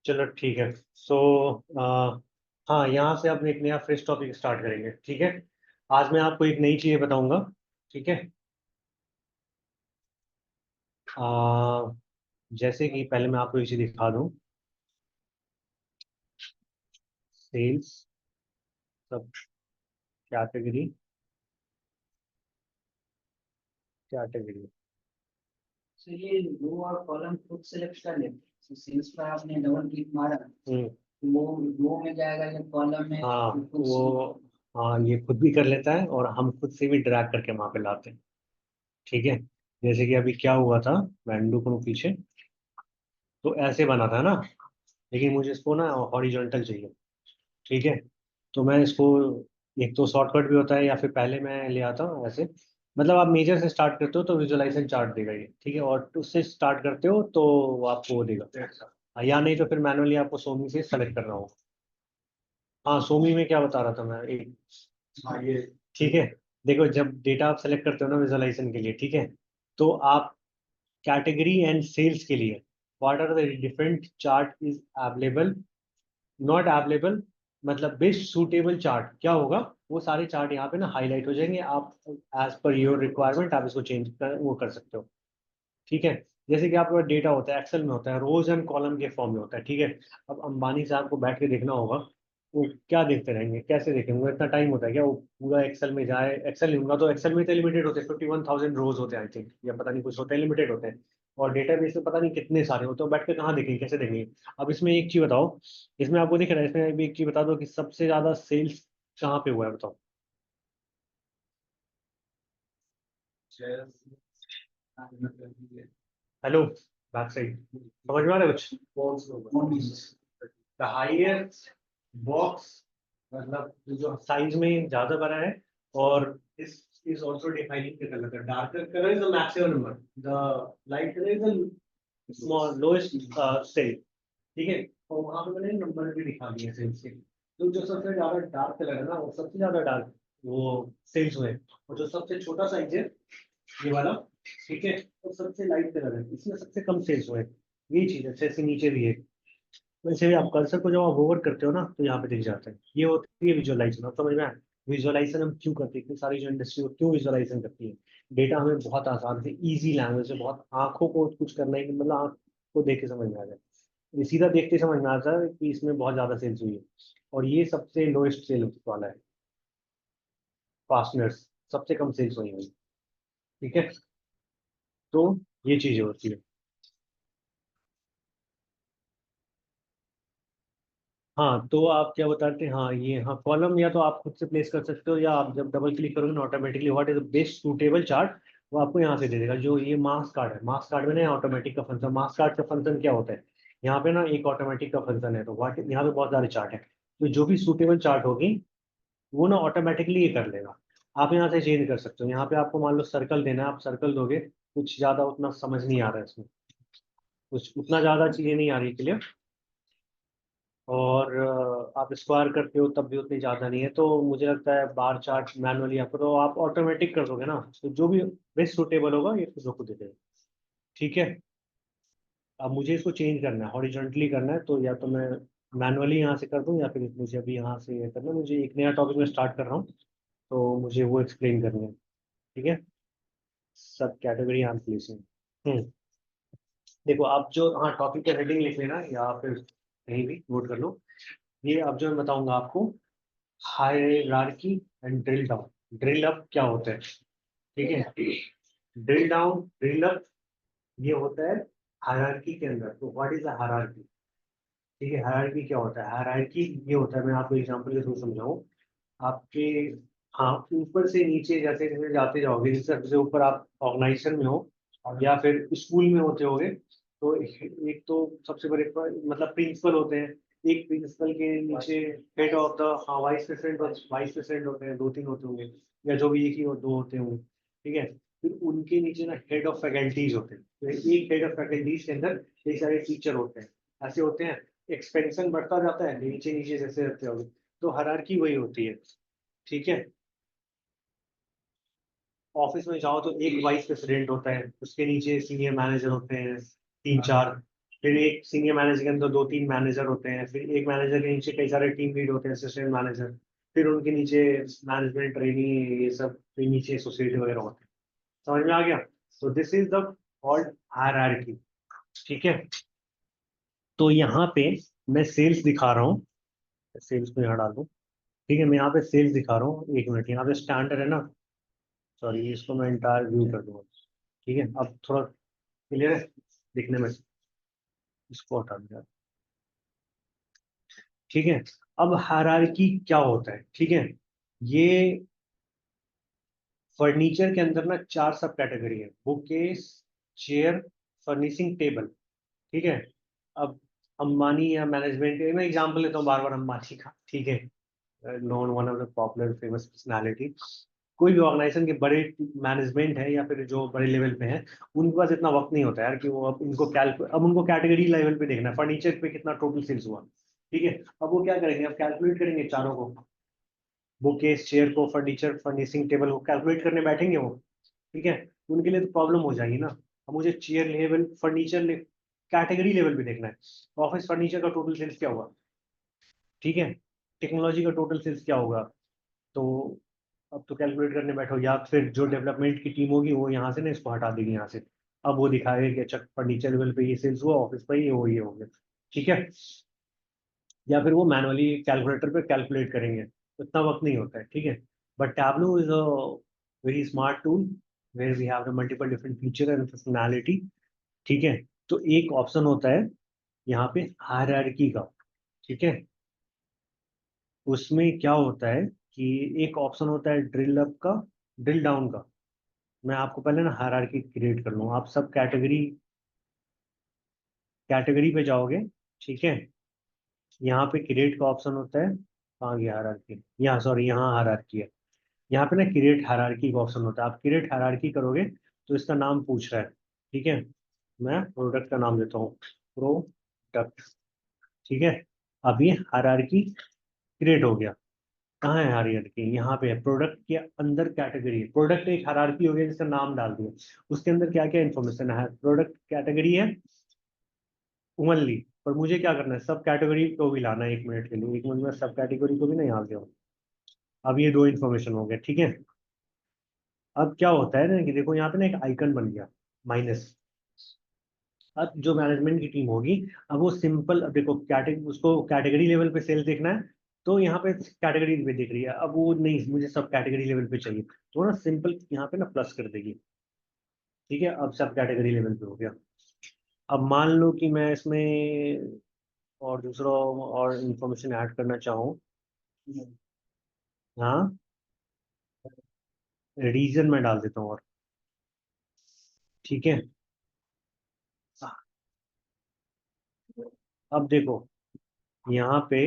चलो ठीक है। सो हाँ, यहाँ से अब एक नया फ्रेश टॉपिक स्टार्ट करेंगे, ठीक है। आज मैं आपको एक नई चीज़ बताऊंगा, ठीक है। आ, जैसे कि पहले मैं आपको एक चीज़ दिखा दूँ। सेल्स सब कैटेगरी, कैटेगरी। तो ये रो और कॉलम खुद सेलेक्ट कर लेते, सेल्स पर आपने डबल क्लिक मारा हम्म। तो वो रो में जाएगा या कॉलम में, हाँ तो खुद से वो, हाँ ये खुद भी कर लेता है और हम खुद से भी ड्रैग करके वहाँ पे लाते हैं, ठीक है। जैसे कि अभी क्या हुआ था, मैं undo करूँ पीछे, तो ऐसे बना था ना, लेकिन मुझे इसको ना हॉरिजॉन्टल चाहिए, ठीक है। तो मैं इसको, एक तो शॉर्टकट भी होता है या फिर पहले मैं ले आता हूँ ऐसे, मतलब आप मेजर से स्टार्ट करते हो तो विजुअलाइजेशन चार्ट देगा ये, ठीक है। और उससे स्टार्ट करते हो तो वो आपको वो देगा, या नहीं तो फिर मैनुअली आपको सोमी से सेलेक्ट करना होगा। हाँ सोमी में क्या बता रहा था मैं एक, हाँ ये, ठीक है। देखो जब डेटा आप सेलेक्ट करते हो ना विजुअलाइजेशन के लिए, ठीक है, तो आप कैटेगरी एंड सेल्स के लिए what are the different chart is available, not available, मतलब बेस्ट सूटेबल चार्ट क्या होगा, वो सारे चार्ट यहाँ पे ना हाईलाइट हो जाएंगे। आप एज पर योर रिक्वायरमेंट आप इसको चेंज कर वो कर सकते हो, ठीक है। जैसे कि आपका डेटा होता है एक्सेल में होता है, रोज एंड कॉलम के फॉर्म में होता है, ठीक है। अब अंबानी साहब को बैठ के देखना होगा, वो क्या देखते रहेंगे, कैसे देखेंगे, वो इतना टाइम होता है क्या वो पूरा एक्सेल में जाए। एक्सेल नहीं होगा तो एक्सेल में तो लिमिटेड होते हैं, 51,000 रोज होते हैं आई थिंक, या पता नहीं कुछ होते हैं, लिमिटेड होते हैं। और डेटाबेस में पता नहीं कितने सारे होते हैं, तो बैठ के कहाँ देखेंगे, कैसे देखेंगे। अब इसमें एक चीज बताओ, इसमें आपको दिख रहा है, इसमें भी एक चीज बता दो कि सबसे ज्यादा सेल्स कहाँ पे हुआ है, बताओ। हेलो, बैक साइड समझ में आ रहा है कुछ। द हाईएस्ट बॉक्स, मतलब जो साइज में ज्यादा बड़ा है, और इस is also defining the colour, the darker colour is the maximum number, the light colour is the small lowest sale, ठीक है। और वहां पे मैंने नंबर भी दिखा दिए सेल्स के, तो जो सबसे ज्यादा डार्क कलर है ना वो सबसे ज्यादा डार्क वो सेल्स हुए, और जो सबसे छोटा साइज है ये वाला, ठीक है, और सबसे लाइट कलर है इसमें सबसे कम सेल्स हुए। ये चीज है, जैसे नीचे भी है, वैसे भी आप कर्सर को जब आप होवर करते हो ना तो यहाँ पे दिख जाता है, ये होती है विजुअलाइजेशन। आप समझ में आया विजुअलाइजेशन हम क्यों करते हैं, इतनी सारी जो इंडस्ट्री क्यों विजुअलाइजेशन करती है। डेटा हमें बहुत आसान से इजी लैंग्वेज से, बहुत आंखों को कुछ करना है कि मतलब आंख को देख के समझ में आ जाए, ये सीधा देखते समझ में आता है कि इसमें बहुत ज्यादा सेल्स हुई है। और ये सबसे लोएस्ट सेल वाला है, फास्टनर्स सबसे कम सेल्स हुई है, ठीक है। तो ये चीजें होती है। हाँ तो आप क्या बताते हैं, हाँ ये, हाँ कॉलम या तो आप खुद से प्लेस कर सकते हो, या आप जब डबल क्लिक करोगे ना automatically what is the best suitable chart, वो आपको यहाँ से दे देगा। जो ये मार्क्स कार्ड है, मार्क्स कार्ड में ना ऑटोमेटिक का फंक्शन, मार्क्स कार्ड का फंक्शन क्या होता है, यहाँ पे ना एक ऑटोमेटिक का फंक्शन है, तो व्हाट यहाँ पे बहुत सारे चार्ट है, तो जो भी सूटेबल चार्ट होगी वो ना ऑटोमेटिकली ये कर लेगा। आप यहाँ से चेंज कर सकते हो, यहाँ पे आपको मान लो सर्कल देना है, आप सर्कल दोगे, कुछ ज्यादा उतना समझ नहीं आ रहा है इसमें, कुछ उतना ज्यादा चीजें नहीं आ रही क्लियर। और आप स्क्वायर करते हो तब भी उतनी ज़्यादा नहीं है, तो मुझे लगता है बार चार्ट मैनुअली आपको, तो आप ऑटोमेटिक कर दोगे ना, तो जो भी बेस्ट सुटेबल होगा ये खुद ब खुद दे देगा, ठीक है। अब मुझे इसको चेंज करना है, हॉरिजॉन्टली करना है, तो या तो मैं मैनुअली यहाँ से कर दूँ, या फिर मुझे अभी यहाँ से ये करना है। मुझे एक नया टॉपिक में स्टार्ट कर रहा हूँ, तो मुझे वो एक्सप्लेन करनी है, ठीक है। सब कैटेगरी आई एम प्लेसिंग। देखो आप जो, हाँ टॉपिक का हेडिंग लिख लेना या फिर कहीं भी नोट कर लो। ये अब जो मैं बताऊंगा आपको, hierarchy and drill down, drill up क्या होता है, ठीक है। ड्रिल डाउन, ड्रिल अप ये होता है हायरार्की के अंदर। तो व्हाट इज द हायरार्की, ठीक है। हायरार्की क्या होता है, हायरार्की ये होता है, मैं आपको एग्जांपल के थ्रू समझाऊं आपके, हाँ ऊपर से नीचे जैसे जैसे जाते जाओगे, जिस सबसे ऊपर आप ऑर्गेनाइजेशन में हो या फिर स्कूल में होते होगे, तो एक तो सबसे बड़े मतलब प्रिंसिपल होते हैं, एक प्रिंसिपल के नीचे हेड ऑफ द, हाँ वाइस प्रेसिडेंट, वाइस प्रेसिडेंट होते हैं, दो तीन होते होंगे, या जो भी एक ही दो होते होंगे, ठीक है। फिर उनके नीचे ना हेड ऑफ फैकल्टीज होते हैं, तो एक हेड ऑफ फैकल्टीज के अंदर कई सारे टीचर होते हैं, ऐसे होते हैं। एक्सपेंशन बढ़ता जाता है, नीचे नीचे जैसे रहते होंगे, तो हायरार्की वही होती है, ठीक है। ऑफिस में जाओ तो एक वाइस प्रेसिडेंट होता है, उसके नीचे सीनियर मैनेजर होते हैं तीन चार, फिर एक सीनियर मैनेजर के अंदर 2-3 मैनेजर होते हैं, फिर एक मैनेजर के नीचे कई सारे टीम लीड होते हैं, असिस्टेंट मैनेजर, फिर उनके नीचे मैनेजमेंट ट्रेनी, ये सब, फिर नीचे एसोसिएट वगैरह होते हैं। समझ में आ गया? तो this is the called hierarchy. ठीक है, तो यहाँ पे मैं सेल्स दिखा रहा हूँ, सेल्स को यहाँ डाल दूँ। ठीक है, मैं यहाँ पे सेल्स दिखा रहा हूँ, 1 मिनट, यहाँ पे स्टैंडर्ड है ना, सॉरी, इसको मैं इंटायर व्यू कर दूंगा। ठीक है, अब थोड़ा क्लियर है दिखने में, इसको हटा दिया। ठीक है, अब हायरार्की क्या होता है? ठीक है, ये फर्नीचर के अंदर ना 4 सब कैटेगरी है, book case, chair, furnishing table. ठीक है, अब अंबानी या मैनेजमेंट, मैं एग्जांपल लेता हूँ बार बार अंबानी का। ठीक है, non one of the popular famous personality. कोई भी ऑर्गेनाइजेशन के बड़े मैनेजमेंट है या फिर जो बड़े लेवल पे है, उनके पास इतना वक्त नहीं होता यार कि वो अब उनको कैटेगरी लेवल पे देखना है, फर्नीचर पे कितना टोटल सेल्स हुआ। ठीक है, अब वो क्या करेंगे, अब कैलकुलेट करेंगे चारों को, बुकेस, चेयर को, फर्नीचर, फर्निशिंग टेबल को कैलकुलेट करने बैठेंगे वो। ठीक है, उनके लिए तो प्रॉब्लम हो जाएगी ना। अब मुझे chair level, furniture category level पे देखना है, ऑफिस फर्नीचर का टोटल सेल्स क्या हुआ। ठीक है, टेक्नोलॉजी का टोटल सेल्स क्या होगा। तो अब तो कैलकुलेट करने बैठो, या फिर जो डेवलपमेंट की टीम होगी वो यहाँ से ना इसको हटा देगी यहाँ से। अब वो दिखाएगा कि अच्छा फर्नीचर लेवल पे ये सेल्स हुआ, ऑफिस पे ये हो गया। ठीक है, या फिर वो मैनुअली कैलकुलेटर पे कैलकुलेट करेंगे, तो इतना वक्त नहीं होता है। ठीक है, but Tableau is a very smart tool where we have the multiple different feature and personality. ठीक है, तो एक ऑप्शन होता है यहाँ पे हायरार्की का। ठीक है, उसमें क्या होता है कि एक ऑप्शन होता है ड्रिल अप का, ड्रिल डाउन का। मैं आपको पहले ना हायरार्की क्रिएट कर लूँ, आप सब कैटेगरी, कैटेगरी पे जाओगे। ठीक है, यहाँ पे क्रिएट का ऑप्शन होता है, कहाँ गया हायरार्की, यहाँ, सॉरी, यहाँ हायरार्की है। यहाँ पे ना क्रिएट हायरार्की का ऑप्शन होता है, आप क्रिएट हायरार्की करोगे तो इसका नाम पूछ रहा है। ठीक है, मैं प्रोडक्ट का नाम देता हूँ, प्रोडक्ट। ठीक है, अब ये हायरार्की क्रिएट हो गया। कहाँ है हायरार्की? यहाँ पे है, प्रोडक्ट के अंदर कैटेगरी है, प्रोडक्ट एक हायरार्की हो गया जिसका नाम डाल दिया, उसके अंदर क्या क्या इन्फॉर्मेशन है, प्रोडक्ट कैटेगरी है ओनली। पर मुझे क्या करना है, सब कैटेगरी को भी लाना है, 1 मिनट के लिए, 1 मिनट में सब कैटेगरी को भी नहीं आ गया। अब ये दो इन्फॉर्मेशन हो गया। ठीक है, अब क्या होता है ना कि देखो यहाँ पे ना एक आइकन बन गया, माइनस। अब जो मैनेजमेंट की टीम होगी, अब वो सिंपल, अब देखो कैटेगरी, उसको कैटेगरी लेवल पे सेल्स देखना है, तो यहाँ पे कैटेगरी पे देख रही है, अब वो नहीं, मुझे सब कैटेगरी लेवल पे चाहिए, तो ना सिंपल यहाँ पे ना प्लस कर देगी। ठीक है, अब सब कैटेगरी लेवल पे हो गया। अब मान लो कि मैं इसमें और दूसरा और इंफॉर्मेशन ऐड करना चाहूँ। हाँ, रीजन में डाल देता हूँ और। ठीक है, अब देखो यहाँ पे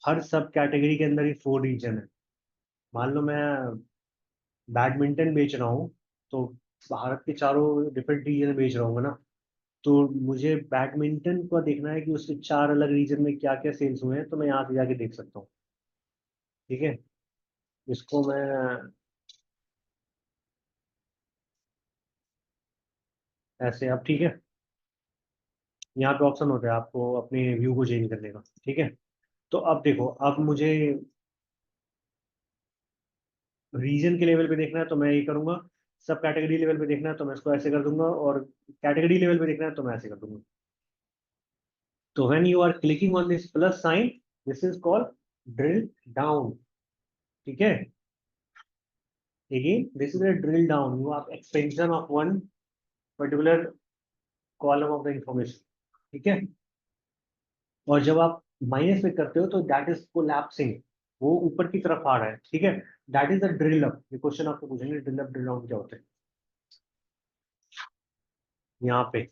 हर सब कैटेगरी के अंदर ही 4 रीजन है। मान लो मैं बैडमिंटन बेच रहा हूँ, तो भारत के चारों डिफरेंट रीजन में बेच रहा हूँ ना, तो मुझे बैडमिंटन को देखना है कि उसके 4 अलग रीजन में क्या क्या सेल्स हुए हैं, तो मैं यहाँ से जाके देख सकता हूँ। ठीक है, इसको मैं ऐसे, अब ठीक है, यहाँ पे ऑप्शन होता है आपको अपने व्यू को चेंज करने का। ठीक है, तो अब देखो, अब मुझे रीजन के लेवल पे देखना है तो मैं ये करूंगा, सब कैटेगरी लेवल पे देखना है तो मैं इसको ऐसे कर दूंगा, और कैटेगरी लेवल पे देखना है तो मैं ऐसे कर दूंगा। तो when you are clicking on this plus sign, this is called drill down. ठीक है, again this is a drill down, you have extension of one particular column of the information। ठीक है, और जब आप माइनस में करते हो तो दैट इज कोलैप्सिंग, वो ऊपर की तरफ आ रहा है। ठीक है, that is the drill up. ये क्वेश्चन आपको पूछेंगे ड्रिल अप ड्रिल डाउन क्या होता है यहाँ पे।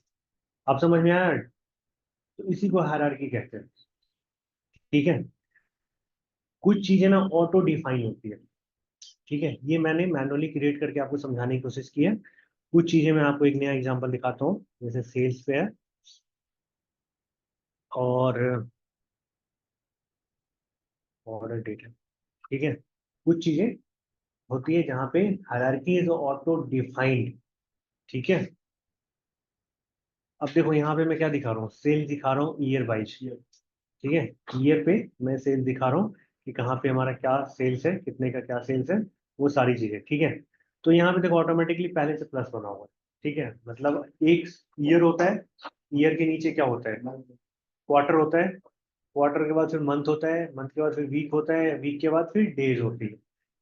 आप समझ में आया? तो इसी को हायरार्की कहते हैं। ठीक है, कुछ चीजें ना ऑटो डिफाइन होती है। ठीक है, ये मैंने मैनुअली क्रिएट करके आपको समझाने की कोशिश की है। कुछ चीजें मैं आपको एक नया एग्जांपल दिखाता हूँ, जैसे सेल्स पे है, और ऑर्डर डेटा। ठीक है, कुछ चीजें होती है जहाँ पे हायरार्की इज ऑटो डिफाइंड। ठीक है, अब देखो यहाँ पे मैं क्या दिखा रहा हूँ, सेल दिखा रहा हूँ ईयर वाइज, ठीक है। ईयर पे मैं सेल दिखा रहा हूँ कि कहाँ पे हमारा क्या सेल्स है, कितने का क्या सेल्स है, वो सारी चीजें, ठीक है। तो यहाँ पे देखो ऑटोमेटिकली पहले से प्लस बना हुआ है, ठीक है। मतलब एक ईयर होता है, ईयर के नीचे क्या होता है, क्वार्टर होता है, क्वार्टर के बाद फिर मंथ होता है, मंथ के बाद फिर वीक होता है, वीक के बाद फिर डेज होती है,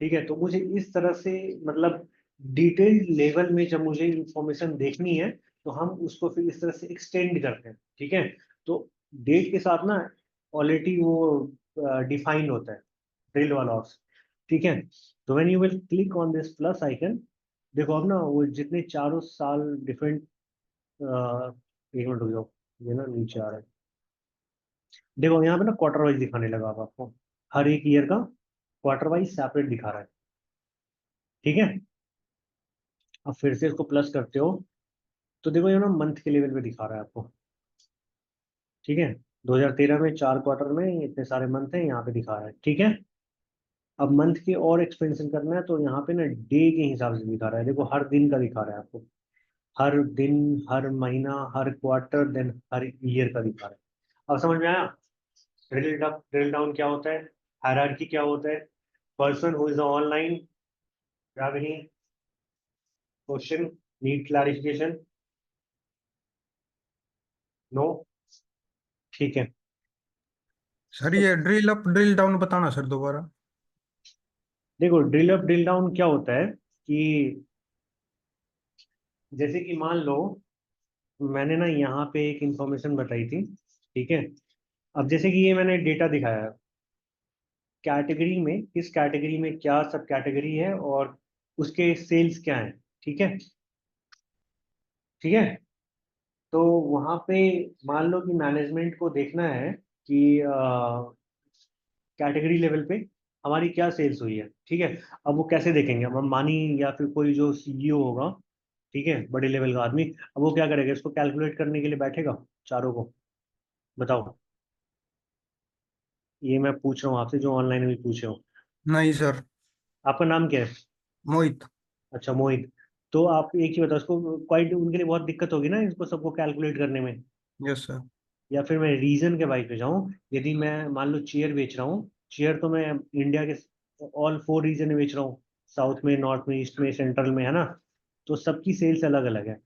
ठीक है। तो मुझे इस तरह से मतलब डिटेल्ड लेवल में जब मुझे इंफॉर्मेशन देखनी है तो हम उसको फिर इस तरह से एक्सटेंड करते हैं, ठीक है। तो डेट के साथ ना ऑलरेडी वो डिफाइन होता है ड्रिल वाला ऑप्शन, ठीक है। तो when you will click on this plus icon, देखो अब ना वो जितने चारों साल डिफरेंट, एक मिनट रुक जाओ, ये ना नीचे आ रहा है, देखो यहाँ पे ना क्वार्टर वाइज दिखाने लगा अब आपको, हर एक ईयर का क्वार्टर वाइज सेपरेट दिखा रहा है, ठीक है। अब फिर से इसको प्लस करते हो तो देखो ये ना मंथ के लेवल पे दिखा रहा है आपको, ठीक है। 2013 में 4 क्वार्टर में इतने सारे मंथ हैं, यहाँ पे दिखा रहा है, ठीक है। अब मंथ के और एक्सपेंशन करना है तो यहाँ पे ना डे के हिसाब से दिखा रहा है, देखो हर दिन का दिखा रहा है आपको, हर दिन, हर महीना, हर क्वार्टर, देन हर ईयर का दिखा रहा है। अब समझ में आया ड्रिल डाउन क्या होता है, हायरार्की क्या होता है, person who is online, have any question, need clarification? No, ठीक है। सर ये ड्रिल अप ड्रिल डाउन बताना सर दोबारा। देखो ड्रिल अप ड्रिल डाउन क्या होता है कि जैसे कि मान लो मैंने ना यहाँ पे एक इंफॉर्मेशन बताई थी, ठीक है। अब जैसे कि ये मैंने डेटा दिखाया, कैटेगरी में किस कैटेगरी में क्या सब कैटेगरी है और उसके सेल्स क्या है, ठीक है, ठीक है। तो वहाँ पे मान लो कि मैनेजमेंट को देखना है कि कैटेगरी लेवल पे हमारी क्या सेल्स हुई है, ठीक है। अब वो कैसे देखेंगे, अब अंबानी या फिर कोई जो सीईओ होगा, ठीक है, बड़े लेवल का आदमी, अब वो क्या करेगा, इसको कैलकुलेट करने के लिए बैठेगा चारों को, बताओ। ये मैं पूछ रहा हूँ आपसे जो ऑनलाइन भी पूछे हो। नहीं सर। आपका नाम क्या है? मोहित। अच्छा मोहित। तो आप एक ही बताओ, इसको क्वाइट उनके लिए बहुत दिक्कत होगी ना इसको सबको कैलकुलेट करने में। Yes sir. या फिर मैं रीजन के वाइज पे जाऊँ, यदि मैं मान लो चेयर बेच रहा हूँ, चेयर तो मैं इंडिया के ऑल 4 रीजन में बेच रहा हूँ, साउथ में, नॉर्थ में, ईस्ट में, सेंट्रल में, है ना। तो सबकी सेल्स अलग अलग है,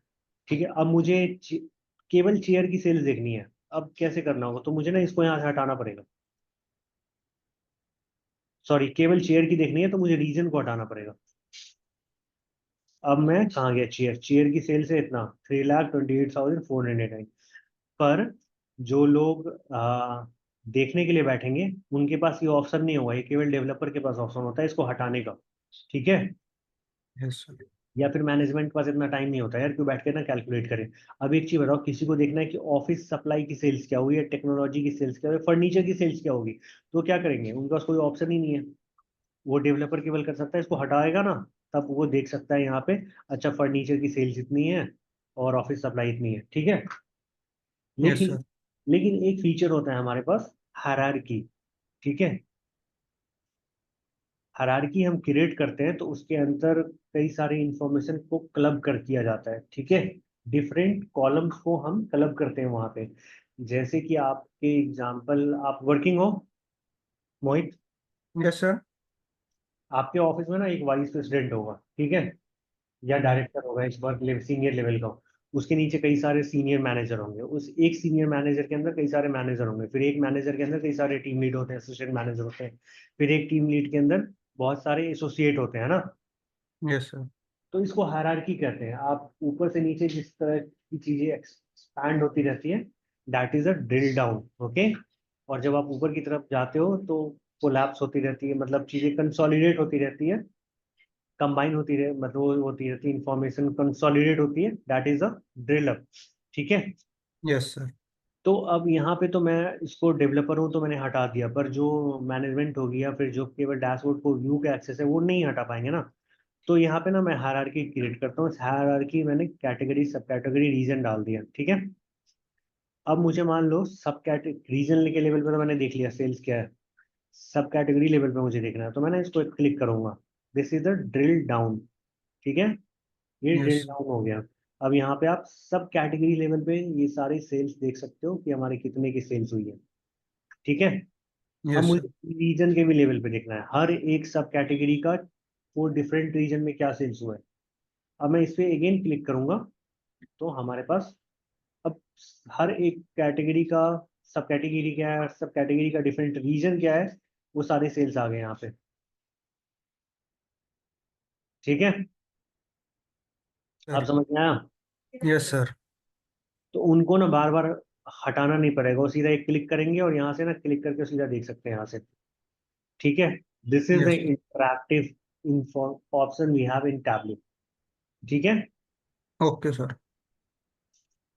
ठीक है। अब मुझे केवल चेयर की सेल्स देखनी है, अब कैसे करना होगा, तो मुझे ना इसको यहाँ से हटाना पड़ेगा, सॉरी केवल चेयर की देखनी है तो मुझे रीजन को हटाना पड़ेगा। अब मैं कहाँ गया, चेयर, चेयर की सेल्स है इतना 3,28,409, पर जो लोग देखने के लिए बैठेंगे उनके पास ये ऑप्शन नहीं होगा, ये केवल डेवलपर के पास ऑप्शन होता है इसको हटाने का, ठीक है। Yes sir. या फिर मैनेजमेंट के पास इतना टाइम नहीं होता यार, क्यों बैठ के ना कैलकुलेट करें। अब एक चीज बताओ, किसी को देखना है कि ऑफिस सप्लाई की सेल्स क्या हुई है, टेक्नोलॉजी की सेल्स क्या हुई है, फर्नीचर की सेल्स क्या होगी, तो क्या करेंगे, उनके पास कोई ऑप्शन ही नहीं है। वो डेवलपर केवल कर सकता है, इसको हटाएगा ना, तब वो देख सकता है यहाँ पे, अच्छा फर्नीचर की सेल्स इतनी है और ऑफिस सप्लाई इतनी है, ठीक है। यस लेकिन सर। लेकिन एक फीचर होता है हमारे पास, हायरार्की, ठीक है। हायरार्की हम क्रिएट करते हैं तो उसके अंदर कई सारे इंफॉर्मेशन को क्लब कर किया जाता है, ठीक है। डिफरेंट कॉलम्स को हम क्लब करते हैं वहां पे। जैसे कि आपके एग्जांपल, आप वर्किंग हो मोहित, यस सर। आपके ऑफिस में ना एक वाइस प्रेसिडेंट होगा, ठीक है, या हम्म। डायरेक्टर होगा, इस वर्क लेवल सीनियर लेवल का। उसके नीचे कई सारे सीनियर मैनेजर होंगे, उस एक सीनियर मैनेजर के अंदर कई सारे मैनेजर होंगे, फिर एक मैनेजर के अंदर कई सारे टीम लीड होते हैं, असिस्टेंट मैनेजर होते हैं, फिर एक टीम लीड के अंदर बहुत सारे एसोसिएट होते हैं ना। Yes sir. तो इसको हायरार्की कहते हैं। आप ऊपर से नीचे जिस तरह की चीजें एक्सपैंड होती रहती है, that is a drill down, okay. और जब आप ऊपर की तरफ जाते हो तो कोलैप्स होती रहती है, मतलब चीजें कंसोलिडेट होती रहती है, कंबाइन होती रहे, मतलब वो होती रहती है, इंफॉर्मेशन कंसोलिडेट होती है, that is a drill up, ठीक है। Yes sir. तो अब यहाँ पे तो मैं इसको डेवलपर हूँ तो मैंने हटा दिया, पर जो मैनेजमेंट होगी या फिर जो केवल डैशबोर्ड को व्यू का एक्सेस है वो नहीं हटा पाएंगे ना। तो यहाँ पे ना मैं हायरार्की क्रिएट करता हूँ, इस हायरार्की मैंने कैटेगरी सब कैटेगरी रीजन डाल दिया, ठीक है। अब मुझे मान लो सब कैटेगरी रीजन के लेवल पे तो मैंने देख लिया सेल्स क्या है, सब कैटेगरी लेवल पे मुझे देखना है तो मैं ना इसको क्लिक करूंगा, this is the drill down, ठीक है, ये ड्रिल यस। डाउन हो गया। अब यहाँ पे आप सब कैटेगरी लेवल पे ये सारे सेल्स देख सकते हो कि हमारे कितने की सेल्स हुई है, ठीक है। अब yes मुझे sir. रीजन के भी लेवल पे देखना है, हर एक सब कैटेगरी का वो डिफरेंट रीजन में क्या सेल्स हुआ है। अब मैं इस पे अगेन क्लिक करूंगा तो हमारे पास अब हर एक कैटेगरी का सब कैटेगरी क्या है, सब कैटेगरी का डिफरेंट रीजन क्या है, वो सारे सेल्स आ गए यहाँ पे, ठीक है। आप Sir. समझ में आया। Yes sir. तो उनको ना बार बार हटाना नहीं पड़ेगा, वो सीधा एक क्लिक करेंगे और यहाँ से ना क्लिक करके सीधा देख सकते हैं यहाँ से, ठीक है। This is the Yes interactive option we have in tablet, ठीक है। okay sir.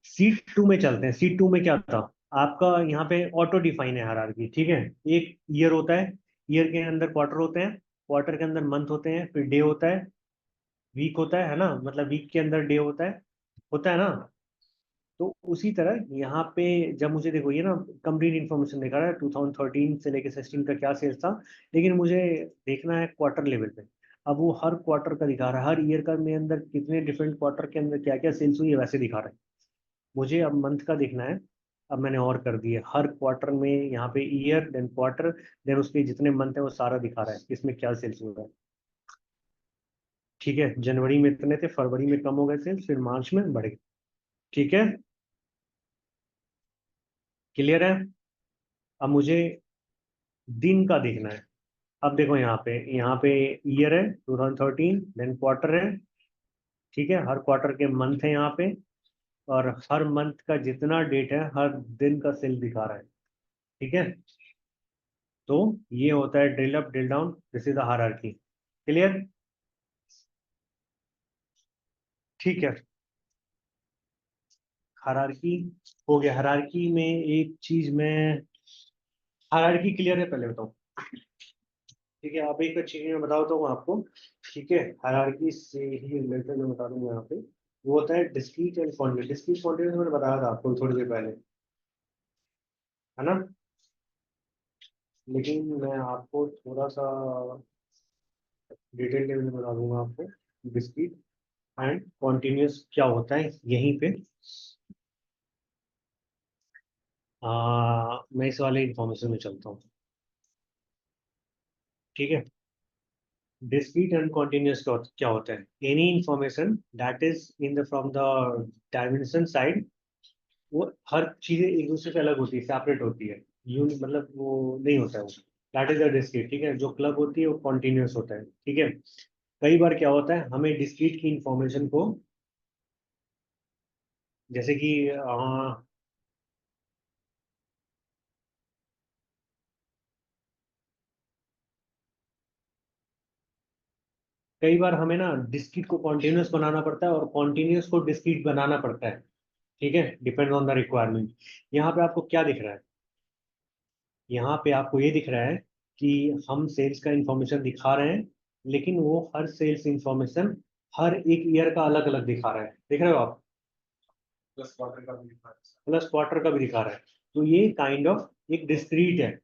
सीट टू में चलते हैं। सीट टू में क्या था आपका, यहाँ पे ऑटो डिफाइन है हायरार्की, ठीक है। एक ईयर होता है, ईयर के अंदर क्वार्टर होते हैं, क्वार्टर के अंदर मंथ होते हैं, फिर डे होता है, वीक होता है ना, मतलब वीक के अंदर डे होता है ना। तो उसी तरह यहाँ पे जब मुझे देखो ये ना कंप्लीट इन्फॉर्मेशन दिखा रहा है 2013 से लेकर 16 का क्या सेल्स था, लेकिन मुझे देखना है क्वार्टर लेवल पे। अब वो हर क्वार्टर का दिखा रहा है, हर ईयर का में अंदर कितने डिफरेंट क्वार्टर के अंदर क्या क्या सेल्स हुई है वैसे दिखा रहा है। मुझे अब मंथ का देखना है। अब मैंने और कर दिया हर क्वार्टर में, यहाँ पे ईयर देन क्वार्टर देन उसके जितने मंथ है वो सारा दिखा रहा है इसमें क्या सेल्स हो रहा है, ठीक है। जनवरी में इतने थे, फरवरी में कम हो गए सेल्स, फिर मार्च में बढ़ गए, ठीक है। क्लियर है। अब मुझे दिन का देखना है। अब देखो यहाँ पे ईयर है 2013, देन क्वार्टर है, ठीक है। हर क्वार्टर के मंथ है यहाँ पे, और हर मंथ का जितना डेट है हर दिन का सेल दिखा रहा है, ठीक है। तो ये होता है drill up drill down, this is the hierarchy. Clear, ठीक है। हायरार्की हो गया। हायरार्की में एक चीज में, हायरार्की क्लियर है पहले बताओ, ठीक है। आप एक चीज में बताओ तो आपको, ठीक है। हायरार्की से ही रिलेटेड मैं बता दूंगा यहाँ पे, वो होता है discrete and continuous. Discrete continuous मैंने बताया था आपको थोड़ी देर पहले, है ना। लेकिन मैं आपको थोड़ा सा डिटेल लेवल में बता दूंगा आपको डिस्क्रीट एंड कॉन्टिन्यूस क्या होता है यहीं पे। मैं इस वाले इंफॉर्मेशन में चलता हूँ, ठीक है। डिस्क्रीट एंड कॉन्टिन्यूस क्या होता है, any information that is in the from the dimension side, वो हर चीजें एक दूसरे से अलग होती है, सेपरेट होती है, मतलब वो नहीं होता है वो, दैट इज द डिस्क्रीट, ठीक है। जो क्लब होती है वो कॉन्टिन्यूस होता है, ठीक है। कई बार क्या होता है हमें डिस्क्रीट की इंफॉर्मेशन को, जैसे कि कई बार हमें ना डिस्क्रीट को कॉन्टिन्यूस बनाना पड़ता है और कॉन्टिन्यूस को डिस्क्रीट बनाना पड़ता है, ठीक है, डिपेंड ऑन द रिक्वायरमेंट। यहाँ पे आपको क्या दिख रहा है, यहाँ पे आपको ये दिख रहा है कि हम सेल्स का इंफॉर्मेशन दिखा रहे हैं, लेकिन वो हर सेल्स इंफॉर्मेशन हर एक ईयर का अलग अलग दिखा रहा है, देख रहे हो आप। प्लस क्वार्टर का भी दिखा रहा है। तो ये काइंड ऑफ एक डिस्क्रीट है।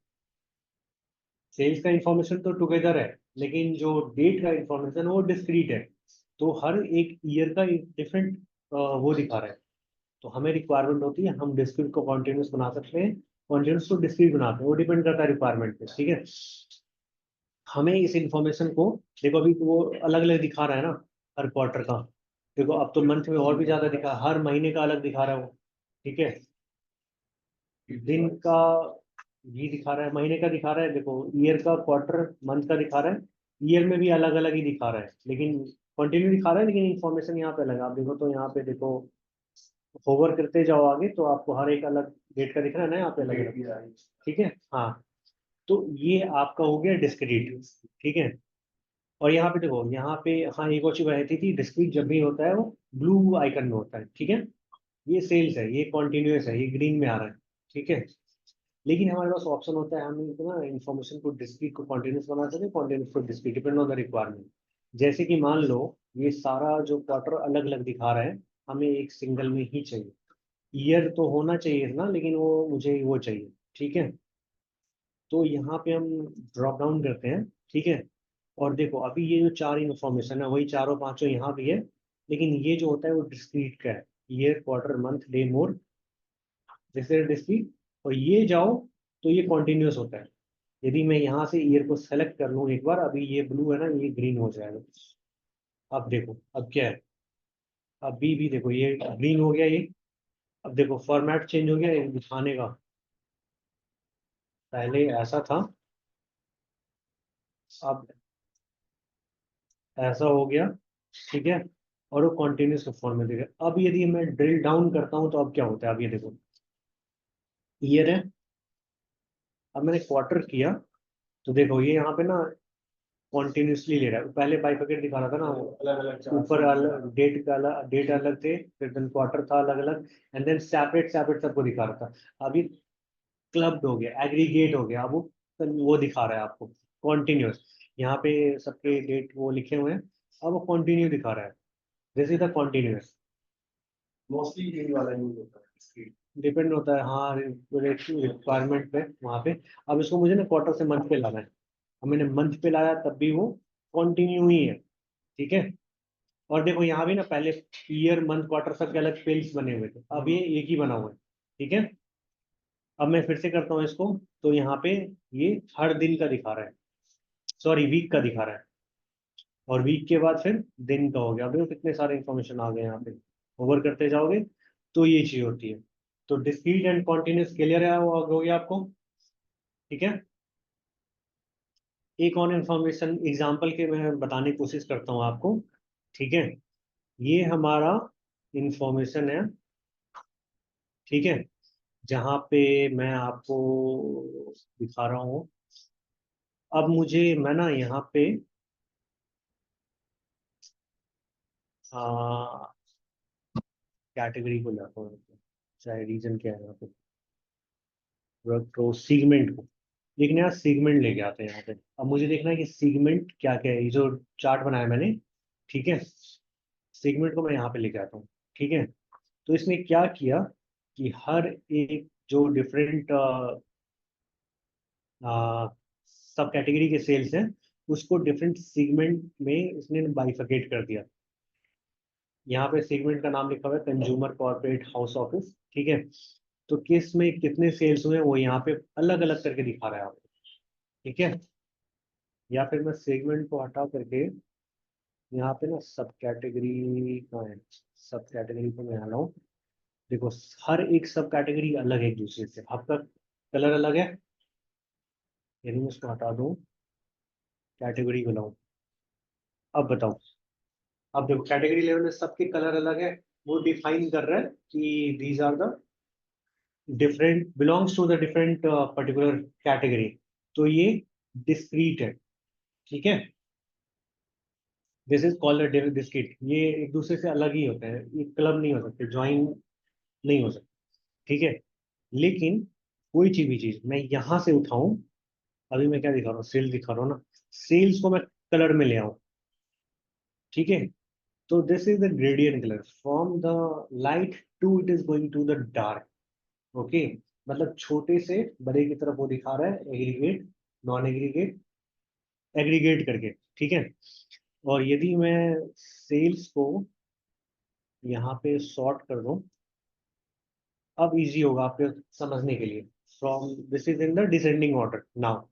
सेल्स का इंफॉर्मेशन तो टुगेदर है, लेकिन जो डेट का इंफॉर्मेशन वो डिस्क्रीट है। तो हर एक ईयर का एक डिफरेंट वो दिखा रहा है। तो हमें रिक्वायरमेंट होती है, हम डिस्क्रीट को कॉन्टिन्यूस बना सकते हैं, कॉन्टिन्यूस को डिस्क्रीट बनाते हैं, वो डिपेंड करता है रिक्वायरमेंट पे, ठीक है। हमें इस इंफॉर्मेशन को, देखो अभी तो वो अलग अलग दिखा रहा है ना हर क्वार्टर का। देखो अब तो मंथ में और भी ज्यादा दिखा, हर महीने का अलग दिखा रहा है वो, ठीक है। दिन का ये दिखा रहा है, महीने का दिखा रहा है, देखो ईयर का, क्वार्टर, मंथ का दिखा रहा है। ईयर में भी अलग अलग ही दिखा रहा है, लेकिन कंटिन्यू दिखा रहा है, लेकिन इन्फॉर्मेशन यहाँ पे अलग है। आप देखो तो यहाँ पे देखो, होवर करते जाओ आगे तो आपको हर एक अलग डेट का दिख रहा है ना यहाँ पे अलग अलग, ठीक है। हाँ, तो ये आपका हो गया डिस्क्रीट, ठीक है। और यहाँ पे देखो, यहाँ पे हाँ एक और चीज रहती थी, डिस्क्रीट जब भी होता है वो ब्लू आइकन में होता है, ठीक है। ये सेल्स है, ये कॉन्टिन्यूस है, ये ग्रीन में आ रहा है, ठीक है। लेकिन हमारे पास ऑप्शन होता है, हम ना इन्फॉर्मेशन को डिस्क्रीट को कॉन्टिन्यूस बना सकते हैं, कॉन्टिन्यूस को discrete, depend on the requirement. जैसे कि मान लो ये सारा जो क्वार्टर अलग अलग दिखा रहा है, हमें एक सिंगल में ही चाहिए। ईयर तो होना चाहिए ना, लेकिन वो मुझे वो चाहिए, ठीक है। तो यहाँ पे हम ड्रॉप डाउन करते हैं, ठीक है। और देखो अभी ये जो चार इन्फॉर्मेशन है वही चारों पांचों यहाँ भी है, लेकिन ये जो होता है वो डिस्क्रीट का है, year quarter month day more, this is discrete. और ये जाओ तो ये कॉन्टिन्यूस होता है। यदि मैं यहाँ से ईयर को सेलेक्ट कर लूँ एक बार, अभी ये ब्लू है ना, ये ग्रीन हो जाएगा। अब देखो अब क्या है, अभी भी देखो ये ग्रीन हो गया ये। अब देखो फॉर्मेट चेंज हो गया ये दिखाने का, पहले ऐसा था, अब ऐसा हो गया, ठीक है। और वो कॉन्टिन्यूस फॉर्म में देगा। अब यदि मैं ड्रिल डाउन करता हूँ तो अब क्या होता है, अब ये देखो ईयर है, अब मैंने क्वार्टर किया तो देखो ये यहाँ पे ना कॉन्टिन्यूसली ले रहा है। पहले बाइफरकेट दिखा रहा था ना, अलग अलग ऊपर अलग डेट का, अलग डेट अलग थे, फिर देन क्वार्टर था अलग अलग, एंड देन सेपरेट सेपरेट सबको दिखा रहा था। अभी क्लब्ड हो गया, एग्रीगेट हो गया, अब वो दिखा रहा है आपको कॉन्टिन्यूस। यहाँ पे सबके डेट वो लिखे हुए हैं, अब वो कंटिन्यू दिखा रहा है, this is the continuous. Mostly यही वाला यूज होता है, डिपेंड होता है हाँ रिक्वायरमेंट पे वहाँ पे। अब इसको मुझे ना क्वार्टर से मंथ पे लाना है, अब मैंने मंथ पे लाया तब भी वो कंटिन्यू ही है, ठीक है। और देखो यहाँ भी ना पहले ईयर मंथ क्वार्टर सबके अलग फील्ड्स बने हुए थे, अब ये एक ही बना हुआ है, ठीक है। अब मैं फिर से करता हूँ इसको, तो यहाँ पे ये हर दिन का दिखा रहा है, सॉरी वीक का दिखा रहा है, और वीक के बाद फिर दिन का हो गया। अब देखो कितने सारे इंफॉर्मेशन आ गए यहाँ पे, ओवर करते जाओगे तो ये चीज होती है। तो डिस्क्रीट एंड कॉन्टिन्यूस क्लियर है, वो हो गया आपको, ठीक है। एक और इंफॉर्मेशन एग्जाम्पल के मैं बताने की कोशिश करता हूँ आपको, ठीक है। ये हमारा इंफॉर्मेशन है, ठीक है, जहाँ पे मैं आपको दिखा रहा हूँ। अब मुझे मैं ना यहाँ पे कैटेगरी को लाता हूँ, चाहे रीजन क्या है यहाँ पे, तो सीगमेंट को, एक नया सीगमेंट लेके आते हैं यहाँ पे। अब मुझे देखना है कि सीगमेंट क्या क्या है, ये जो चार्ट बनाया मैंने, ठीक है, सीगमेंट को मैं यहाँ पे लेके आता हूँ, ठीक है। तो इसने क्या किया कि हर एक जो डिफरेंट सब कैटेगरी के सेल्स हैं उसको डिफरेंट सीगमेंट में इसने बाइफरकेट कर दिया। यहाँ पे सेगमेंट का नाम लिखा हुआ है कंज्यूमर कॉर्पोरेट हाउस ऑफिस, ठीक है। तो किस में कितने सेल्स हुए वो यहाँ पे अलग अलग करके दिखा रहा है आपको, ठीक है। या फिर मैं सेगमेंट को हटा करके यहाँ पे ना सब कैटेगरी कहाँ है, सब कैटेगरी को मैं आ रहा हूँ। देखो हर एक सब कैटेगरी अलग है एक दूसरे से, आपका कलर अलग है, यदि मैं इसको हटा दूँ कैटेगरी बनाऊँ, अब बताओ। अब देखो कैटेगरी लेवल में सबके कलर अलग है, वो डिफाइन कर रहा है कि these are the different belongs to the different particular category. तो ये डिस्क्रीट है, ठीक है, दिस इज कॉल्ड डिस्क्रीट। ये एक दूसरे से अलग ही होते हैं, ये क्लब नहीं हो सकते, ज्वाइन नहीं हो सकते, ठीक है। लेकिन कोई चीज भी चीज मैं यहाँ से उठाऊं, अभी मैं क्या दिखा रहा हूँ, सेल दिखा रहा हूँ ना, सेल्स को मैं कलर में ले आऊं, ठीक है। तो this is the gradient colour from the light to it is going to the dark, okay. मतलब छोटे से बड़े की तरफ वो दिखा रहा है, एग्रीगेट, नॉन एग्रीगेट, एग्रीगेट करके, ठीक है। और यदि मैं सेल्स को यहाँ पे सॉर्ट कर दूं, अब इजी होगा आपके समझने के लिए। From this is in the descending order now,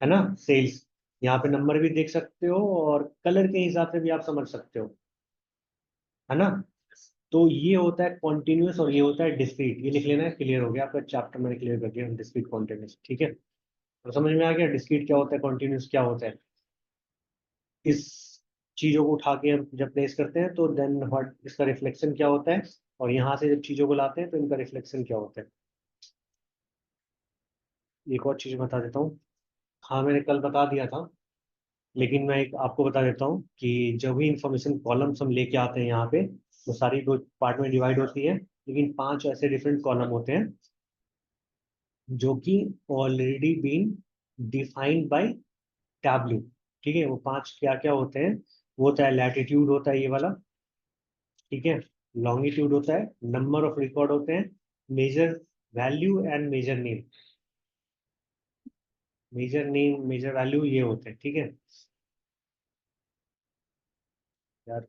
है ना, सेल्स, यहाँ पे नंबर भी देख सकते हो और कलर के हिसाब से भी आप समझ सकते हो, है ना। तो ये होता है कॉन्टिन्यूस और ये होता है डिस्क्रीट, ये लिख लेना है, क्लियर हो गया आपका चैप्टर मैंने क्लियर कर दिया, डिस्क्रीट कॉन्टिन्यूस, ठीक है। तो समझ में आ गया डिस्क्रीट क्या होता है, कॉन्टिन्यूस क्या होता है। इस चीजों को उठा के हम जब प्लेस करते हैं तो देन व्हाट इसका रिफ्लेक्शन क्या होता है, और यहाँ से जब चीजों को लाते हैं तो इनका रिफ्लेक्शन क्या होता है। एक और चीज बता देता हूँ, हाँ मैंने कल बता दिया था, लेकिन मैं एक आपको बता देता हूँ कि जब भी इंफॉर्मेशन कॉलम्स हम लेके आते हैं यहाँ पे, तो सारी दो पार्ट में डिवाइड होती है, लेकिन 5 ऐसे डिफरेंट कॉलम होते हैं जो कि already been defined by Tableau, ठीक है। वो 5 क्या क्या होते हैं, वो होता है लैटिट्यूड होता है ये वाला, ठीक है, लॉन्गिट्यूड होता है, नंबर ऑफ रिकॉर्ड होते हैं, measure value and measure name, measure name major value ये होते हैं, ठीक है यार।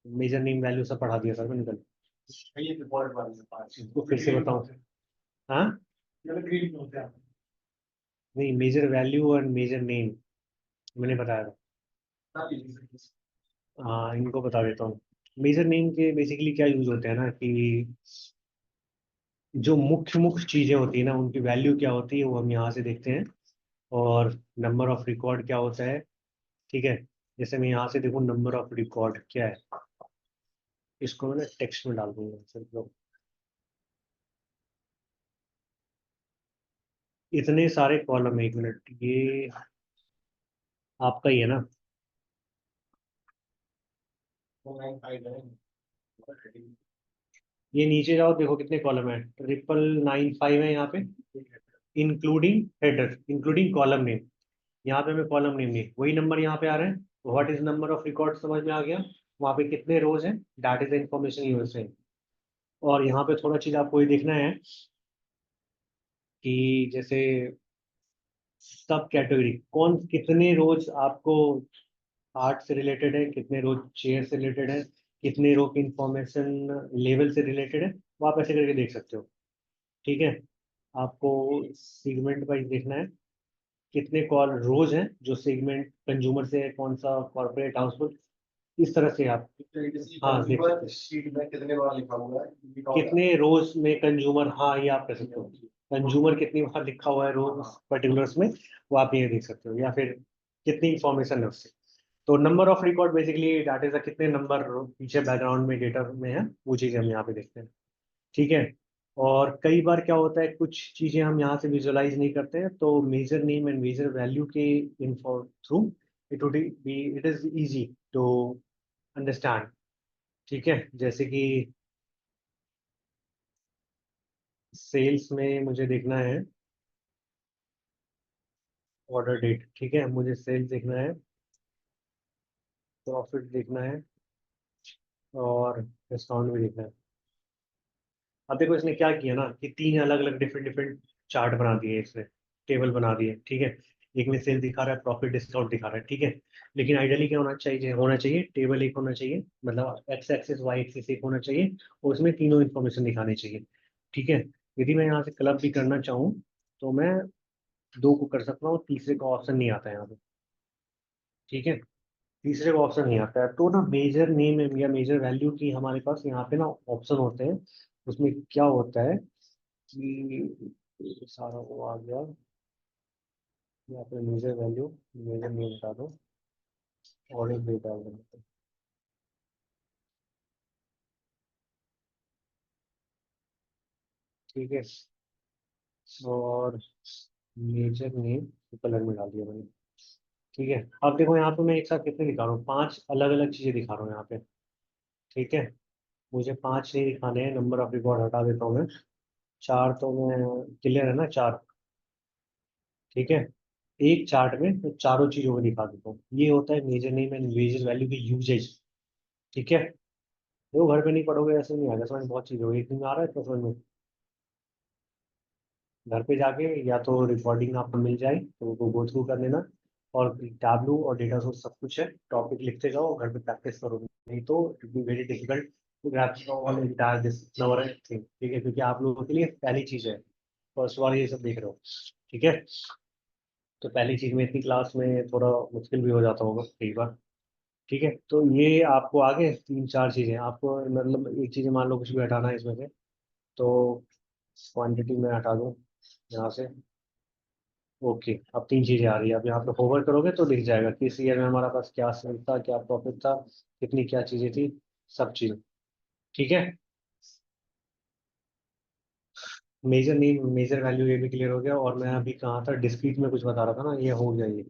मेजर नेम वैल्यू सब पढ़ा दिया सर मैंने कल। ये रिपोर्ट वाले से पांच इसको फिर से बताऊं? हाँ ये ग्रीन होते हैं नहीं, मेजर वैल्यू और मेजर नेम मैंने बताया था। हाँ इनको बता देता हूँ। मेजर नेम के बेसिकली क्या यूज होते हैं ना कि जो मुख्य मुख्य चीजें होती है ना उनकी वैल्यू क्या होती है वो हम यहाँ से देखते हैं। और नंबर ऑफ रिकॉर्ड क्या होता है, ठीक है। जैसे मैं यहाँ से देखूँ नंबर ऑफ रिकॉर्ड क्या है, इसको मैं टेक्स्ट में डाल दूंगा सिर्फ लोग। इतने सारे कॉलम, एक मिनट, ये आपका ही है ना? ये नीचे जाओ देखो कितने कॉलम है, 999 है यहाँ पे, including header, including column name. यहाँ पे मैं कॉलम नेम नहीं, वही नंबर यहाँ पे आ रहे हैं। What is number of record समझ में आ गया। वहाँ पे कितने रोज हैं, that is the information use है। और यहाँ पे थोड़ा चीज आपको ये देखना है कि जैसे सब कैटेगरी कौन कितने रोज आपको आर्ट से रिलेटेड है, कितने रोज चेयर से रिलेटेड है, कितने रो की इंफॉर्मेशन लेवल से रिलेटेड है, वो आप ऐसे करके देख सकते हो। ठीक है, आपको सेगमेंट वाइज देखना है कितने कॉल रोज हैं जो सेगमेंट कंज्यूमर से है, कौन सा कॉर्पोरेट हाउसहोल्ड, इस तरह से आप हाँ देख सकते हैं। शीट में कितने बार लिखा हुआ है कितने रोज में कंज्यूमर, हाँ ये आप कर सकते हो। कंज्यूमर कितनी बार लिखा हुआ है रोज पर्टिकुलर्स में, वो आप ये देख सकते हो। या फिर कितनी इंफॉर्मेशन है उससे। तो number of record basically data का कितने नंबर पीछे बैकग्राउंड में डेटा में है, वो चीज़ हम यहाँ पे देखते हैं। ठीक है। और कई बार क्या होता है कुछ चीज़ें हम यहाँ से विजुअलाइज नहीं करते हैं, तो measure name and measure value के info through it would be it is easy to understand. ठीक है, जैसे कि सेल्स में मुझे देखना है ऑर्डर डेट, ठीक है, मुझे सेल्स देखना है, प्रॉफिट देखना है, और डिस्काउंट भी देखना है। अब देखो इसने क्या किया ना कि तीन अलग अलग डिफरेंट डिफरेंट चार्ट बना दिए इसने, टेबल बना दिए, ठीक है। एक में सेल दिखा रहा है, प्रॉफिट डिस्काउंट दिखा रहा है, ठीक है। लेकिन आइडियली क्या होना चाहिए टेबल एक होना चाहिए, मतलब एक्स एक्सिस वाई एक्सिस एक होना चाहिए, और उसमें तीनों इन्फॉर्मेशन दिखानी चाहिए। ठीक है। यदि मैं यहाँ से क्लब भी करना चाहूँ तो मैं दो को कर सकता हूँ, तीसरे का ऑप्शन नहीं आता है यहाँ पे। ठीक है, तीसरे का ऑप्शन नहीं आता है। तो ना मेजर नेम या मेजर वैल्यू की हमारे पास यहाँ पे ना ऑप्शन होते हैं। उसमें क्या होता है कि ये सारा वो आ गया, यहाँ पे मेजर वैल्यू, मेजर नेम हटा दो और एक डेटा डाल दो। ठीक है, और मेजर नेम कलर में डाल दिया मैंने। ठीक है, अब देखो यहाँ पे मैं एक साथ कितने दिखा रहा हूँ, पांच अलग अलग चीजें दिखा रहा हूँ यहाँ पे। ठीक है, मुझे पांच नहीं दिखाने हैं, नंबर ऑफ रिकॉर्ड हटा देता हूँ मैं। चार तो मैं, क्लियर है ना चार? ठीक है, एक चार्ट में मैं चारों चीजों को दिखा देता हूँ। ये होता है measure name and measure value की यूजेज। ठीक है, वो घर पे नहीं पढ़ोगे ऐसे नहीं आएगा समझ, बहुत चीज़ होगी, एक दिन में आ रहा है तो समझ में। घर पे जाके या तो रिकॉर्डिंग आपको मिल जाए तो वो गो थ्रू कर लेना, और टैबलू और डेटा सोर्स सब कुछ है, टॉपिक लिखते जाओ, घर पे प्रैक्टिस करो, नहीं तो it be very difficult to grasp all entire this number thing. ठीक है, क्योंकि आप लोगों के लिए पहली चीज़ है, फर्स्ट बार ये सब देख रहे हो। ठीक है, तो पहली चीज़ में इतनी क्लास में थोड़ा मुश्किल भी हो जाता होगा कई बार। ठीक है, तो ये आपको आगे तीन चार चीज़ें आपको, मतलब एक चीज़ मान लो कुछ भी हटाना है इसमें से, तो क्वांटिटी में हटा दूँ यहाँ से। ओके, अब तीन चीज़ें आ रही है, अब यहाँ पे होवर करोगे तो दिख जाएगा किस ईयर में हमारा पास क्या सेल था, क्या प्रॉफिट था, कितनी क्या चीज़ें थी, सब चीज़। ठीक है, मेजर नेम मेजर वैल्यू ये भी क्लियर हो गया। और मैं अभी कहाँ था, डिस्क्रीट में कुछ बता रहा था ना, ये हो गया ये।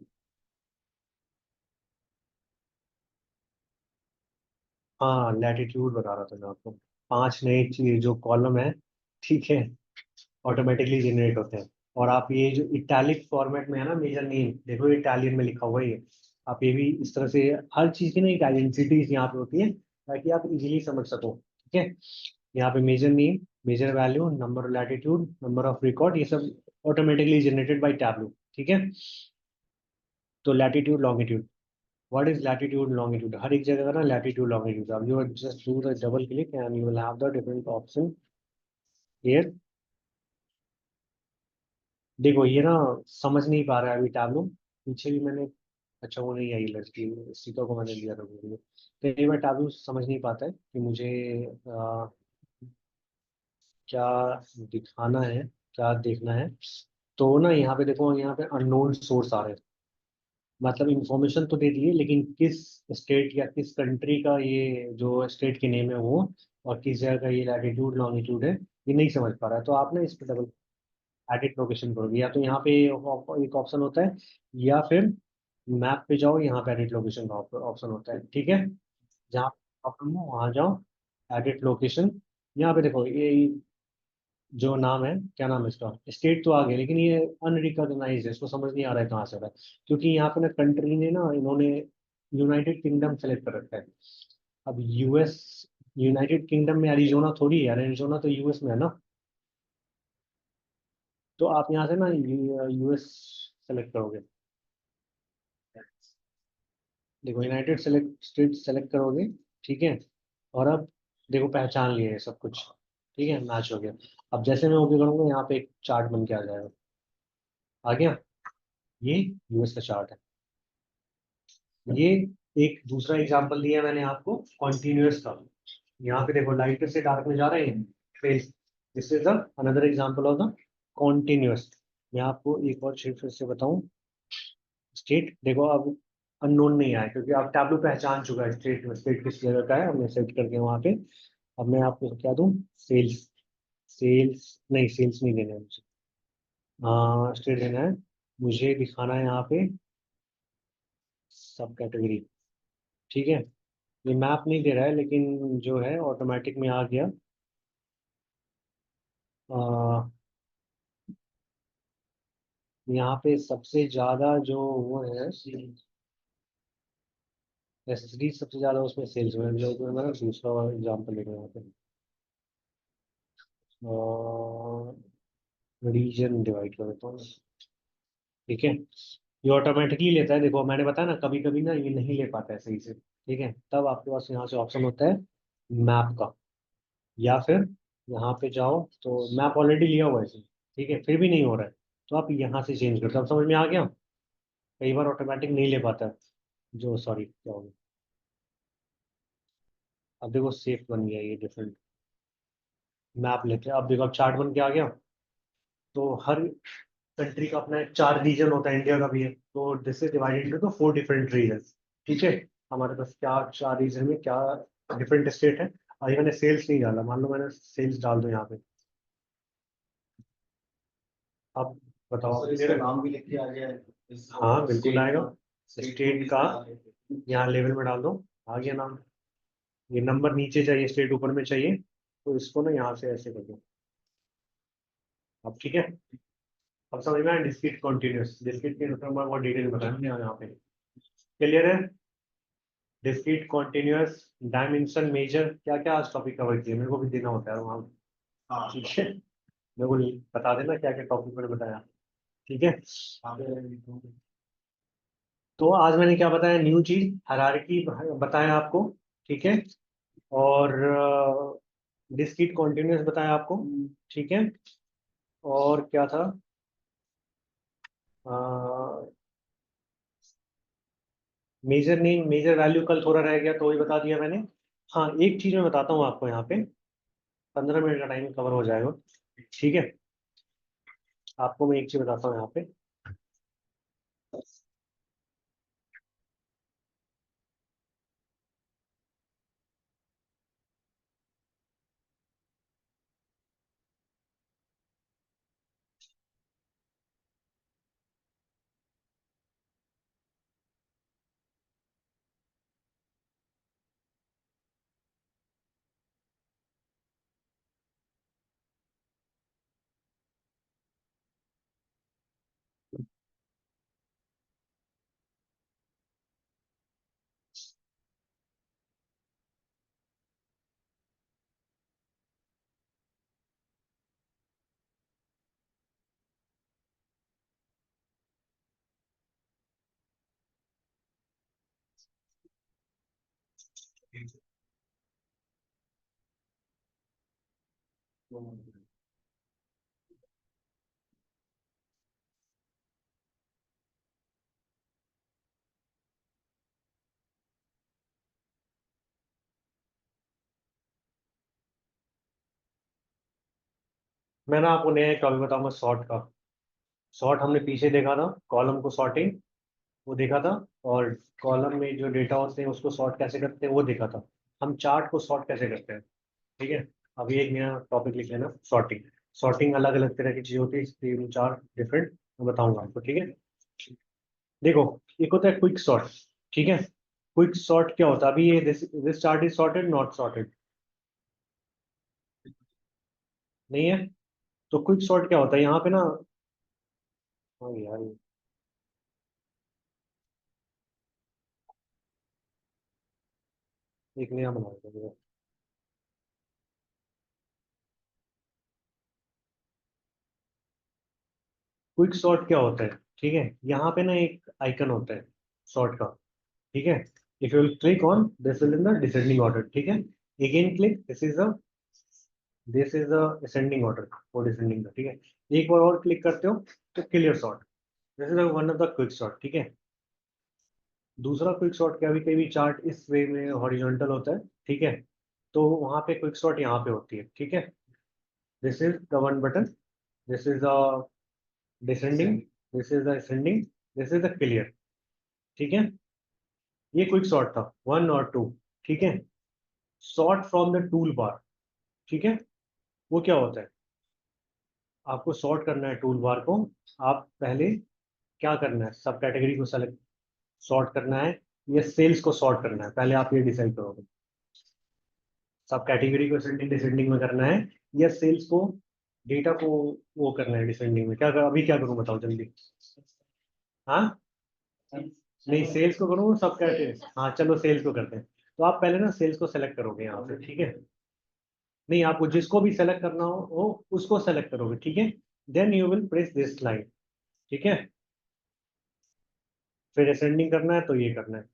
हाँ लैटिट्यूड बता रहा था मैं आपको, पांच नए चीज जो कॉलम है, ठीक है, ऑटोमेटिकली जनरेट होते हैं। और आप ये जो इटैलिक फॉर्मेट में है ना मेजर नेम, देखो इटालियन में लिखा हुआ है ये। आप ये भी इस तरह से, हर चीज़ की ना एक आइडेंटिटीज यहाँ पे होती है ताकि आप इजीली समझ सको। ठीक है, यहाँ पे measure name, major value, number latitude, number of record, ये सब ऑटोमेटिकली जनरेटेड बाई टैबलू। ठीक है, तो latitude longitude, what is latitude longitude, हर एक जगह का ना लैटिट्यूड लॉन्गिट्यूड, अब you just do the double click and you will have the different option here. देखो ये ना समझ नहीं पा रहा है अभी टैबलो, पीछे भी मैंने, अच्छा वो नहीं आई लड़की, सीता को मैंने दिया था वीडियो। कई बार टैबलो समझ नहीं पाता है कि मुझे क्या दिखाना है, क्या देखना है। तो ना यहाँ पे देखो, यहाँ पे अननोन सोर्स आ रहे हैं, मतलब इंफॉर्मेशन तो दे दिए लेकिन किस स्टेट या किस कंट्री का ये जो स्टेट के नेम है वो, और किस जगह का ये लैटिट्यूड लॉन्गिट्यूड है, ये नहीं समझ पा रहा है। तो आप ना इस पर डबल एडिट लोकेशन करोगे, या तो यहाँ पे एक ऑप्शन होता है, या फिर मैप पे जाओ, यहाँ पे एडिट लोकेशन का ऑप्शन होता है, ठीक है। जहाँ ऑप्शन हो वहाँ जाओ, एडिट लोकेशन। यहाँ पे देखो ये जो नाम है, क्या नाम है इसका, स्टेट तो आ गया लेकिन ये अनरिकॉग्नाइज्ड है, इसको समझ नहीं आ रहा है कहाँ से आ रहा है, क्योंकि यहाँ पे ना कंट्री ने ना इन्होंने यूनाइटेड किंगडम सेलेक्ट कर रखा है। अब यूएस, यूनाइटेड किंगडम में एरिजोना थोड़ी है यार, एरिजोना तो यूएस में है ना। तो आप यहाँ से ना यूएस सेलेक्ट करोगे, देखो यूनाइटेड सेलेक्ट स्टेट सेलेक्ट करोगे, ठीक है। और अब देखो पहचान लिए है सब कुछ, ठीक है, मैच हो गया। अब जैसे मैं ओके करूँगा, यहाँ पे एक चार्ट बन के आ जाएगा, आ गया, ये यूएस का चार्ट है। ये एक दूसरा एग्जांपल दिया मैंने आपको कॉन्टिन्यूअस का, यहाँ पे देखो लाइटर से डार्क में जा रहे हैं face, this is the another example of the continuous. मैं आपको एक और चीज फिर से बताऊं, स्टेट देखो अब अननोन नहीं आया क्योंकि आप टैबलू पहचान चुका है स्टेट, स्टेट किस जगह का है, हमने सेट करके वहाँ पे। अब मैं आपको क्या दूं, सेल्स, सेल्स नहीं, सेल्स नहीं देना है मुझे, हाँ स्टेट देना है। मुझे दिखाना है यहाँ पे सब कैटेगरी, ठीक है। ये मैप नहीं दे रहा है लेकिन जो है ऑटोमेटिक में आ गया। आ, यहाँ पे सबसे ज्यादा जो वो है एसेसरीज, सबसे ज्यादा उसमें सेल्स में, जो तो मैं दूसरा एग्जाम्पल लेंगे यहाँ पे, रीजन डिवाइड कर देता हूँ, ठीक है। ये ऑटोमेटिकली लेता है, देखो मैंने बताया ना कभी कभी ना ये नहीं ले पाता है सही से, ठीक है। तब आपके पास यहाँ से ऑप्शन होता है मैप का, या फिर यहाँ पे जाओ तो मैप ऑलरेडी लिया हुआ है इसमें, ठीक है, फिर भी नहीं हो रहा है, तो आप यहाँ से चेंज करते हो। अब समझ में आ गया, कई बार ऑटोमेटिक नहीं ले पाता है, जो सॉरी क्या हो गया। अब देखो सेफ बन गया ये डिफरेंट, मैप लेते हैं, अब देखो अब चार्ट बन के आ गया। तो हर कंट्री का अपना एक चार रीजन होता है, इंडिया का भी है, तो this is divided into four different region, ठीक है। हमारे पास क्या चार रीजन में क्या डिफरेंट स्टेट है। अभी मैंने सेल्स नहीं डाला, मान लो मैंने सेल्स डाल दो यहाँ पे, अब बताओ सर इसका नाम भी लिख के आ गया है हाँ बिल्कुल आएगा, स्टेट स्टेट का यहाँ लेवल में डाल दो, आ गया नाम। ये नंबर नीचे चाहिए, स्टेट ऊपर में चाहिए, तो इसको ना यहाँ से ऐसे कर दो, अब ठीक है। अब समझ में आया, डिस्क्रीट कॉन्टिन्यूस, डिस्क्रीट के ऊपर मैं बहुत डिटेल बताया मैंने यहाँ पे, क्लियर है। डिस्क्रीट कॉन्टिन्यूस, डायमेंशन, मेजर, क्या क्या आज टॉपिक कवर किए, मेरे को भी देना होता है वहाँ, हाँ ठीक है। मेरे को बता देना क्या क्या टॉपिक मैंने बताया, ठीक है। हाँ तो आज मैंने क्या बताया, न्यू चीज हायरार्की बताया आपको, ठीक है। और डिस्क्रीट कॉन्टिन्यूस बताया आपको, ठीक है। और क्या था, मेजर नेम, मेजर वैल्यू कल थोड़ा रह गया तो वही बता दिया मैंने। हाँ एक चीज मैं बताता हूँ आपको यहाँ पे, 15 मिनट का टाइम कवर हो जाएगा, ठीक है। आपको मैं एक चीज बताता हूँ यहाँ पे, मैं ना आपको नया एक टॉपिक बताऊंगा, सॉर्ट का। सॉर्ट हमने पीछे देखा था, कॉलम को सॉर्टिंग वो देखा था, और कॉलम में जो डेटा होते हैं उसको सॉर्ट कैसे करते हैं वो देखा था। हम चार्ट को सॉर्ट कैसे करते हैं, ठीक है। अभी एक नया टॉपिक लिख लेना, सॉर्टिंग। सॉर्टिंग अलग अलग तरह की चीज होती है, तीन चार डिफरेंट मैं बताऊंगा आपको, ठीक है। देखो, एक होता है क्विक सॉर्ट, ठीक है। क्विक सॉर्ट क्या होता है, अभी ये this chart is sorted not sorted, नहीं है। तो क्विक सॉर्ट क्या होता है यहाँ पे ना, हाँ यार, एक नया बनाया। क्विक सॉर्ट क्या होता है, ठीक है। यहाँ पे ना एक आइकन होता है सॉर्ट का, ठीक है। If you will click on this will in the descending order, ठीक है। Again click, this is the ascending order और डिसेंडिंग का, ठीक है। एक बार और क्लिक करते हो तो clear sort, this is one of the quick sort, ठीक है। दूसरा क्विक सॉर्ट क्या, भी कभी चार्ट इस वे में हॉरिजॉन्टल होता है, ठीक है। तो वहां पे क्विक सॉर्ट यहाँ पे होती है, ठीक है। This is the one button, this is the descending, this is the ascending, this is the clear, ठीक है। ये क्विक सॉर्ट था, वन और टू, ठीक है। Sort from the tool bar, ठीक है। वो क्या होता है, आपको सॉर्ट करना है टूल बार को। आप पहले क्या करना है, सब कैटेगरी को सेलेक्ट सॉर्ट करना है या सेल्स को सॉर्ट करना है, पहले आप ये डिसाइड करोगे। सब कैटेगरी को असेंडिंग डिसेंडिंग में करना है या सेल्स को, डेटा को वो करना है डिसेंडिंग में। अभी क्या करूं बताओ जल्दी। हाँ, नहीं सेल्स को करूँ सब कैटेगरी, हाँ चलो सेल्स को करते हैं। तो आप पहले ना सेल्स को सेलेक्ट करोगे यहाँ से, ठीक है। नहीं, आपको जिसको भी सेलेक्ट करना हो उसको सेलेक्ट करोगे, ठीक है। Then you will press this line, ठीक है। फिर असेंडिंग करना है तो ये करना है,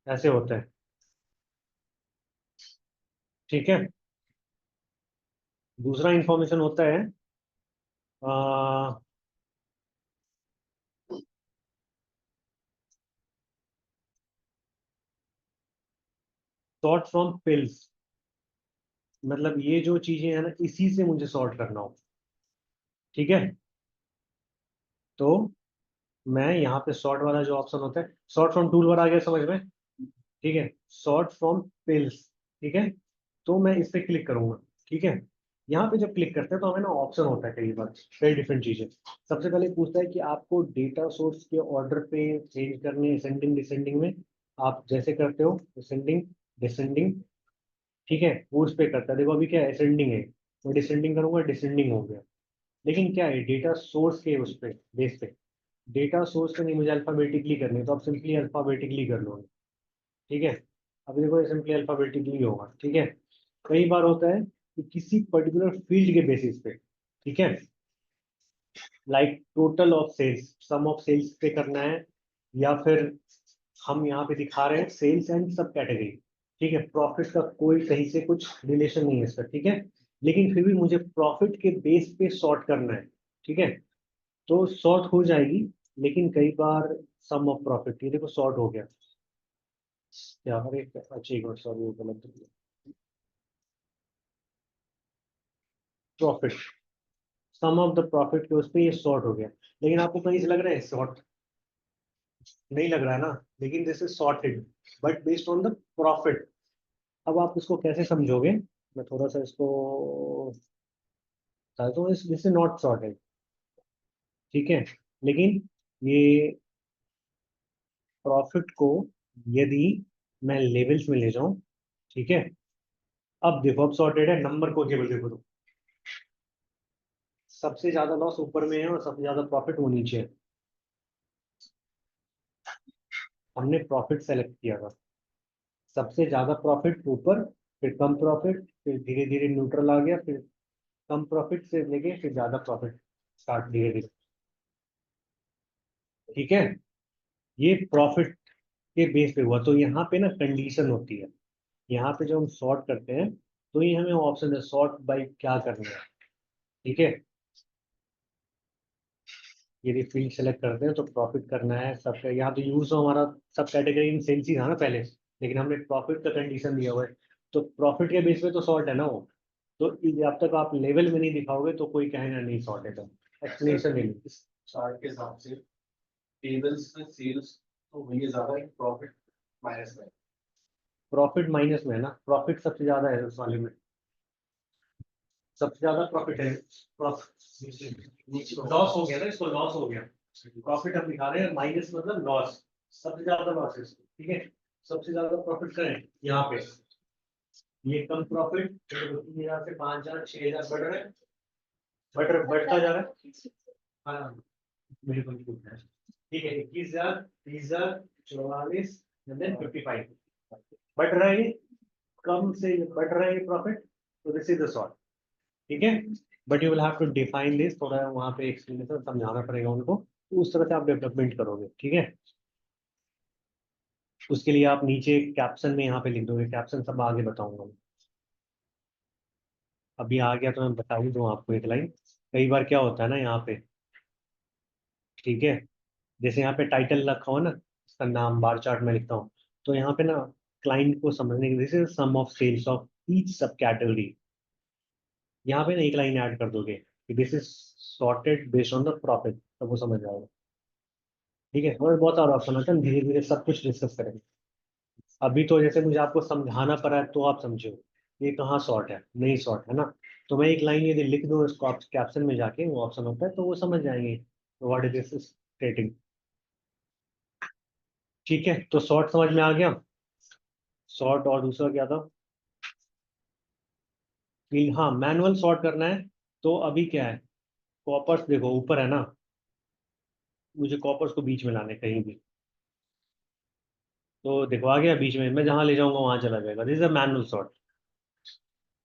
ऐसे होता है, ठीक है। दूसरा इंफॉर्मेशन होता है सॉर्ट फ्रॉम पिल्स, मतलब ये जो चीजें हैं ना इसी से मुझे सॉर्ट करना हो, ठीक है। तो मैं यहाँ पे सॉर्ट वाला जो ऑप्शन होता है, सॉर्ट फ्रॉम टूल बार आ गया समझ में, ठीक है। सॉर्ट फ्रॉम पिल्स, ठीक है। तो मैं इस पे क्लिक करूंगा, ठीक है। यहाँ पे जब क्लिक करते हैं तो हमें ना ऑप्शन होता है कई बार, कई डिफरेंट चीजें। सबसे पहले पूछता है कि आपको डेटा सोर्स के ऑर्डर पे चेंज करने, असेंडिंग डिसेंडिंग में आप जैसे करते हो, असेंडिंग डिसेंडिंग, ठीक है। वो उस पे करता है, देखो अभी क्या असेंडिंग है, मैं डिसेंडिंग करूंगा, डिसेंडिंग हो गया। लेकिन क्या है, डेटा सोर्स के उस पे बेस पे, डेटा सोर्स पे नहीं मुझे अल्फाबेटिकली करनी है, तो आप सिंपली अल्फाबेटिकली कर लो, ठीक है। अभी देखो सिंपली अल्फाबेटिकली होगा, ठीक है। कई बार होता है कि किसी पर्टिकुलर फील्ड के बेसिस पे, ठीक है, like total of sales, sum of sales पे करना है, या फिर हम यहाँ पे दिखा रहे हैं सेल्स एंड सब कैटेगरी, ठीक है। प्रॉफिट का कोई कहीं से कुछ रिलेशन नहीं है इसका, ठीक है। लेकिन फिर भी मुझे प्रॉफिट के बेस पे सॉर्ट करना है, ठीक है। तो सॉर्ट हो जाएगी, लेकिन कई बार सम ऑफ प्रॉफिट, ये देखो सॉर्ट हो गया, क्या अरे अच्छा एक मिनट, सॉरी वो गलत profit, sum of the profit के उस पे ये सॉर्ट हो गया। लेकिन आपको कहीं से लग रहा है सॉर्ट नहीं लग रहा है ना, लेकिन this is sorted but based on the profit. अब आप इसको कैसे समझोगे, मैं थोड़ा सा इसको बताता हूँ, दिस इज नॉट सॉर्टेड, ठीक है। लेकिन ये प्रॉफिट को यदि मैं लेवल्स में ले जाऊं, ठीक है। अब देखो अब सॉर्टेड है, नंबर को केवल देखो तो सबसे ज्यादा लॉस ऊपर में है और सबसे ज्यादा प्रॉफिट वो नीचे है। हमने प्रॉफिट सेलेक्ट किया था, सबसे ज्यादा प्रॉफिट ऊपर, फिर कम प्रॉफिट, फिर धीरे धीरे न्यूट्रल आ गया, फिर कम प्रॉफिट से लेके फिर ज्यादा प्रॉफिट स्टार्ट धीरे धीरे, ठीक है। ये प्रॉफिट के बेस पे हुआ, तो यहाँ पे ना कंडीशन होती है, यहाँ पे जब हम सॉर्ट करते हैं तो ये हमें ऑप्शन है सॉर्ट बाय क्या करना है, ठीक है। यदि फील्ड सेलेक्ट करते हैं तो प्रॉफिट करना है सब, यहाँ तो यूज तो हमारा सब कैटेगरी इन सेल्स ही था ना पहले, लेकिन हमने प्रॉफिट का कंडीशन दिया हुआ है, तो प्रॉफिट के बेस पे तो सॉर्ट है ना वो। तो जब तक आप लेवल में नहीं दिखाओगे तो कोई कहेगा नहीं सॉर्ट है, तो एक्सप्लेनेशन नहीं। चार्ट के हिसाब से टेबल्स में सेल्स तो वही ज्यादा है, प्रॉफिट माइनस में। प्रॉफिट माइनस में है ना, प्रॉफिट सबसे ज्यादा है उस वाले में, सबसे ज्यादा प्रॉफिट है। लॉस हो गया ना, इसको लॉस हो गया, प्रॉफिट हम दिखा रहे हैं, माइनस मतलब लॉस, सबसे ज्यादा लॉस है इसको, ठीक है। सबसे ज्यादा प्रॉफिट करें यहाँ पे, ये कम प्रॉफिट 3,000 से 5,000 6,000 बढ़ रहा है, बढ़ता जा रहा है। हाँ बिल्कुल ठीक है, ठीक है। 21,000 30,000 44 55 बढ़ रहा है, ये कम से बढ़ रहा है ये प्रॉफिट, तो दिस इज द सॉर्ट, ठीक है। But you will have to define this, थोड़ा वहाँ पे एक्सप्लेनेशन समझाना पड़ेगा उनको, तो उस तरह से आप डेवलपमेंट करोगे, ठीक है। उसके लिए आप नीचे कैप्शन में यहाँ पे लिख दोगे, कैप्शन सब आगे बताऊंगा मैं। अभी आ गया तो मैं बता ही दूँ आपको एक लाइन। कई बार क्या होता है ना यहाँ पे, ठीक है, जैसे यहाँ पे टाइटल रखा हो ना, इसका नाम बार चार्ट में लिखता हूँ, तो यहाँ पे ना क्लाइंट को समझने के, this is sum of sales of each sub category, यहाँ पे ना एक लाइन ऐड कर दोगे कि this is sorted based on the profit, तब वो समझ जाएगा, ठीक है। और बहुत सारा ऑप्शन होता है, धीरे धीरे सब कुछ डिस्कस करेंगे। अभी तो जैसे मुझे आपको समझाना पड़ा है तो आप समझो ये कहाँ शॉर्ट है नहीं शॉर्ट है ना, तो मैं एक लाइन यदि लिख दूँ इसको आप कैप्शन में जाके, वो ऑप्शन होता है तो वो समझ जाएंगे व्हाट इज दिस स्टेटिंग, ठीक है। तो शॉर्ट समझ में आ गया, शॉर्ट, और दूसरा क्या था कि हाँ मैनुअल शॉर्ट करना है, तो अभी क्या है, कॉपर्स देखो ऊपर है ना, मुझे कॉपर्स को बीच में लाने कहीं भी, तो देखो आ गया बीच में, मैं जहां ले जाऊंगा वहां चला जाएगा, this is a manual short,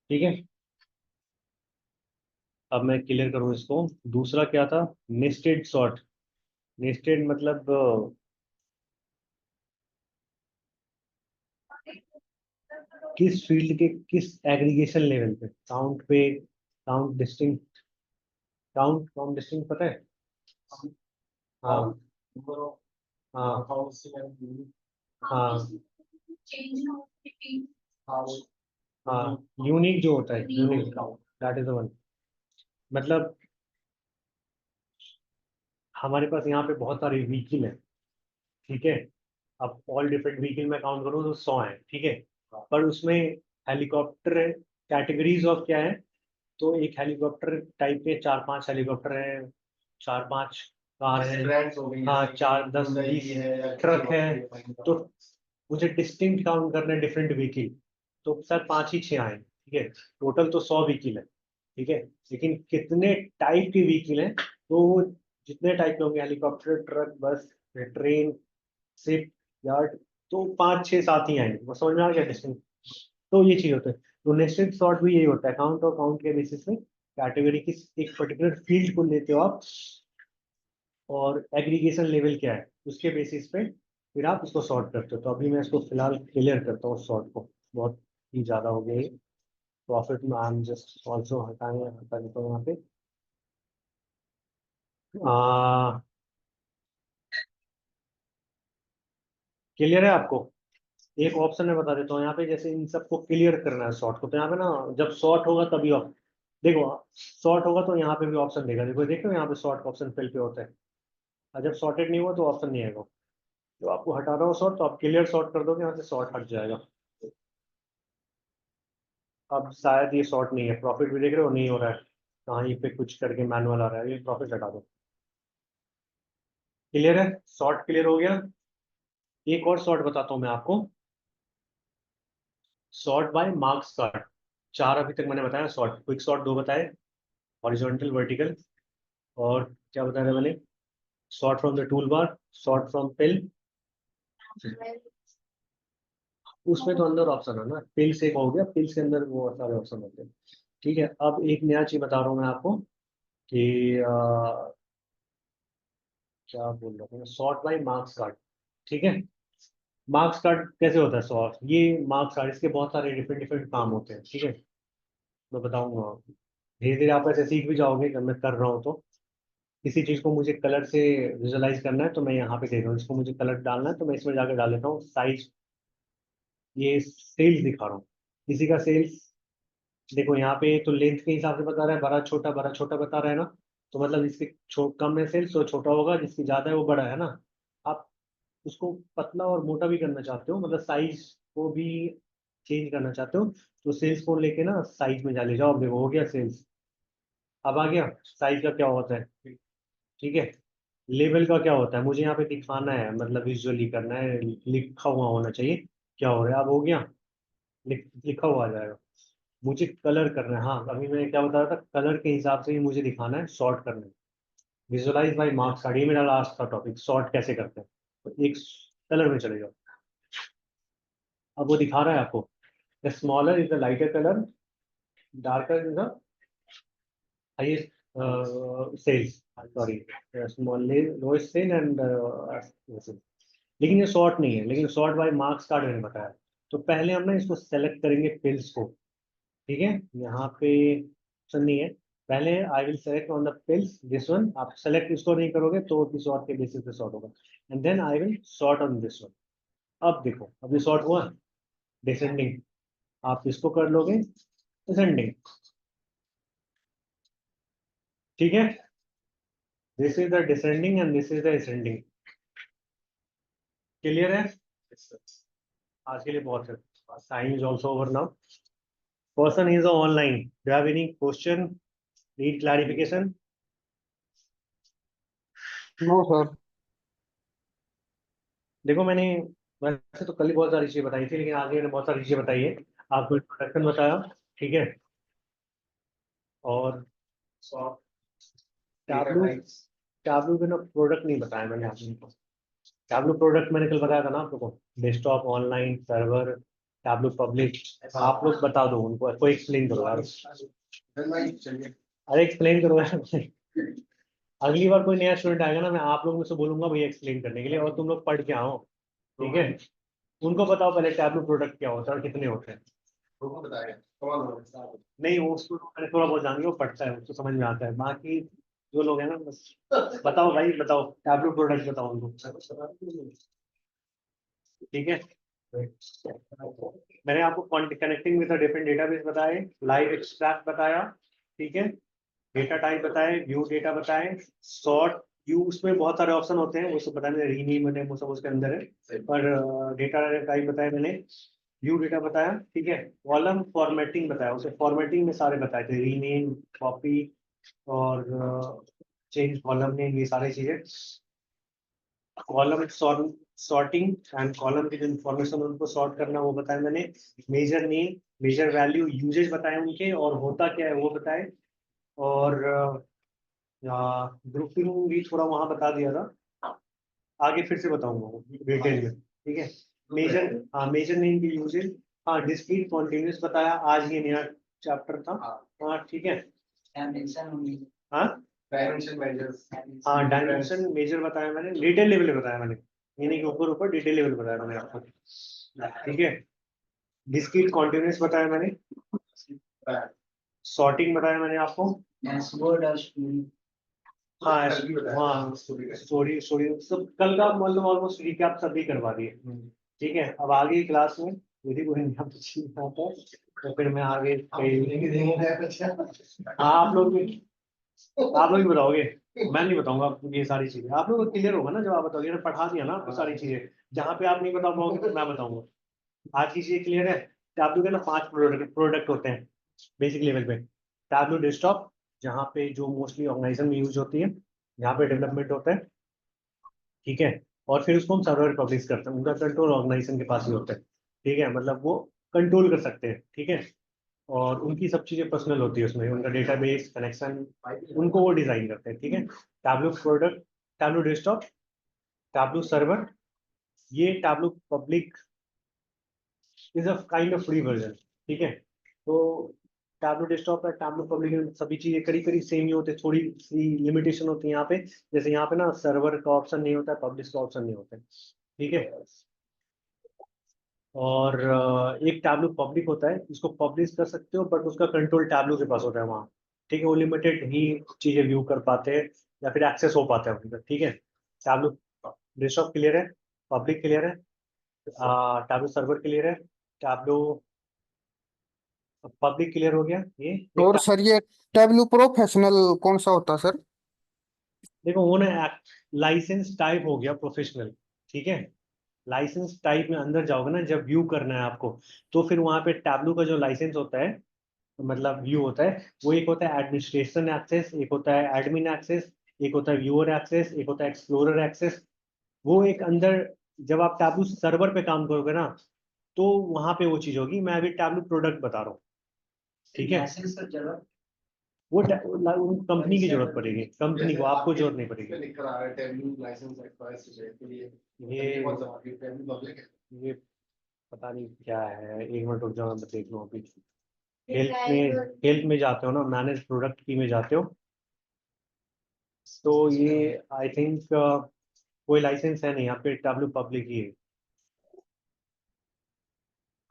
ठीक है। अब मैं क्लियर करूँ इसको, दूसरा क्या था, नेस्टेड शॉर्ट। नेस्टेड मतलब किस फील्ड के किस एग्रीगेशन लेवल पे काउंट डिस्टिंक्ट, काउंट डिस्टिंक्ट पता है। हाँ हाँ हाँ हाँ, यूनिक जो होता है, unique, that is the one. मतलब हमारे पास यहाँ पे बहुत सारे व्हीकल है, ठीक है। अब ऑल डिफरेंट व्हीकल में काउंट करूँ तो 100 है, ठीक है। पर उसमें हेलीकॉप्टर कैटेगरीज ऑफ क्या है, तो एक हेलीकॉप्टर टाइप के 4-5 हेलीकॉप्टर हैं, 4-5 कार है, ब्रांड्स हो गई, हाँ जैसे 4-10-20 है, ट्रक है, तो तो मुझे डिस्टिंक्ट काउंट करना है डिफरेंट व्हीकल, तो सर 5 ही 6 आए, ठीक है। टोटल तो 100 व्हीकल है, ठीक है। लेकिन कितने टाइप के व्हीकल हैं, तो वो जितने टाइप के होंगे, helicopter truck bus train ship yard, तो 5 6 7 ही आएंगे, वो समझ में आ गया डिस्टिंक्ट। तो ये चीज होता है, तो नेस्टेड सॉर्ट भी यही होता है, काउंट और काउंट के बेसिस में कैटेगरी की एक पर्टिकुलर फील्ड को लेते हो आप, और एग्रीगेशन लेवल क्या है उसके बेसिस पे फिर आप इसको सॉर्ट करते हो। तो अभी मैं इसको फिलहाल क्लियर करता हूँ सॉर्ट को, बहुत ही ज़्यादा हो गया ये प्रॉफिट में, आई एम जस्ट ऑल्सो हटाएंगे, हटा देता हूँ यहाँ पे। क्लियर है आपको, एक ऑप्शन में बता देता हूँ यहाँ पे, जैसे इन सबको क्लियर करना है शॉर्ट को, तो यहाँ पे ना जब शॉर्ट होगा तभी देखो शॉर्ट होगा तो यहाँ पे भी ऑप्शन देगा, देखो देखो यहाँ पे शॉर्ट ऑप्शन फिल पे होता है, और जब सॉर्टेड नहीं हुआ तो ऑप्शन नहीं आएगा। तो आपको हटा रहा हो शॉर्ट, तो आप क्लियर शॉर्ट कर दोगे, यहाँ से शॉर्ट हट जाएगा। अब शायद ये शॉर्ट नहीं है, प्रॉफिट भी देख रहे हो नहीं हो रहा है, कहीं पे कुछ करके मैनुअल आ रहा है, ये प्रॉफिट हटा दो। क्लियर है, शॉर्ट क्लियर हो गया। एक और शॉर्ट बताता हूँ मैं आपको, शॉर्ट बाय मार्क्स कार्ड। 4 अभी तक मैंने बताया शॉर्ट, क्विक शॉर्ट 2 बताए, हॉरिजॉन्टल वर्टिकल, और क्या बताया था मैंने, sort from the toolbar, sort from pill, उसमें तो अंदर ऑप्शन है ना, पिल से एक हो गया, पिल के अंदर वो सारे ऑप्शन होते हैं, ठीक है। अब एक नया चीज बता रहा हूँ मैं आपको कि क्या बोल रहा हूँ, शॉर्ट बाय मार्क्स कार्ड, ठीक है। मार्क्स कार्ड कैसे होता है सॉर्ट? ये मार्क्स कार्ड, इसके बहुत सारे डिफरेंट डिफरेंट काम होते हैं, ठीक है, मैं बताऊंगा आपको। धीरे धीरे आप ऐसे सीख भी जाओगे जब मैं कर रहा हूँ तो। किसी चीज़ को मुझे कलर से विजुअलाइज करना है तो मैं यहाँ पे देख रहा हूँ, इसको मुझे कलर डालना है तो मैं इसमें जाकर डाल देता हूँ साइज। ये सेल्स दिखा रहा हूँ, किसी का सेल्स। देखो यहाँ पे तो लेंथ के हिसाब से बता रहा है, बड़ा छोटा बता रहा है ना। तो मतलब जिसके कम है सेल्स तो छोटा होगा, जिसकी ज्यादा है वो बड़ा है ना। आप उसको पतला और मोटा भी करना चाहते हो, मतलब साइज को भी चेंज करना चाहते हो, तो सेल्स को लेके ना साइज में जा ले जाओ। अब देखो हो गया सेल्स। अब आ गया साइज का क्या होता है, ठीक है। लेवल का क्या होता है, मुझे यहाँ पे दिखाना है, मतलब विजुअली करना है, लिखा हुआ होना चाहिए क्या हो रहा है। अब हो गया, लिखा हुआ आ जाएगा। मुझे कलर करना है, हाँ अभी मैं क्या बता रहा था, कलर के हिसाब से ही मुझे दिखाना है, सॉर्ट करना है। विजुअलाइज बाय मार्क्स कार्ड, ये मेरा लास्ट था टॉपिक, सॉर्ट कैसे करते हैं। तो एक कलर में चले जाओ। अब वो दिखा रहा है आपको, the smaller is the lighter colour, darker is the highest sales, sorry, small lowest sale end. लेकिन ये शॉर्ट नहीं है, लेकिन शॉर्ट बाय मार्क्स कार्ड मैंने बताया। तो पहले हम ना इसको सेलेक्ट करेंगे फिल्स को, ठीक है। यहाँ पे ऑप्शन नहीं है, पहले I will select on the fields this one. आप सेलेक्ट इसको नहीं करोगे तो किसी और के बेसिस पे सॉर्ट होगा, and then I will sort on this one. अब देखो अभी सॉर्ट हुआ डिसेंडिंग, आप इसको कर लोगे डिसेंडिंग, ठीक है। This is the descending and this is the ascending. Clear है? आज के लिए बहुत है, time is also over now. Person is online, do have any question, need clarification? No sir. देखो मैंने वैसे तो कल ही बहुत सारी चीजें बताई थी, लेकिन आज मैंने बहुत सारी चीजें बताई है। आपको इंट्रोडक्शन बताया, ठीक है। और टैबलू, टैबलू के ना प्रोडक्ट नहीं बताया मैंने आपको। टैबलू प्रोडक्ट मैंने कल बताया था ना आपको, desktop, online, server, tableau public. आप लोग बता दो उनको, कोई एक्सप्लेन करो यार। अरे एक्सप्लेन करो यार। अगली बार कोई नया स्टूडेंट आएगा ना, मैं आप लोगों में से बोलूंगा भैया एक्सप्लेन करने के लिए, और तुम लोग पढ़ के आओ, ठीक है। उनको बताओ पहले टैबलू प्रोडक्ट क्या होता है और कितने होते हैं। नहीं वो उसको मैंने थोड़ा बहुत जान लिया, वो पढ़ता है, उसको समझ में आता है। बाकी जो लोग हैं ना बस, बताओ भाई बताओ, टैबलू प्रोडक्ट बताओ उनको, ठीक है। मैंने आपको कनेक्टिंग विद डिफरेंट डेटाबेस बताए, लाइव एक्सट्रैक्ट बताया, ठीक है। डेटा टाइप बताए, व्यू डेटा बताए, सॉर्ट व्यू, उसमें बहुत सारे ऑप्शन होते हैं, वो सब बताया मैंने, रीनेम मैंने वो सब उसके अंदर है। पर डेटा टाइप बताया मैंने, व्यू डेटा बताया, ठीक है। कॉलम फॉर्मेटिंग बताया, उसे फॉर्मेटिंग में सारे बताए थे, रीनेम, कॉपी और चेंज कॉलम नेम, ये सारी चीजें। कॉलम सॉर्टिंग एंड कॉलम की जो इन्फॉर्मेशन उनको सॉर्ट करना वो बताया मैंने। Major name, major value, usages बताए उनके, और होता क्या है वो बताए। और ग्रुपिंग भी थोड़ा वहां बता दिया था, आगे फिर से बताऊंगा डिटेल में, ठीक है। मेजर, हाँ मेजर नेम की यूजेज, हाँ डिस्क्रीट कॉन्टिन्यूस बताया, आज ये नया चैप्टर था, हाँ ठीक है। हाँ डायमेंशन मेजर्स, हाँ डायमेंशन मेजर बताया मैंने, डिटेल लेवल पे बताया मैंने, ये नहीं कि ऊपर ऊपर, डिटेल लेवल बताया मैंने आपको, ठीक है। डिस्क्रीट कॉन्टिन्यूस बताया मैंने, सॉर्टिंग बताया मैंने आपको, हाँ हाँ स्टोरी स्टोरी सब कल का मतलब ऑलमोस्ट रिकैप सभी करवा दिए, ठीक है। अब आगे की क्लास में यदि कोई नया कुछ नहीं आता है तो फिर मैं आगे हाँ आप लोग भी बताओगे, मैं नहीं बताऊंगा आपको ये सारी चीजें, आप लोग को क्लियर होगा ना जब आप बताओगे ना, पढ़ा दिया ना आपको सारी चीजें। जहाँ पे आप नहीं बता पाओगे तो मैं बताऊंगा। आज की चीजें क्लियर है। टैबलू के ना 5 प्रोडक्ट होते हैं बेसिक लेवल पे। टैबलू डेस्कटॉप, जहाँ पे जो मोस्टली ऑर्गेनाइजेशन में यूज होती है, यहाँ पे डेवलपमेंट होता है, ठीक है। और फिर उसको हम सर्वर पब्लिश करते हैं, उनका कंट्रोल ऑर्गेनाइजेशन के पास ही होता है, ठीक है, मतलब वो कंट्रोल कर सकते हैं, ठीक है। और उनकी सब चीजें पर्सनल होती है उसमें, उनका डेटाबेस कनेक्शन उनको वो डिजाइन करते हैं, ठीक है। Tableau product, Tableau desktop, Tableau server, ये Tableau public is a kind of free version, ठीक है। तो टैबलू डेस्कटॉप है, टैबलू पब्लिक, सभी चीजें करीब करीब सेम ही होते हैं, थोड़ी सी लिमिटेशन होती है यहाँ पे। जैसे यहाँ पे ना सर्वर का ऑप्शन नहीं होता है, पब्लिश का ऑप्शन नहीं होता है, ठीक है। और एक टैब्लू पब्लिक होता है, इसको पब्लिश कर सकते हो बट उसका कंट्रोल टैब्लू के पास होता है वहाँ। ठीक है, वो लिमिटेड ही चीजें व्यू कर पाते हैं या फिर एक्सेस हो पाता है उनका। ठीक है, टैब्लू डेस्कटॉप क्लियर है, पब्लिक क्लियर है, टैब्लू सर्वर क्लियर है, टैब्लू पब्लिक क्लियर हो गया। ये और एक सर ये टैब्लू प्रोफेशनल कौन सा होता है सर? देखो वो ना लाइसेंस टाइप हो गया प्रोफेशनल। ठीक है, लाइसेंस टाइप में अंदर जाओगे ना जब व्यू करना है आपको, तो फिर वहां पे टैब्लू का जो लाइसेंस होता है, मतलब व्यू होता है, वो एक होता है एडमिनिस्ट्रेशन एक्सेस, एक होता है एडमिन एक्सेस, एक होता है व्यूअर एक्सेस, एक होता है एक्सप्लोरर एक्सेस। वो एक अंदर, जब आप टैब्लू सर्वर पे काम करोगे ना, तो वहां पे वो चीज होगी। मैं अभी टैब्लू प्रोडक्ट बता रहा हूँ। ठीक है, लाइसेंस का जरूरत वो कंपनी की जरूरत पड़ेगी, कंपनी को, आपको जरूरत नहीं पड़ेगी। लिख कर आ रहा है टेबल लाइसेंस एक्सपायर्स के लिए। ये कौन सा टेबल पब्लिक है? ये पता नहीं क्या है, एक मिनट रुक जाओ, मैं देख लूँ अभी। हेल्थ में जाते हो ना, मैनेज प्रोडक्ट की में जाते हो, तो ये आई थिंक कोई लाइसेंस है नहीं यहाँ पे, टैब्लू पब्लिक ही है।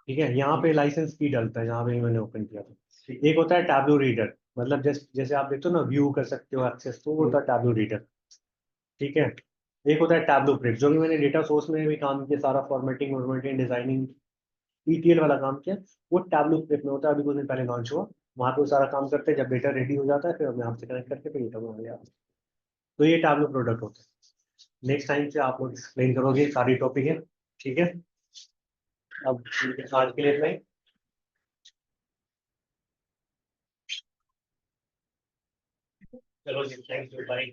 ठीक है, यहाँ पे लाइसेंस की डलता है जहाँ पे मैंने ओपन किया था। एक होता है टैब्लू रीडर, मतलब जैसे जैसे आप देखते हो ना व्यू कर सकते हो एक्सेस, तो वो होता है टैब्लू रीडर। ठीक है, एक होता है टैब्लू प्रिप, जो कि मैंने डेटा सोर्स में भी काम किया, सारा फॉर्मेटिंग वॉर्मेटिंग डिजाइनिंग ETL वाला काम किया, वो टैब्लू प्रिप में होता है। अभी कुछ दिन पहले लॉन्च हुआ, वहाँ पे वो सारा काम करते हैं। जब डेटा रेडी हो जाता है फिर हमें आपसे कनेक्ट करके फिर डेटा बना लिया। तो ये टैब्लू प्रोडक्ट होता है। नेक्स्ट टाइम से आप लोग एक्सप्लेन करोगे, सारी टॉपिक है। ठीक है, अब आज के लिए इतना ही। चलो जी, थैंक यू, बाय।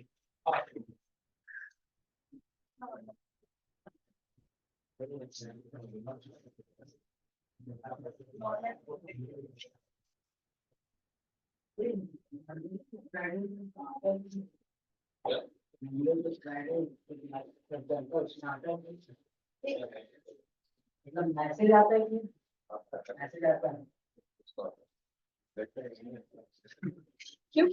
मतलब मैसेज आता है कि मैसेज आता है। क्यों?